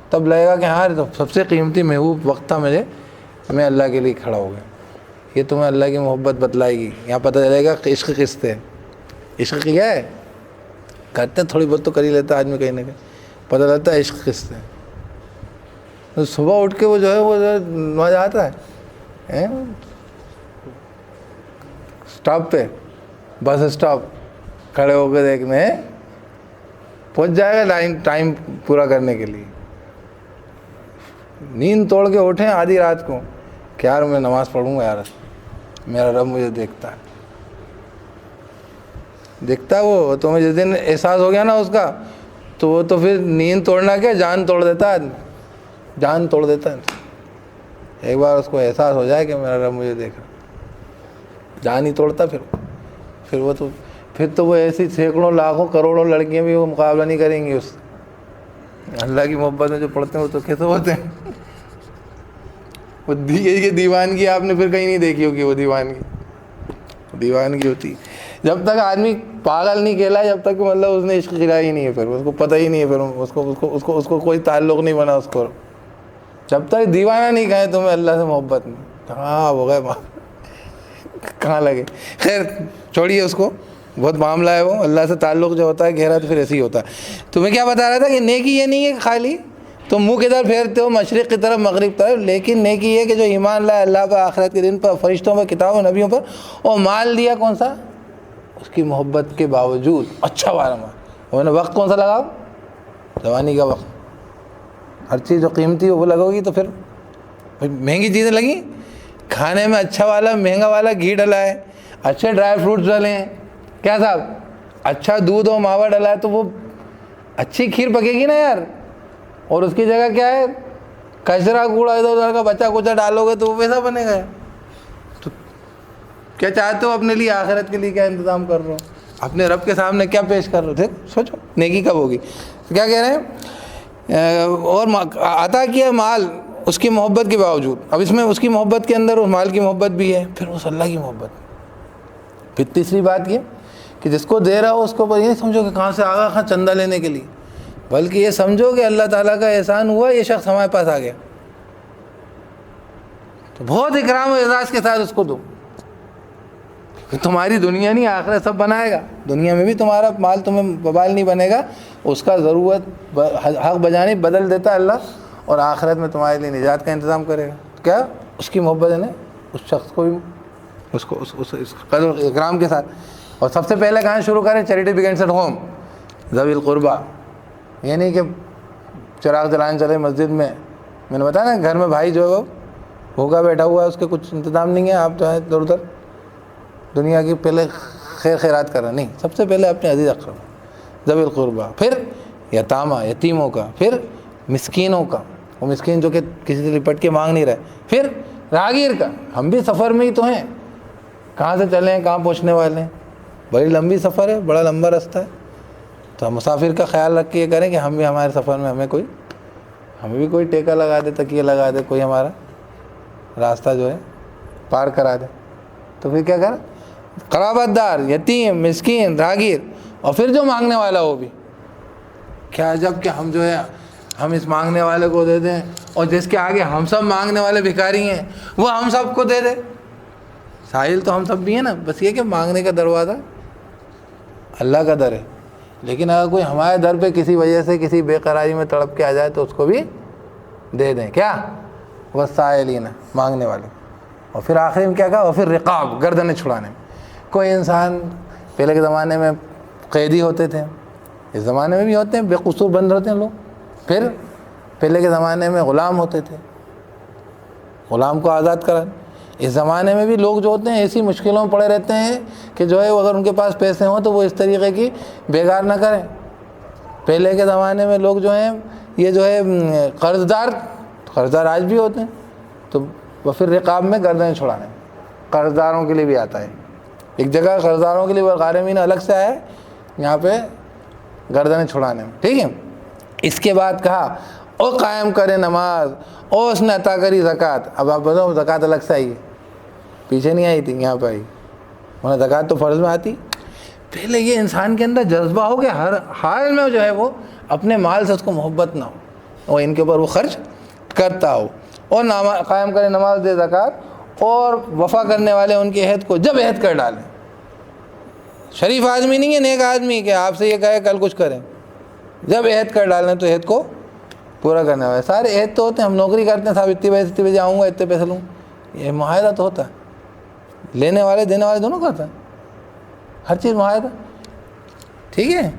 تب لگے گا کہ ہاں سب سے قیمتی محبوب وقت تھا میں اللہ کے لیے کھڑا ہو گیا. یہ تمہیں اللہ کی محبت بتلائے گی. یہاں پتہ چلے گا کہ عشق کس سے, عشق کیا ہے, کرتے ہیں تھوڑی بہت تو کر ہی لیتا آدمی کہیں نہ کہیں, پتہ لگتا ہے عشق کس سے. صبح اٹھ کے وہ جو ہے وہ نماز آتا ہے اسٹاپ پہ, بس اسٹاپ کھڑے ہو کے دیکھنے, پہنچ جائے گا ٹائم پورا کرنے کے لیے. نیند توڑ کے اٹھیں آدھی رات کو کہ یار میں نماز پڑھوں گا, یار میرا رب مجھے دیکھتا ہے وہ. تمہیں جس دن احساس ہو گیا نا اس کا, تو وہ تو پھر نیند توڑنا کیا, جان توڑ دیتا ہے, جان توڑ دیتا ہے. ایک بار اس کو احساس ہو جائے کہ میرا رب مجھے دیکھ رہا, جان ہی توڑتا. پھر تو وہ ایسی سینکڑوں لاکھوں کروڑوں لڑکیاں بھی وہ مقابلہ نہیں کریں گی اس اللہ کی محبت میں جو پڑھتے ہیں. وہ تو کیسے ہوتے ہیں, وہ دیوانگی آپ نے پھر کہیں نہیں دیکھی ہوگی. وہ دیوانگی ہوتی جب تک آدمی پاگل نہیں کہلا, جب تک مطلب اس نے عشق کھلایا ہی نہیں ہے, پھر اس کو پتہ ہی نہیں ہے, پھر اس کو کوئی تعلق نہیں بنا اس کو. جب تک دیوانہ نہیں کہے تمہیں اللہ سے محبت نہیں, کہاں ہو گئے کہاں لگے. خیر چھوڑیے اس کو, بہت معاملہ ہے وہ. اللہ سے تعلق جو ہوتا ہے گہرا تو پھر ایسے ہی ہوتا ہے. تمہیں کیا بتا رہا تھا کہ نیکی یہ نہیں ہے کہ خالی تم منہ کدھر پھیرتے ہو, مشرق کی طرف مغرب کی طرف, لیکن نیکی یہ کہ جو ایمان لائے اللہ پر, آخرت کے دن پر, فرشتوں پر, کتابوں, نبیوں پر, اور مال دیا کون سا, اس کی محبت کے باوجود اچھا والا مال. نے وقت کون سا لگاؤ, جوانی کا وقت. ہر چیز جو قیمتی ہو وہ لگو گی تو پھر مہنگی چیزیں لگیں, کھانے میں اچھا والا مہنگا والا گھی ڈلا ہے, اچھے ڈرائی فروٹس ڈلے ہیں, کیا صاحب اچھا دودھ اور ماوا ڈلا ہے, تو وہ اچھی کھیر پکے گی نا یار. اور اس کی جگہ کیا ہے, کچرا کوڑا ادھر ادھر کا بچا کچا ڈالو گے تو وہ ویسا بنے گا. تو کیا چاہتے ہو اپنے لیے, آخرت کے لیے کیا انتظام کر رہے ہو, اپنے رب کے سامنے کیا پیش کر رہے ہو. سوچو نیکی کب ہوگی. کیا کہہ رہے ہیں, اور عطا کیا مال اس کی محبت کے باوجود. اب اس میں اس کی محبت کے اندر اس مال کی محبت بھی ہے, پھر اس اللہ کی محبت. پھر تیسری بات یہ کہ جس کو دے رہا ہو اس کو یہ نہیں سمجھو کہ کہاں سے آگا کہاں چندہ لینے کے لیے, بلکہ یہ سمجھو کہ اللہ تعالیٰ کا احسان ہوا, یہ شخص ہمارے پاس آ گیا, تو بہت اکرام و اعزاز کے ساتھ اس کو دو. تمہاری دنیا نہیں آخرت سب بنائے گا. دنیا میں بھی تمہارا مال تمہیں وبال نہیں بنے گا, اس کا ضرورت حق بجانب بدل دیتا ہے اللہ, اور آخرت میں تمہارے لیے نجات کا انتظام کرے گا. کیا اس کی محبت ہے نا, اس شخص کو بھی اس کو اس قدر اکرام کے ساتھ. اور سب سے پہلے کہاں شروع کریں؟ Charity begins at home. ذوی القربہ، یہ نہیں کہ چراغ جلانے چلے مسجد میں. میں نے بتایا نا، گھر میں بھائی جو ہے وہ بھوکا بیٹھا ہوا ہے، اس کے کچھ انتظام نہیں ہے، آپ جو ہے ادھر ادھر دنیا کی پہلے خیر خیرات کر رہے. نہیں، سب سے پہلے اپنے عزیز اقرب ذوی القربہ، پھر یتامہ یتیموں کا، پھر مسکینوں کا، وہ مسکین جو کہ کسی سے لپٹ کے مانگ نہیں رہے، پھر راہگیر کا. ہم بھی سفر میں ہی تو ہیں، کہاں سے چلے ہیں کہاں پہنچنے والے ہیں. بڑی لمبی سفر ہے، بڑا لمبا راستہ ہے. تو ہم مسافر کا خیال رکھ کے یہ کریں کہ ہم بھی ہمارے سفر میں ہمیں بھی کوئی ٹیکا لگا دے، تکیہ لگا دے، کوئی ہمارا راستہ جو ہے پار کرا دے. تو پھر کیا کریں؟ قرابت دار، یتیم، مسکین، راہگیر، اور پھر جو مانگنے والا وہ بھی. کیا عجب کہ ہم جو ہے ہم اس مانگنے والے کو دے دیں، اور جس کے آگے ہم سب مانگنے والے بھکاری ہیں وہ ہم سب کو دے دے. سائل تو ہم سب بھی ہیں نا، بس یہ کہ مانگنے کا دروازہ اللہ کا در ہے. لیکن اگر کوئی ہمارے در پہ کسی وجہ سے کسی بے قراری میں تڑپ کے آ جائے تو اس کو بھی دے دیں. کیا؟ والسائلین، مانگنے والے. اور پھر آخری میں کیا کہا؟ اور پھر رقاب، گردنیں چھڑانے میں. کوئی انسان پہلے کے زمانے میں قیدی ہوتے تھے، اس زمانے میں بھی ہوتے ہیں، بے قصور بند رہتے ہیں لوگ. پھر پہلے کے زمانے میں غلام ہوتے تھے، غلام کو آزاد کرا. اس زمانے میں بھی لوگ جو ہوتے ہیں ایسی مشکلوں میں پڑے رہتے ہیں کہ جو ہے اگر ان کے پاس پیسے ہوں تو وہ اس طریقے کی بیگار نہ کریں. پہلے کے زمانے میں لوگ جو ہیں یہ جو ہے قرضدار آج بھی ہوتے ہیں. تو وہ پھر رقاب میں گردنیں چھڑانے، قرضداروں کے لیے بھی آتا ہے. ایک جگہ قرضداروں کے لیے غارمین الگ سے آیا ہے، یہاں پہ گردنیں چھڑانے میں. ٹھیک ہے. اس کے بعد کہا او قائم کرے نماز، او اس نے عطا کری زکوٰۃ. اب آپ بتاؤ زکوٰۃ الگ سے آئی ہے، پیچھے نہیں آئی تھی، یہاں پہ آئی. ورنہ زکوٰۃ تو فرض میں آتی. پہلے یہ انسان کے اندر جذبہ ہو کہ ہر حال میں جو ہے وہ اپنے مال سے اس کو محبت نہ ہو اور ان کے اوپر وہ خرچ کرتا ہو. اور قائم کرے نماز، دے زکوٰۃ، اور وفا کرنے والے ان کے عہد کو جب عہد کر ڈالیں. شریف آدمی نہیں ہے، نیک آدمی کہ آپ سے یہ کہے کل کچھ کریں. جب عہد کر ڈالیں تو عہد کو پورا کرنے والے. سارے عہد تو ہوتے ہیں، ہم نوکری کرتے ہیں، صاحب اتنے بجے آؤں گا، اتنے پیسے لوں. یہ معاہدہ تو ہوتا ہے، لینے والے دینے والے دونوں کرتے ہیں، ہر چیز معاہدہ. ٹھیک ہے،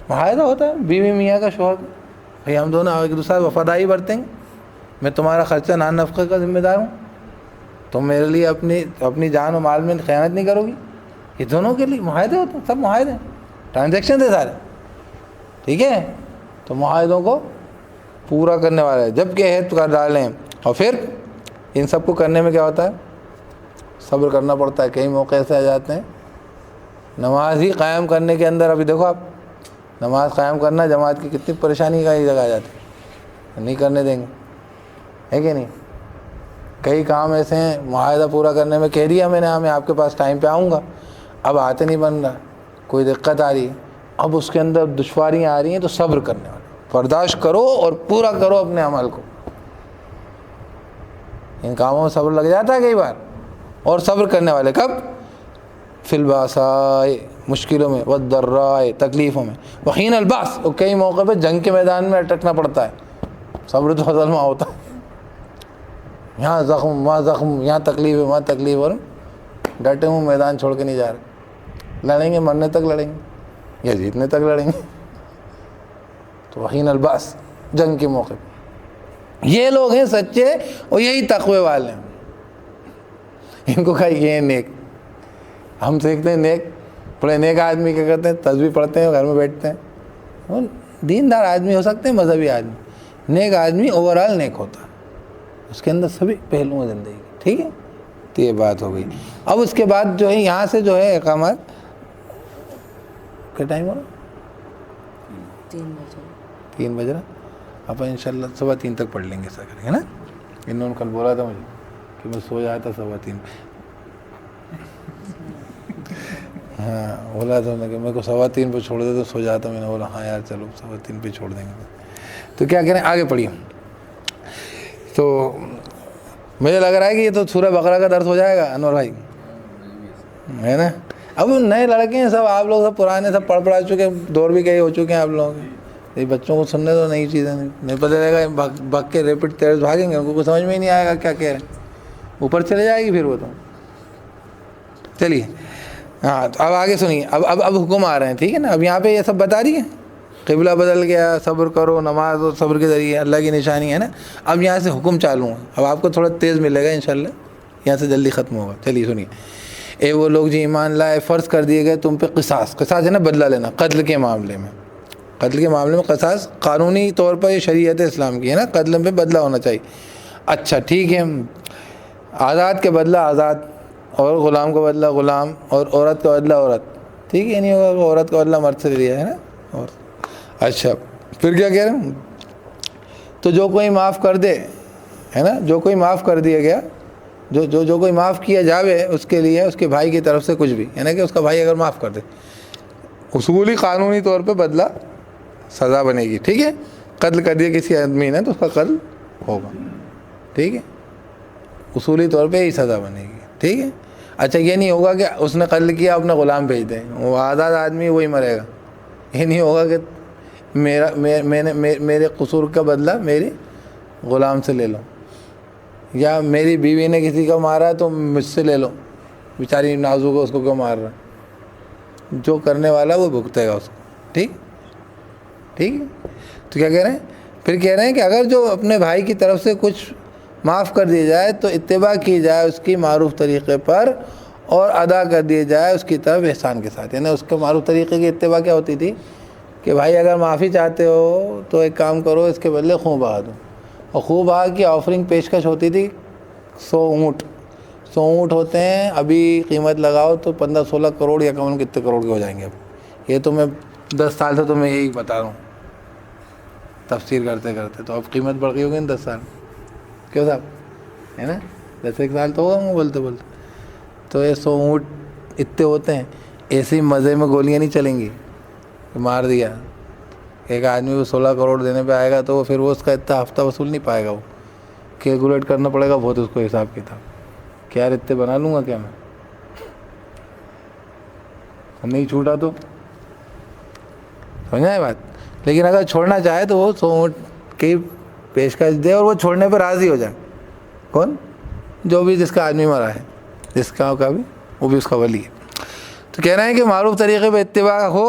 معاہدہ ہوتا ہے. بیوی میاں کا، شوہر کا، بھائی ہم دونوں ایک دوسرے وفاداری برتیں گے. میں تمہارا خرچہ نان نفقے کا ذمہ دار ہوں، تم میرے لیے اپنی جان و مال میں خیانت نہیں کرو گی. یہ دونوں کے لیے معاہدے ہوتے ہیں، سب معاہدے ہیں، ٹرانزیکشن تھے سارے. ٹھیک ہے. تو معاہدوں کو پورا کرنے والا ہے. جب کہ عہد کر ڈالیں. اور پھر ان سب کو کرنے میں کیا ہوتا ہے؟ صبر کرنا پڑتا ہے. کئی موقع ایسے آ جاتے ہیں نماز ہی قائم کرنے کے اندر، ابھی دیکھو آپ نماز قائم کرنا جماعت کی کتنی پریشانی کا ہی جگہ آ جاتی ہے، نہیں کرنے دیں گے، ہے کہ نہیں. کئی کام ایسے ہیں معاہدہ پورا کرنے میں کہہ دیا میں نے، میں آپ کے پاس ٹائم پہ آؤں گا، اب آتے نہیں بن رہا، کوئی دقت آ رہی ہے، اب اس کے اندر دشواریاں آ رہی ہیں، تو صبر کرنے والے برداشت کرو اور پورا کرو اپنے عمل کو. ان کاموں میں صبر لگ جاتا ہے کئی بار. اور صبر کرنے والے کب؟ فی الباساء، مشکلوں میں، والضراء، تکلیفوں میں، وحین الباس، اور کئی موقع پہ جنگ کے میدان میں اٹکنا پڑتا ہے. صبر تو فضل میں ہوتا ہے، یہاں زخم وہاں زخم، یہاں تکلیف ہے وہاں تکلیف، اور ڈٹے ہوں میدان چھوڑ کے نہیں جا رہے. لڑیں گے، مرنے تک لڑیں گے یا جیتنے تک لڑیں گے. تو وحین الباس، جنگ کے موقع پہ یہ لوگ ہیں سچے اور یہی تقوی والے ہیں. ان کو کہا یہ نیک. ہم سیکھتے ہیں نیک، بڑے نیک آدمی کیا کرتے ہیں؟ تسبیح پڑھتے ہیں، گھر میں بیٹھتے ہیں. وہ دیندار آدمی ہو سکتے ہیں، مذہبی آدمی. نیک آدمی اوور آل نیک ہوتا ہے، اس کے اندر سبھی پہلو ہیں زندگی. ٹھیک ہے. تو یہ بات ہو گئی. اب اس کے بعد جو ہے یہاں سے جو ہے اقامت کیا ٹائم ہو رہا؟ 3 بج رہا. اب انشاءاللہ 3:15 تک پڑھ لیں گے، ایسا کریں گے نا. انہوں نے کل بولا تھا مجھے کہ میں سو جاتا 3:15. ہاں بولا تھا کہ میرے کو 3:15 پہ چھوڑ دے تو سو جاتا. میں نے بولا ہاں یار چلو 3:15 پہ چھوڑ دیں گے. تو کیا کریں، آگے پڑھیے. تو مجھے لگ رہا ہے کہ یہ تو سورہ بقرہ کا درس ہو جائے گا انور بھائی، ہے نا. اب نئے لڑکے ہیں سب، آپ لوگ سب پرانے، سب پڑھ چکے، دور بھی کئی ہو چکے ہیں آپ لوگ. یہ بچوں کو سننے تو نئی چیزیں نہیں پتہ چلے گا، بھگ کے ریپٹ تیز بھاگیں گے، ان کو سمجھ میں ہی نہیں آئے گا کیا کہہ رہے ہیں. اوپر چلے جائے گی پھر وہ تو. چلیے ہاں اب آگے سنیے. اب حکم آ رہے ہیں, ٹھیک ہے نا. اب یہاں پہ یہ سب بتا رہی ہے, قبلہ بدل گیا, صبر کرو, نماز اور صبر کے ذریعے اللہ کی نشانی ہے نا. اب یہاں سے حکم چالو ہے. اب آپ کو تھوڑا تیز ملے گا انشاءاللہ, یہاں سے جلدی ختم ہوگا. چلیے سنیے. اے وہ لوگ جو ایمان لائے, فرض کر دیے گئے تم پہ قصاص. قصاص ہے نا بدلہ لینا, قتل کے معاملے میں. قتل کے معاملے میں قصاص قانونی طور پر یہ شریعت اسلام کی ہے نا, قتل پہ بدلہ ہونا چاہیے. اچھا ٹھیک ہے, آزاد کے بدلہ آزاد, اور غلام کا بدلہ غلام, اور عورت کا بدلہ عورت. ٹھیک ہے, نہیں ہوگا کہ عورت کا بدلہ مرد سے لیا ہے نا. اور اچھا پھر کیا کہہ رہے ہیں, تو جو کوئی معاف کر دے ہے نا, جو کوئی معاف کر دیا گیا, جو کوئی معاف کیا جاوے اس کے لیے اس کے بھائی کی طرف سے کچھ بھی, یعنی کہ اس کا بھائی اگر معاف کر دے, اصولی قانونی طور پہ بدلہ سزا بنے گی. ٹھیک ہے, قتل کر دیا کسی آدمی نے تو اس کا قتل ہوگا. ٹھیک ہے, اصولی طور پہ یہی سزا بنے گی. ٹھیک ہے. اچھا یہ نہیں ہوگا کہ اس نے قتل کیا اپنا غلام بھیج دیں, وہ آزاد آدمی وہی مرے گا. یہ نہیں ہوگا کہ میرے قصور کا بدلہ میری غلام سے لے لو, یا میری بیوی نے کسی کا مارا تو مجھ سے لے لو, بیچاری نازک کو اس کو کیوں مار رہا. جو کرنے والا وہ بھگتے گا اس کو. ٹھیک ٹھیک ہے. تو کیا کہہ رہے ہیں, پھر کہہ رہے ہیں کہ اگر جو اپنے بھائی کی طرف سے کچھ معاف کر دیا جائے تو اتباع کی جائے اس کی معروف طریقے پر, اور ادا کر دیا جائے اس کی طرف احسان کے ساتھ. یعنی اس کے معروف طریقے کی اتباع کیا ہوتی تھی کہ بھائی اگر معافی چاہتے ہو تو ایک کام کرو, اس کے بدلے خون بہا دو. اور خون بہا کی آفرنگ پیشکش ہوتی تھی 100 اونٹ. 100 اونٹ ہوتے ہیں, ابھی قیمت لگاؤ تو 15-16 کروڑ یا کم کتنے کروڑ کے ہو جائیں گے. اب یہ تو میں 10 سال سے تمہیں یہی بتا رہا ہوں تفسیر کرتے کرتے, تو اب قیمت بڑھ گئی ہوگی نا 10 سال. کیوں صاحب ہے نا, 10 سال تو ہوگا بولتے بولتے. تو یہ 100 اونٹ اتنے ہوتے ہیں. ایسے مزے میں گولیاں نہیں چلیں گی کہ مار دیا. ایک آدمی کو 16 کروڑ دینے پہ آئے گا تو پھر وہ اس کا اتنا ہفتہ وصول نہیں پائے گا. وہ کیلکولیٹ کرنا پڑے گا بہت اس کو حساب کتاب, کہ یار اتنے بنا لوں گا کیا میں, نہیں چھوٹا تو سمجھا ہے بات. لیکن اگر چھوڑنا چاہے تو وہ 100 اونٹ کی پیشکش دے, اور وہ چھوڑنے پہ راضی ہو جائے. کون, جو بھی جس کا آدمی مرا ہے, جس کا بھی, وہ بھی اس کا ولی ہے. تو کہہ رہے ہیں کہ معروف طریقے پہ اتباع ہو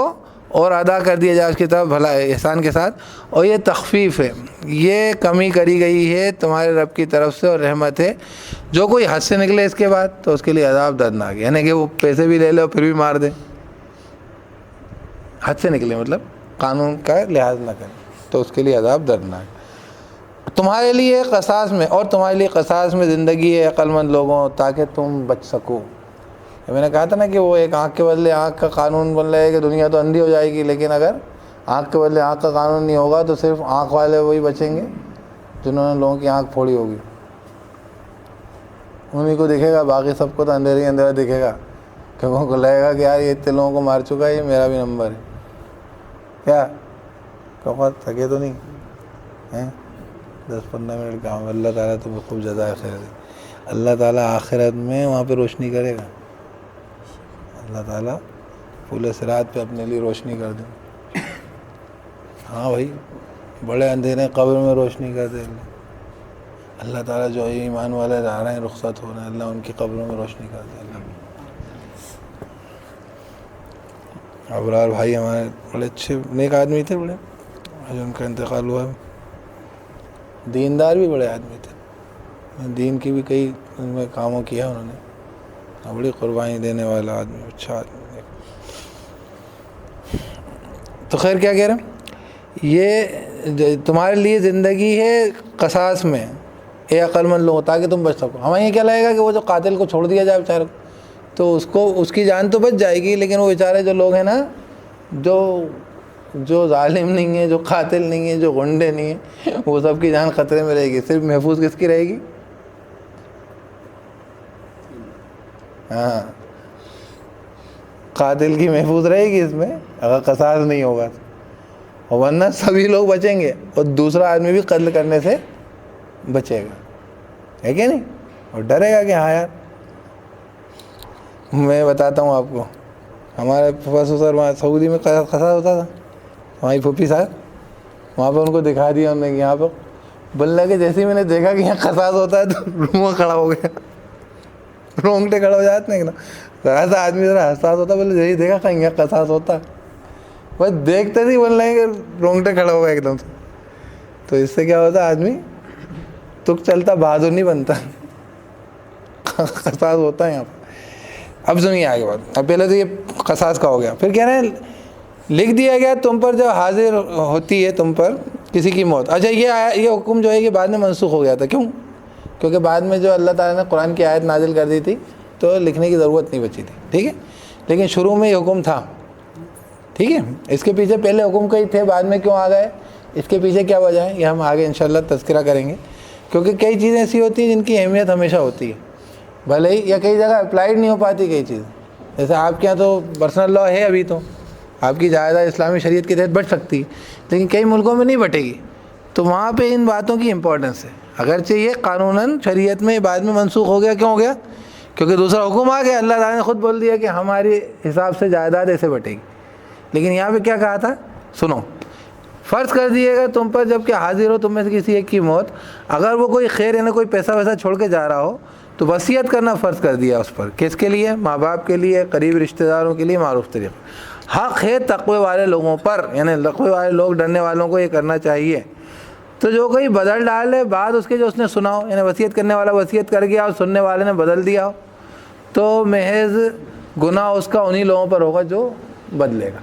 اور ادا کر دیا جائے اس کی طرف بھلا احسان کے ساتھ. اور یہ تخفیف ہے, یہ کمی کری گئی ہے تمہارے رب کی طرف سے, اور رحمت ہے. جو کوئی حد سے نکلے اس کے بعد تو اس کے لیے عذاب دردناک ہے. یعنی کہ وہ پیسے بھی لے لے اور پھر بھی مار دے, حد سے نکلے مطلب قانون کا لحاظ نہ کرے, تو اس کے لیے عذاب دردناک. تمہارے لیے قصاص میں, اور تمہارے لیے قصاص میں زندگی ہے عقل مند لوگوں, تاکہ تم بچ سکو. میں نے کہا تھا نا کہ وہ ایک آنکھ کے بدلے آنکھ کا قانون بن رہا ہے کہ دنیا تو اندھی ہو جائے گی, لیکن اگر آنکھ کے بدلے آنکھ کا قانون نہیں ہوگا تو صرف آنکھ والے وہی بچیں گے جنہوں نے لوگوں کی آنکھ پھوڑی ہوگی. انہیں کو دکھے گا, باقی سب کو تو اندھیرے اندھیرا دکھے گا. کیونکہ کو لگے گا کہ یار یہ اتنے لوگوں کو مار چکا ہے, یہ میرا بھی نمبر ہے. کیا کہ تھکے تو نہیں ہیں, 10-15 منٹ کام. اللہ تعالیٰ تو خوب جزائے خیر دے. اللہ تعالیٰ آخرت میں وہاں پہ روشنی کرے گا. اللہ تعالیٰ پورے صراط پہ اپنے لیے روشنی کر دیں. ہاں بھائی, بڑے اندھیرے قبر میں روشنی کر دیں. اللہ تعالیٰ جو ایمان والے رہ رہے ہیں, رخصت ہو رہے ہیں, اللہ ان کی قبروں میں روشنی کر دے. اللہ ابرار بھائی ہمارے بڑے اچھے نیک آدمی تھے, بڑے, آج ان کا انتقال ہوا. دیندار بھی بڑے آدمی تھے, دین کی بھی کئی ان میں کاموں کیا انہوں نے. بڑی قربانی دینے والا آدمی, اچھا آدمی. تو خیر کیا کہہ رہے ہیں, یہ تمہارے لیے زندگی ہے قصاص میں اے عقل مند لوگوں, تاکہ تم بچ سکو. ہمیں یہ کیا لگے گا کہ وہ جو قاتل کو چھوڑ دیا جائے بیچارے تو اس کی جان تو بچ جائے گی, لیکن وہ بیچارے جو لوگ ہیں نا, جو ظالم نہیں ہیں, جو قاتل نہیں ہیں, جو غنڈے نہیں ہیں, وہ سب کی جان خطرے میں رہے گی. صرف محفوظ کس کی رہے گی؟ ہاں, قاتل کی محفوظ رہے گی اس میں, اگر قصاص نہیں ہوگا تو. اور ورنہ سبھی لوگ بچیں گے, اور دوسرا آدمی بھی قتل کرنے سے بچے گا, ہے کہ نہیں, اور ڈرے گا کہ ہاں یار. میں بتاتا ہوں آپ کو, ہمارے پروفیسر وہاں سعودی میں قصاص ہوتا تھا, ہماری پھوپھی صاحب, وہاں پہ ان کو دکھا دیا ہم نے کہ یہاں پہ. بولنے کہ جیسے ہی میں نے دیکھا کہ یہاں قصاص ہوتا ہے تو روواں کھڑا ہو گیا. رونگٹے کھڑے ہو جاتے ہیں. ذرا سا آدمی ذرا حساس ہوتا ہے, بولے یہی دیکھا کہیں گا قصاص ہوتا, بس دیکھتے ہی بول رہے ہیں کہ رونگٹے کھڑا ہوا ایک دم سے. تو اس سے کیا ہوتا ہے, آدمی تک چلتا بہادر نہیں بنتا, قصاص ہوتا ہے یہاں پر. اب سنیے آگے بات. اب پہلے تو یہ قصاص کا ہو گیا. پھر کہہ رہے ہیں لکھ دیا گیا تم پر جب حاضر ہوتی ہے تم پر کسی کی موت. اچھا یہ حکم جو ہے یہ بعد میں منسوخ ہو گیا تھا. کیوں؟ کیونکہ بعد میں جو اللہ تعالیٰ نے قرآن کی آیت نازل کر دی تھی تو لکھنے کی ضرورت نہیں بچی تھی. ٹھیک ہے, لیکن شروع میں یہ حکم تھا. ٹھیک ہے, اس کے پیچھے پہلے حکم کئی تھے, بعد میں کیوں آ گئے, اس کے پیچھے کیا وجہ ہے, یہ ہم آگے انشاءاللہ تذکرہ کریں گے. کیونکہ کئی چیزیں ایسی ہوتی ہیں جن کی اہمیت ہمیشہ ہوتی ہے, بھلے ہی یا کئی جگہ اپلائیڈ نہیں ہو پاتی کئی چیزیں. جیسے آپ کے یہاں تو پرسنل لا ہے, ابھی تو آپ کی جائیداد اسلامی شریعت کے تحت بٹ سکتی ہے, لیکن کئی ملکوں میں نہیں بٹے گی. تو وہاں پہ ان باتوں کی امپورٹنس ہے. اگرچہ یہ قانوناً شریعت میں بعد میں منسوخ ہو گیا. کیوں ہو گیا؟ کیونکہ دوسرا حکم آ گیا. اللہ تعالیٰ نے خود بول دیا کہ ہماری حساب سے جائیداد ایسے بٹے گی. لیکن یہاں پہ کیا کہا تھا, سنو, فرض کر دیے گا تم پر جب کہ حاضر ہو تم میں سے کسی ایک کی موت, اگر وہ کوئی خیر یعنی کوئی پیسہ ویسا چھوڑ کے جا رہا ہو تو وصیت کرنا فرض کر دیا اس پر. کس کے لیے؟ ماں باپ کے لیے, قریب رشتہ داروں کے لیے معروف طریقہ. حق ہے تقوی والے لوگوں پر, یعنی تقوی والے لوگ, ڈرنے والوں کو یہ کرنا چاہیے. تو جو کوئی بدل ڈالے بعد اس کے جو اس نے سنا ہو, یعنی وصیت کرنے والا وصیت کر گیا اور سننے والے نے بدل دیا ہو, تو محض گناہ اس کا انہی لوگوں پر ہوگا جو بدلے گا.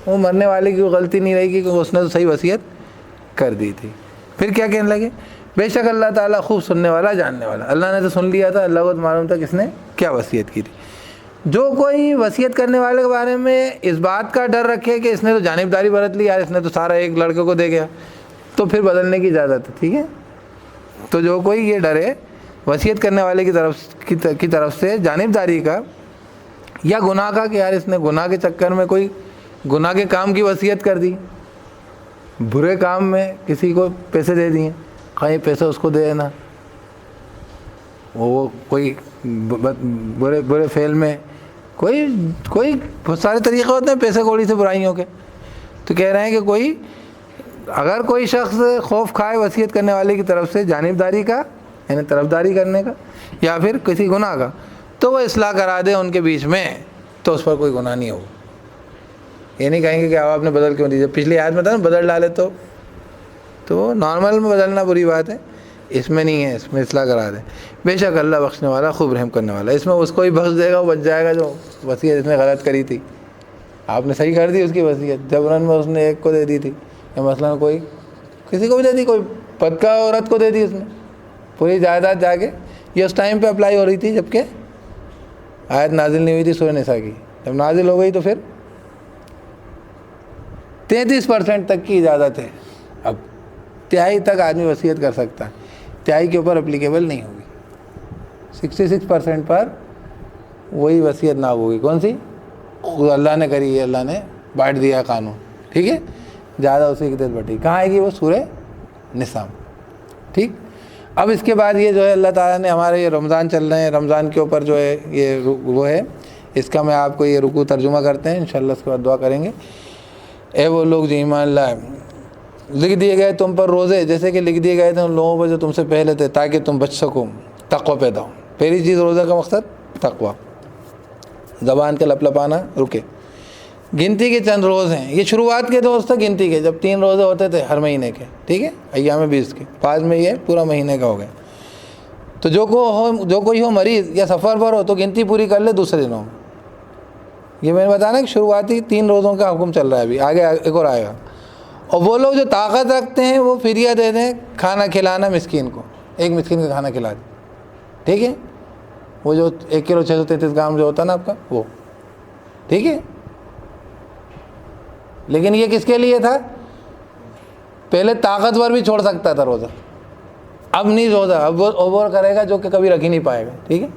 وہ مرنے والے کی غلطی نہیں رہے گی کیونکہ اس نے تو صحیح وصیت کر دی تھی. پھر کیا کہنے لگے, بے شک اللہ تعالیٰ خوب سننے والا جاننے والا. اللہ نے تو سن لیا تھا, اللہ کو تو معلوم تھا کس نے کیا وصیت کی تھی. جو کوئی وصیت کرنے والے کے بارے میں اس بات کا ڈر رکھے کہ اس نے تو جانبداری برت لی, یار اس نے تو سارا ایک لڑکے کو دے گیا, تو پھر بدلنے کی اجازت ہے. ٹھیک ہے, تو جو کوئی یہ ڈرے وصیت کرنے والے کی طرف سے جانبداری کا یا گناہ کا, کہ یار اس نے گناہ کے چکر میں کوئی گناہ کے کام کی وصیت کر دی, برے کام میں کسی کو پیسے دے دیے, کہیں پیسے اس کو دے دینا, وہ کوئی برے فعل میں کوئی بہت سارے طریقے ہوتے ہیں پیسے کوڑی سے برائیوں کے. تو کہہ رہے ہیں کہ کوئی اگر کوئی شخص خوف کھائے وصیت کرنے والے کی طرف سے جانبداری کا یعنی طرفداری کرنے کا یا پھر کسی گناہ کا, تو وہ اصلاح کرا دے ان کے بیچ میں, تو اس پر کوئی گناہ نہیں ہوگا. یہ نہیں کہیں گے کہ آپ نے بدل کیوں دیجیے, پچھلی آیت میں تھا نا بدل ڈالے تو نارمل میں بدلنا بری بات ہے, اس میں نہیں ہے, اس میں اصلاح کرا دیں. بے شک اللہ بخشنے والا خوب رحم کرنے والا. اس میں اس کو ہی بخش دے گا, وہ بچ جائے گا جو وصیت اس نے غلط کری تھی. آپ نے صحیح کر دی اس کی وصیت, جبرن میں اس نے ایک کو دے دی تھی, یا مثلاً کوئی کسی کو بھی دے دی, کوئی پکا عورت کو دے دی اس نے پوری جائیداد جا کے. یہ اس ٹائم پہ اپلائی ہو رہی تھی جب کہ آیت نازل نہیں ہوئی تھی سورہ نساء کی. جب نازل ہو گئی تو پھر 33% تک کی اجازت ہے. اب تہائی تک آدمی وصیت کر سکتا ہے, تہائی کے اوپر اپلیکیبل نہیں ہوگی. 66% پر وہی وصیت نہ ہوگی. کون سی؟ اللہ نے کری ہے, اللہ نے بانٹ دیا قانون. ٹھیک ہے, زیادہ اسی کی تحت بٹی. کہاں آئے گی وہ؟ سورہ نساء. ٹھیک. اب اس کے بعد یہ جو ہے اللہ تعالیٰ نے ہمارے یہ رمضان چل رہے ہیں, رمضان کے اوپر جو ہے یہ وہ ہے, اس کا میں آپ کو یہ رکوع ترجمہ کرتے ہیں انشاءاللہ, اس کے بعد دعا کریں گے. اے وہ لوگ جو ایمان لائے, لکھ دیے گئے تم پر روزے جیسے کہ لکھ دیے گئے تھے ان لوگوں پر جو تم سے پہلے تھے, تاکہ تم بچ سکو, تقوی پیدا ہو. پہلی چیز روزہ کا مقصد تقوی, زبان کے لپلپانا رکے. گنتی کے چند روز ہیں, یہ شروعات کے دوست تھے گنتی کے, جب 3 روزے ہوتے تھے ہر مہینے کے. ٹھیک ہے, ایام 20 کے, بعد میں یہ پورا مہینے کا ہو گیا. تو جو کوئی ہو مریض یا سفر پر ہو تو گنتی پوری کر لے دوسرے دنوں میں. یہ میں نے بتانا کہ شروعاتی 3 روزوں کا حکم چل رہا ہے, ابھی آگے ایک اور آئے گا. اور وہ لوگ جو طاقت رکھتے ہیں وہ فدیہ دے دیں, کھانا کھلانا مسکین کو, ایک مسکین کا کھانا کھلا دیں. ٹھیک ہے, وہ جو 1 کلو 633 گرام جو ہوتا ہے نا آپ کا وہ. ٹھیک ہے, لیکن یہ کس کے لیے تھا؟ پہلے طاقتور بھی چھوڑ سکتا تھا روزہ, اب نہیں روزہ, اب وہ اوور کرے گا جو کہ کبھی رکھ ہی نہیں پائے گا. ٹھیک ہے,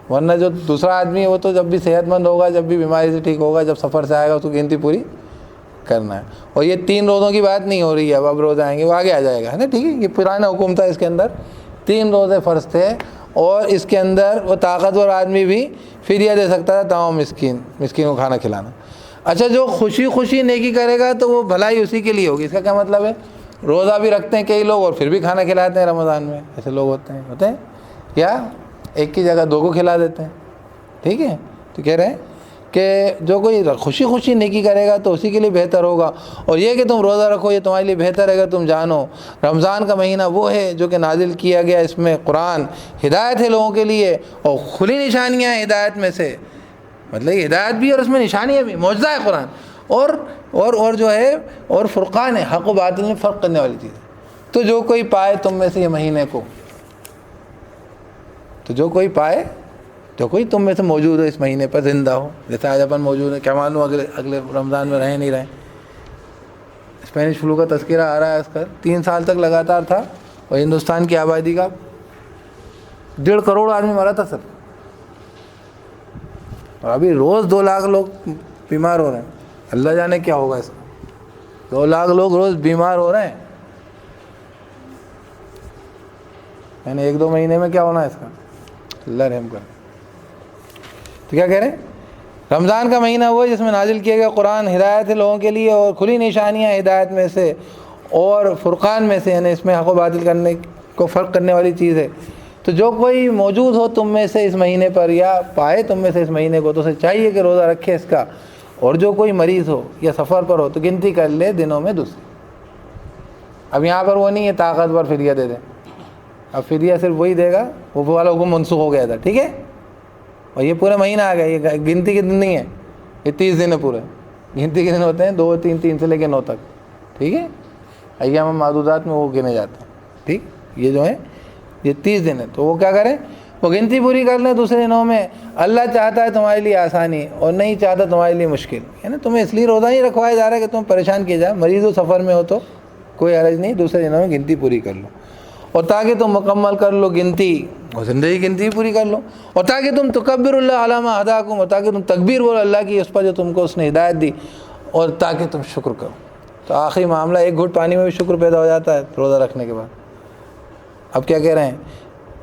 ورنہ جو دوسرا آدمی ہے وہ تو جب بھی صحت مند ہوگا, جب بھی بیماری سے ٹھیک ہوگا, جب سفر سے آئے گا اس کو گنتی پوری کرنا ہے. اور یہ 3 روزوں کی بات نہیں ہو رہی ہے, اب روزے آئیں گے وہ آگے آ جائے گا, ہے نا. ٹھیک ہے, یہ پرانا حکم تھا, اس کے اندر 3 روزے فرض تھے, اور اس کے اندر وہ طاقتور آدمی بھی فدیہ دے سکتا تھا تمام مسکین کو کھانا کھلانا. اچھا, جو خوشی نیکی کرے گا تو وہ بھلائی اسی کے لیے ہوگی. اس کا کیا مطلب ہے؟ روزہ بھی رکھتے ہیں کئی لوگ اور پھر بھی کھانا کھلاتے ہیں رمضان میں, ایسے لوگ ہوتے ہیں. یا ایک کی جگہ دو کو کھلا دیتے ہیں. ٹھیک ہے, تو کہہ رہے ہیں کہ جو کوئی خوشی خوشی نیکی کرے گا تو اسی کے لیے بہتر ہوگا. اور یہ کہ تم روزہ رکھو یہ تمہارے لیے بہتر ہے اگر تم جانو رمضان کا مہینہ وہ ہے جو کہ نازل کیا گیا, اس میں قرآن ہدایت ہے لوگوں کے لیے اور کھلی نشانیاں ہیں ہدایت میں سے, مطلب یہ ہدایت بھی اور اس میں نشانیاں بھی, معجزہ ہے قرآن, اور جو ہے اور فرقان ہے, حق و باطل میں فرق کرنے والی چیز. تو جو کوئی پائے تم میں سے یہ مہینے کو, تو جو کوئی پائے, جو کوئی تم میں سے موجود ہو اس مہینے پر زندہ ہو, جیسے آج اپن موجود ہیں, کیا معلوم اگلے رمضان میں رہیں نہیں رہیں. اسپینش فلو کا تذکرہ آ رہا ہے, اس کا 3 سال تک لگاتار تھا اور ہندوستان کی آبادی کا 1.5 کروڑ آدمی مرا تھا سر, اور ابھی روز 2 لاکھ لوگ بیمار ہو رہے ہیں. اللہ جانے کیا ہوگا اس کا, 2 لاکھ لوگ روز بیمار ہو رہے ہیں, یعنی 1-2 مہینے میں کیا ہونا ہے اس کا, اللہ رحم کر. تو کیا کہہ رہے ہیں, رمضان کا مہینہ وہ ہے جس میں نازل کیا گیا قرآن ہدایت ہے لوگوں کے لیے اور کھلی نشانیاں ہدایت میں سے اور فرقان میں سے, یعنی اس میں حق و باطل کرنے کو فرق کرنے والی چیز ہے. تو جو کوئی موجود ہو تم میں سے اس مہینے پر یا پائے تم میں سے اس مہینے کو, تو اسے چاہیے کہ روزہ رکھے اس کا. اور جو کوئی مریض ہو یا سفر پر ہو تو گنتی کر لے دنوں میں دوسری. اب یہاں پر وہ نہیں ہے طاقتور فدیہ دے دیں, اب فدیہ صرف وہی دے گا, وہ والا حکم منسوخ ہو گیا تھا. ٹھیک ہے, اور یہ پورے مہینہ آ گیا, یہ گنتی کے دن نہیں ہے, یہ 30 دن ہے پورے. گنتی کے دن ہوتے ہیں 2 3 سے لے کے 9 تک. ٹھیک ہے, ایام معدودات میں وہ گنے جاتے ہیں. ٹھیک, یہ جو ہے یہ 30 دن ہے, تو وہ کیا کریں, وہ گنتی پوری کر لیں دوسرے دنوں میں. اللہ چاہتا ہے تمہارے لیے آسانی اور نہیں چاہتا تمہارے لیے مشکل, یعنی تمہیں اس لیے روزہ نہیں رکھوایا جا رہا ہے کہ تم پریشان کیے جائے. مریض ہو سفر میں ہو تو کوئی حرج نہیں, دوسرے دنوں میں گنتی پوری کر لو, اور تاکہ تم مکمل کر لو گنتی اور زندگی گنتی پوری کر لو, اور تاکہ تم تکبر اللہ علی ما ہداکم, اور تاکہ تم تکبیر بولو اللہ کی اس پر جو تم کو اس نے ہدایت دی, اور تاکہ تم شکر کرو. تو آخری معاملہ 1 گھٹ پانی میں بھی شکر پیدا ہو جاتا ہے روزہ رکھنے کے بعد. اب کیا کہہ رہے ہیں,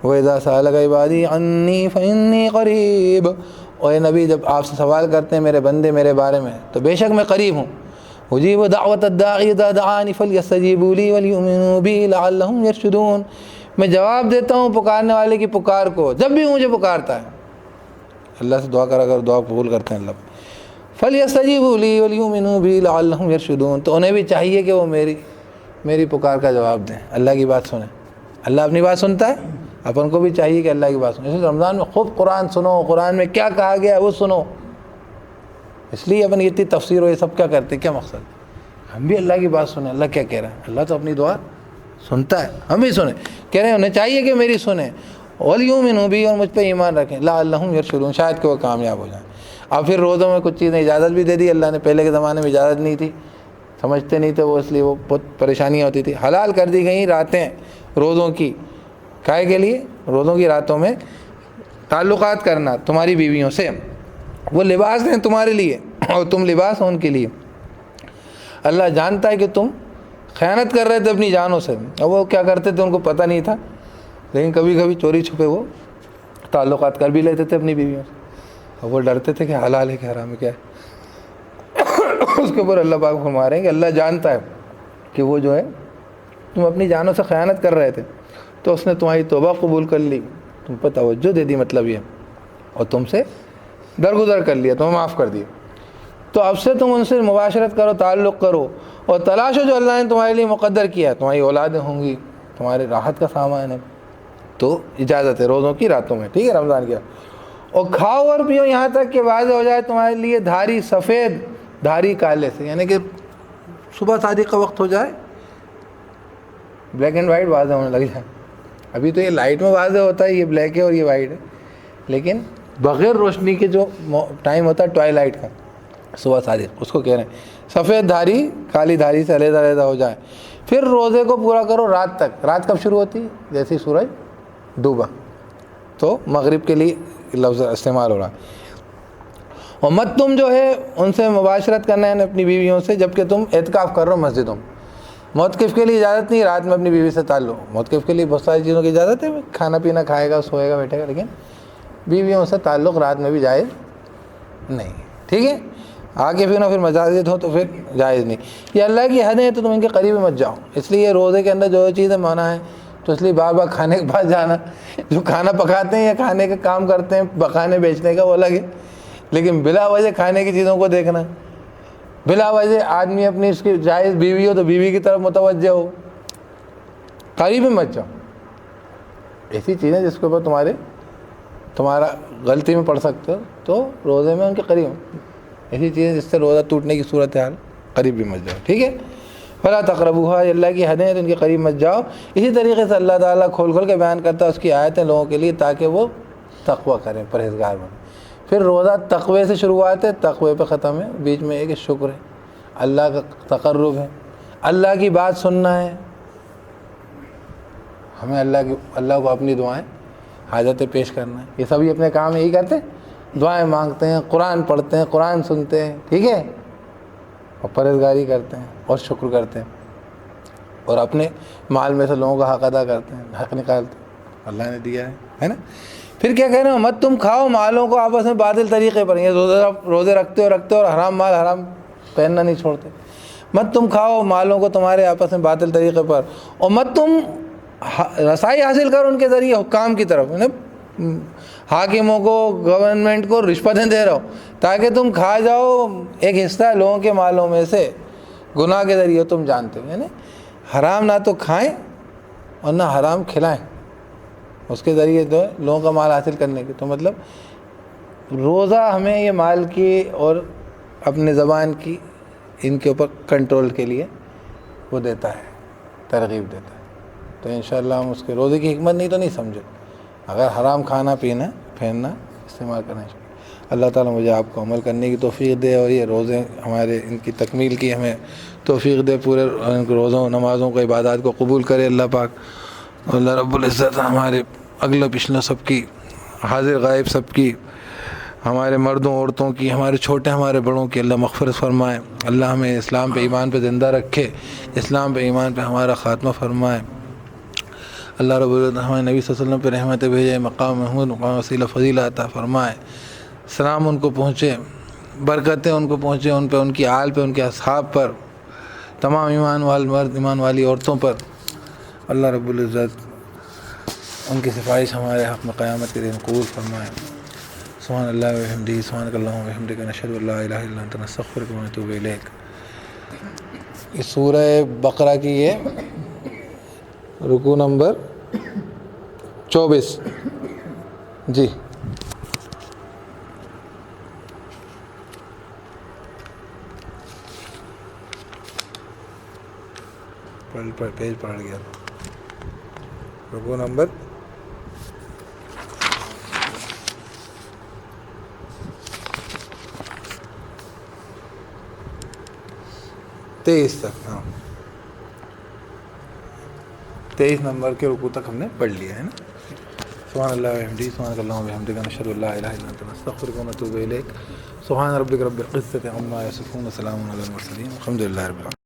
وَإِذَا سَأَلَكَ عِبَادِي عَنِّي فَإِنِّي قَرِيبٌ, اور اے نبی جب آپ سے سوال کرتے ہیں میرے بندے میرے بارے میں تو بے شک میں قریب ہوں. اجیب دعوت الداعی اذا دعانی فلیستجیبوا لی ولیؤمنوا بی لعلہم یرشدون, میں جواب دیتا ہوں پکارنے والے کی پکار کو جب بھی مجھے پکارتا ہے. اللہ سے دعا کرا کر دعا قبول کرتے ہیں اللہ. فلیستجیبوا لی ولیؤمنوا بی لعلہم یرشدون, تو انہیں بھی چاہیے کہ وہ میری پکار کا جواب دیں, اللہ کی بات سنیں. اللہ اپنی بات سنتا ہے, اپن کو بھی چاہیے کہ اللہ کی بات سنیں. اس لیے رمضان میں خوب قرآن سنو, قرآن میں کیا کہا گیا ہے وہ سنو. اس لیے اپن اتنی تفسیر ہو یہ سب کیا کرتے, کیا مقصد, ہم بھی اللہ کی بات سنیں. اللہ کیا کہہ رہا ہے, اللہ تو اپنی دعا سنتا ہے, ہم بھی سنیں. کہہ رہے ہیں انہیں چاہیے کہ میری سنیں, ولیؤمنوا بی, اور مجھ پہ ایمان رکھیں, لعلہم یرشدون, شاید کہ وہ کامیاب ہو جائیں. اب پھر روزوں میں کچھ چیزیں اجازت بھی دے دی اللہ نے, پہلے کے زمانے میں اجازت نہیں تھی, سمجھتے نہیں تھے وہ, اس لیے وہ بہت پریشانیاں ہوتی تھی. حلال کر دی گئیں راتیں روزوں کی, کائے کے لیے, روزوں کی راتوں میں تعلقات کرنا تمہاری بیویوں سے, وہ لباس ہیں تمہارے لیے اور تم لباس ہو ان کے لیے. اللہ جانتا ہے کہ تم خیانت کر رہے تھے اپنی جانوں سے, اور وہ کیا کرتے تھے ان کو پتہ نہیں تھا, لیکن کبھی کبھی چوری چھپے وہ تعلقات کر بھی لیتے تھے اپنی بیویوں سے, اور وہ ڈرتے تھے کہ حلال ہے کہ حرام ہے کیا ہے. اس کے اوپر اللہ پاک فرما رہے ہیں کہ اللہ جانتا ہے کہ وہ جو ہے تم اپنی جانوں سے خیانت کر رہے تھے, تو اس نے تمہاری توبہ قبول کر لی, تم پر توجہ دے دی, مطلب یہ, اور تم سے درگزر کر لیا, تمہیں معاف کر دیا. تو اب سے تم ان سے مباشرت کرو, تعلق کرو, اور تلاشو جو اللہ نے تمہارے لیے مقدر کیا ہے. تمہاری اولادیں ہوں گی, تمہارے راحت کا سامان ہے, تو اجازت ہے روزوں کی راتوں میں. ٹھیک ہے, رمضان کی. اور کھاؤ اور پیو یہاں تک کہ واضح ہو جائے تمہارے لیے دھاری سفید دھاری کالے سے, یعنی کہ صبح صادق کا وقت ہو جائے, بلیک اینڈ وائٹ واضح ہونے لگ جائے. ابھی تو یہ لائٹ میں واضح ہوتا ہے, یہ بلیک ہے اور یہ وائٹ ہے, لیکن بغیر روشنی کے جو ٹائم ہوتا ہے ٹوائی لائٹ کا, صبح صادق, اس کو کہہ رہے ہیں سفید دھاری کالی دھاری سے علیحدہ علیحدہ ہو جائے. پھر روزے کو پورا کرو رات تک. رات کب شروع ہوتی ہے, جیسے سورج ڈوبا, تو مغرب کے لیے لفظ استعمال ہو رہا. اور مت تم جو ہے ان سے مباشرت کرنا ہے اپنی بیویوں سے جب کہ تم اعتکاف کر رہے ہو مسجدوں میں. معتکف کے لیے اجازت نہیں رات میں اپنی بیوی سے تعلق. معتکف کے لیے بہت ساری چیزوں کی اجازت ہے, کھانا پینا کھائے گا, سوئے گا, بیٹھے گا, لیکن بیویوں سے تعلق رات میں بھی جائز نہیں. ٹھیک ہے, آگے پھر مجازت ہو تو پھر جائز نہیں. یہ اللہ کی حدیں ہیں, تو تم ان کے قریب مت جاؤ. اس لیے روزے کے اندر جو چیزیں منع ہیں تو اس لیے بار بار کھانے کے پاس جانا، جو کھانا پکاتے ہیں یا کھانے کا کام کرتے ہیں پکانے بیچنے کا وہ الگ ہے، لیکن بلا وجہ کھانے کی چیزوں کو دیکھنا، بلا وجہ آدمی اپنی اس کی جائز بیوی ہو تو بیوی کی طرف متوجہ ہو، قریب میں مت جاؤ۔ ایسی چیزیں جس کے اوپر تمہارا غلطی میں پڑ سکتے ہو تو روزے میں ان کے قریب، ایسی چیزیں جس سے روزہ ٹوٹنے کی صورتحال قریب بھی مت جاؤ، ٹھیک ہے۔ فلا تقربوها، یہ اللہ کی حدیں ہیں تو ان کے قریب مت جاؤ۔ اسی طریقے سے اللہ تعالیٰ کھول کھول کے بیان کرتا ہے اس کی آیتیں لوگوں کے لیے تاکہ وہ تقوی کریں، پرہیزگار بنیں۔ پھر روزہ تقوی سے شروعات ہے، تقوی پہ ختم ہے، بیچ میں ایک شکر ہے، اللہ کا تقرب ہے، اللہ کی بات سننا ہے، ہمیں اللہ کو اپنی دعائیں حاجتیں پیش کرنا ہے۔ یہ سبھی اپنے کام یہی کرتے ہیں، دعائیں مانگتے ہیں، قرآن پڑھتے ہیں، قرآن سنتے ہیں، ٹھیک ہے، اور پرہیزگاری کرتے ہیں اور شکر کرتے ہیں، اور اپنے مال میں سے لوگوں کا حق ادا کرتے ہیں، حق نکالتے ہیں، اللہ نے دیا ہے نا۔ پھر کیا کہہ رہے ہو، مت تم کھاؤ مالوں کو آپس میں باطل طریقے پر، یہ روزے رکھتے ہو اور حرام مال حرام پہننا نہیں چھوڑتے۔ مت تم کھاؤ مالوں کو تمہارے آپس میں باطل طریقے پر، اور مت تم رسائی حاصل کرو ان کے ذریعے حکام کی طرف، حاکموں کو، گورنمنٹ کو رشوتیں دے رہو تاکہ تم کھا جاؤ ایک حصہ لوگوں کے مالوں میں سے گناہ کے ذریعے، تم جانتے ہو، یعنی حرام نہ تو کھائیں اور نہ حرام کھلائیں، اس کے ذریعے تو لوگوں کا مال حاصل کرنے کی۔ تو مطلب روزہ ہمیں یہ مال کی اور اپنے زبان کی ان کے اوپر کنٹرول کے لیے وہ دیتا ہے، ترغیب دیتا ہے۔ تو انشاءاللہ ہم اس کے روزے کی حکمت نہیں تو نہیں سمجھے، اگر حرام کھانا پینا پھیننا استعمال کرنا چاہیے۔ اللہ تعالیٰ مجھے آپ کو عمل کرنے کی توفیق دے، اور یہ روزے ہمارے ان کی تکمیل کی ہمیں توفیق دے، پورے روزوں نمازوں کو عبادات کو قبول کرے اللہ پاک۔ اللہ رب العزت ہمارے اگلا پچھلا سب کی، حاضر غائب سب کی، ہمارے مردوں عورتوں کی، ہمارے چھوٹے ہمارے بڑوں کی اللہ مغفرت فرمائے۔ اللہ ہمیں اسلام پہ ایمان پہ زندہ رکھے، اسلام پہ ایمان پہ ہمارا خاتمہ فرمائے۔ اللہ رب العزت ہمیں نبی صلی اللہ علیہ وسلم پہ رحمت بھیجے، مقام محمود، مقام وسیلہ فضیلہ عطا فرمائے، سلام ان کو پہنچے، برکتیں ان کو پہنچے، ان پہ، ان کی آل پہ، ان کے اصحاب پر، تمام ایمان والے مرد، ایمان والی عورتوں پر۔ اللہ رب العزت ان کی سفارش ہمارے حق میں قیامت کے دن قبول فرمائے۔ سبحان اللہ و بحمدہ، سبحانک اللہم و بحمدک، نشہد ان لا الہ الا انت، نستغفرک و نتوب الیک۔ اس سورہ بقرہ کی یہ رکوع نمبر 24 جی۔ پیج پڑھ گیا، رکوع نمبر 23 تک، ہاں 23 نمبر کے رکوع تک ہم نے پڑھ لیا ہے نا۔ سبحان اللہ و بحمدہ، سبحانک اللہم و بحمدک، نشہد ان لا الہ الا انت، نستغفرک و نتوب الیک۔ سبحان ربک رب العزۃ عما یصفون، وسلام علی المرسلین، الحمد للہ رب العالمین۔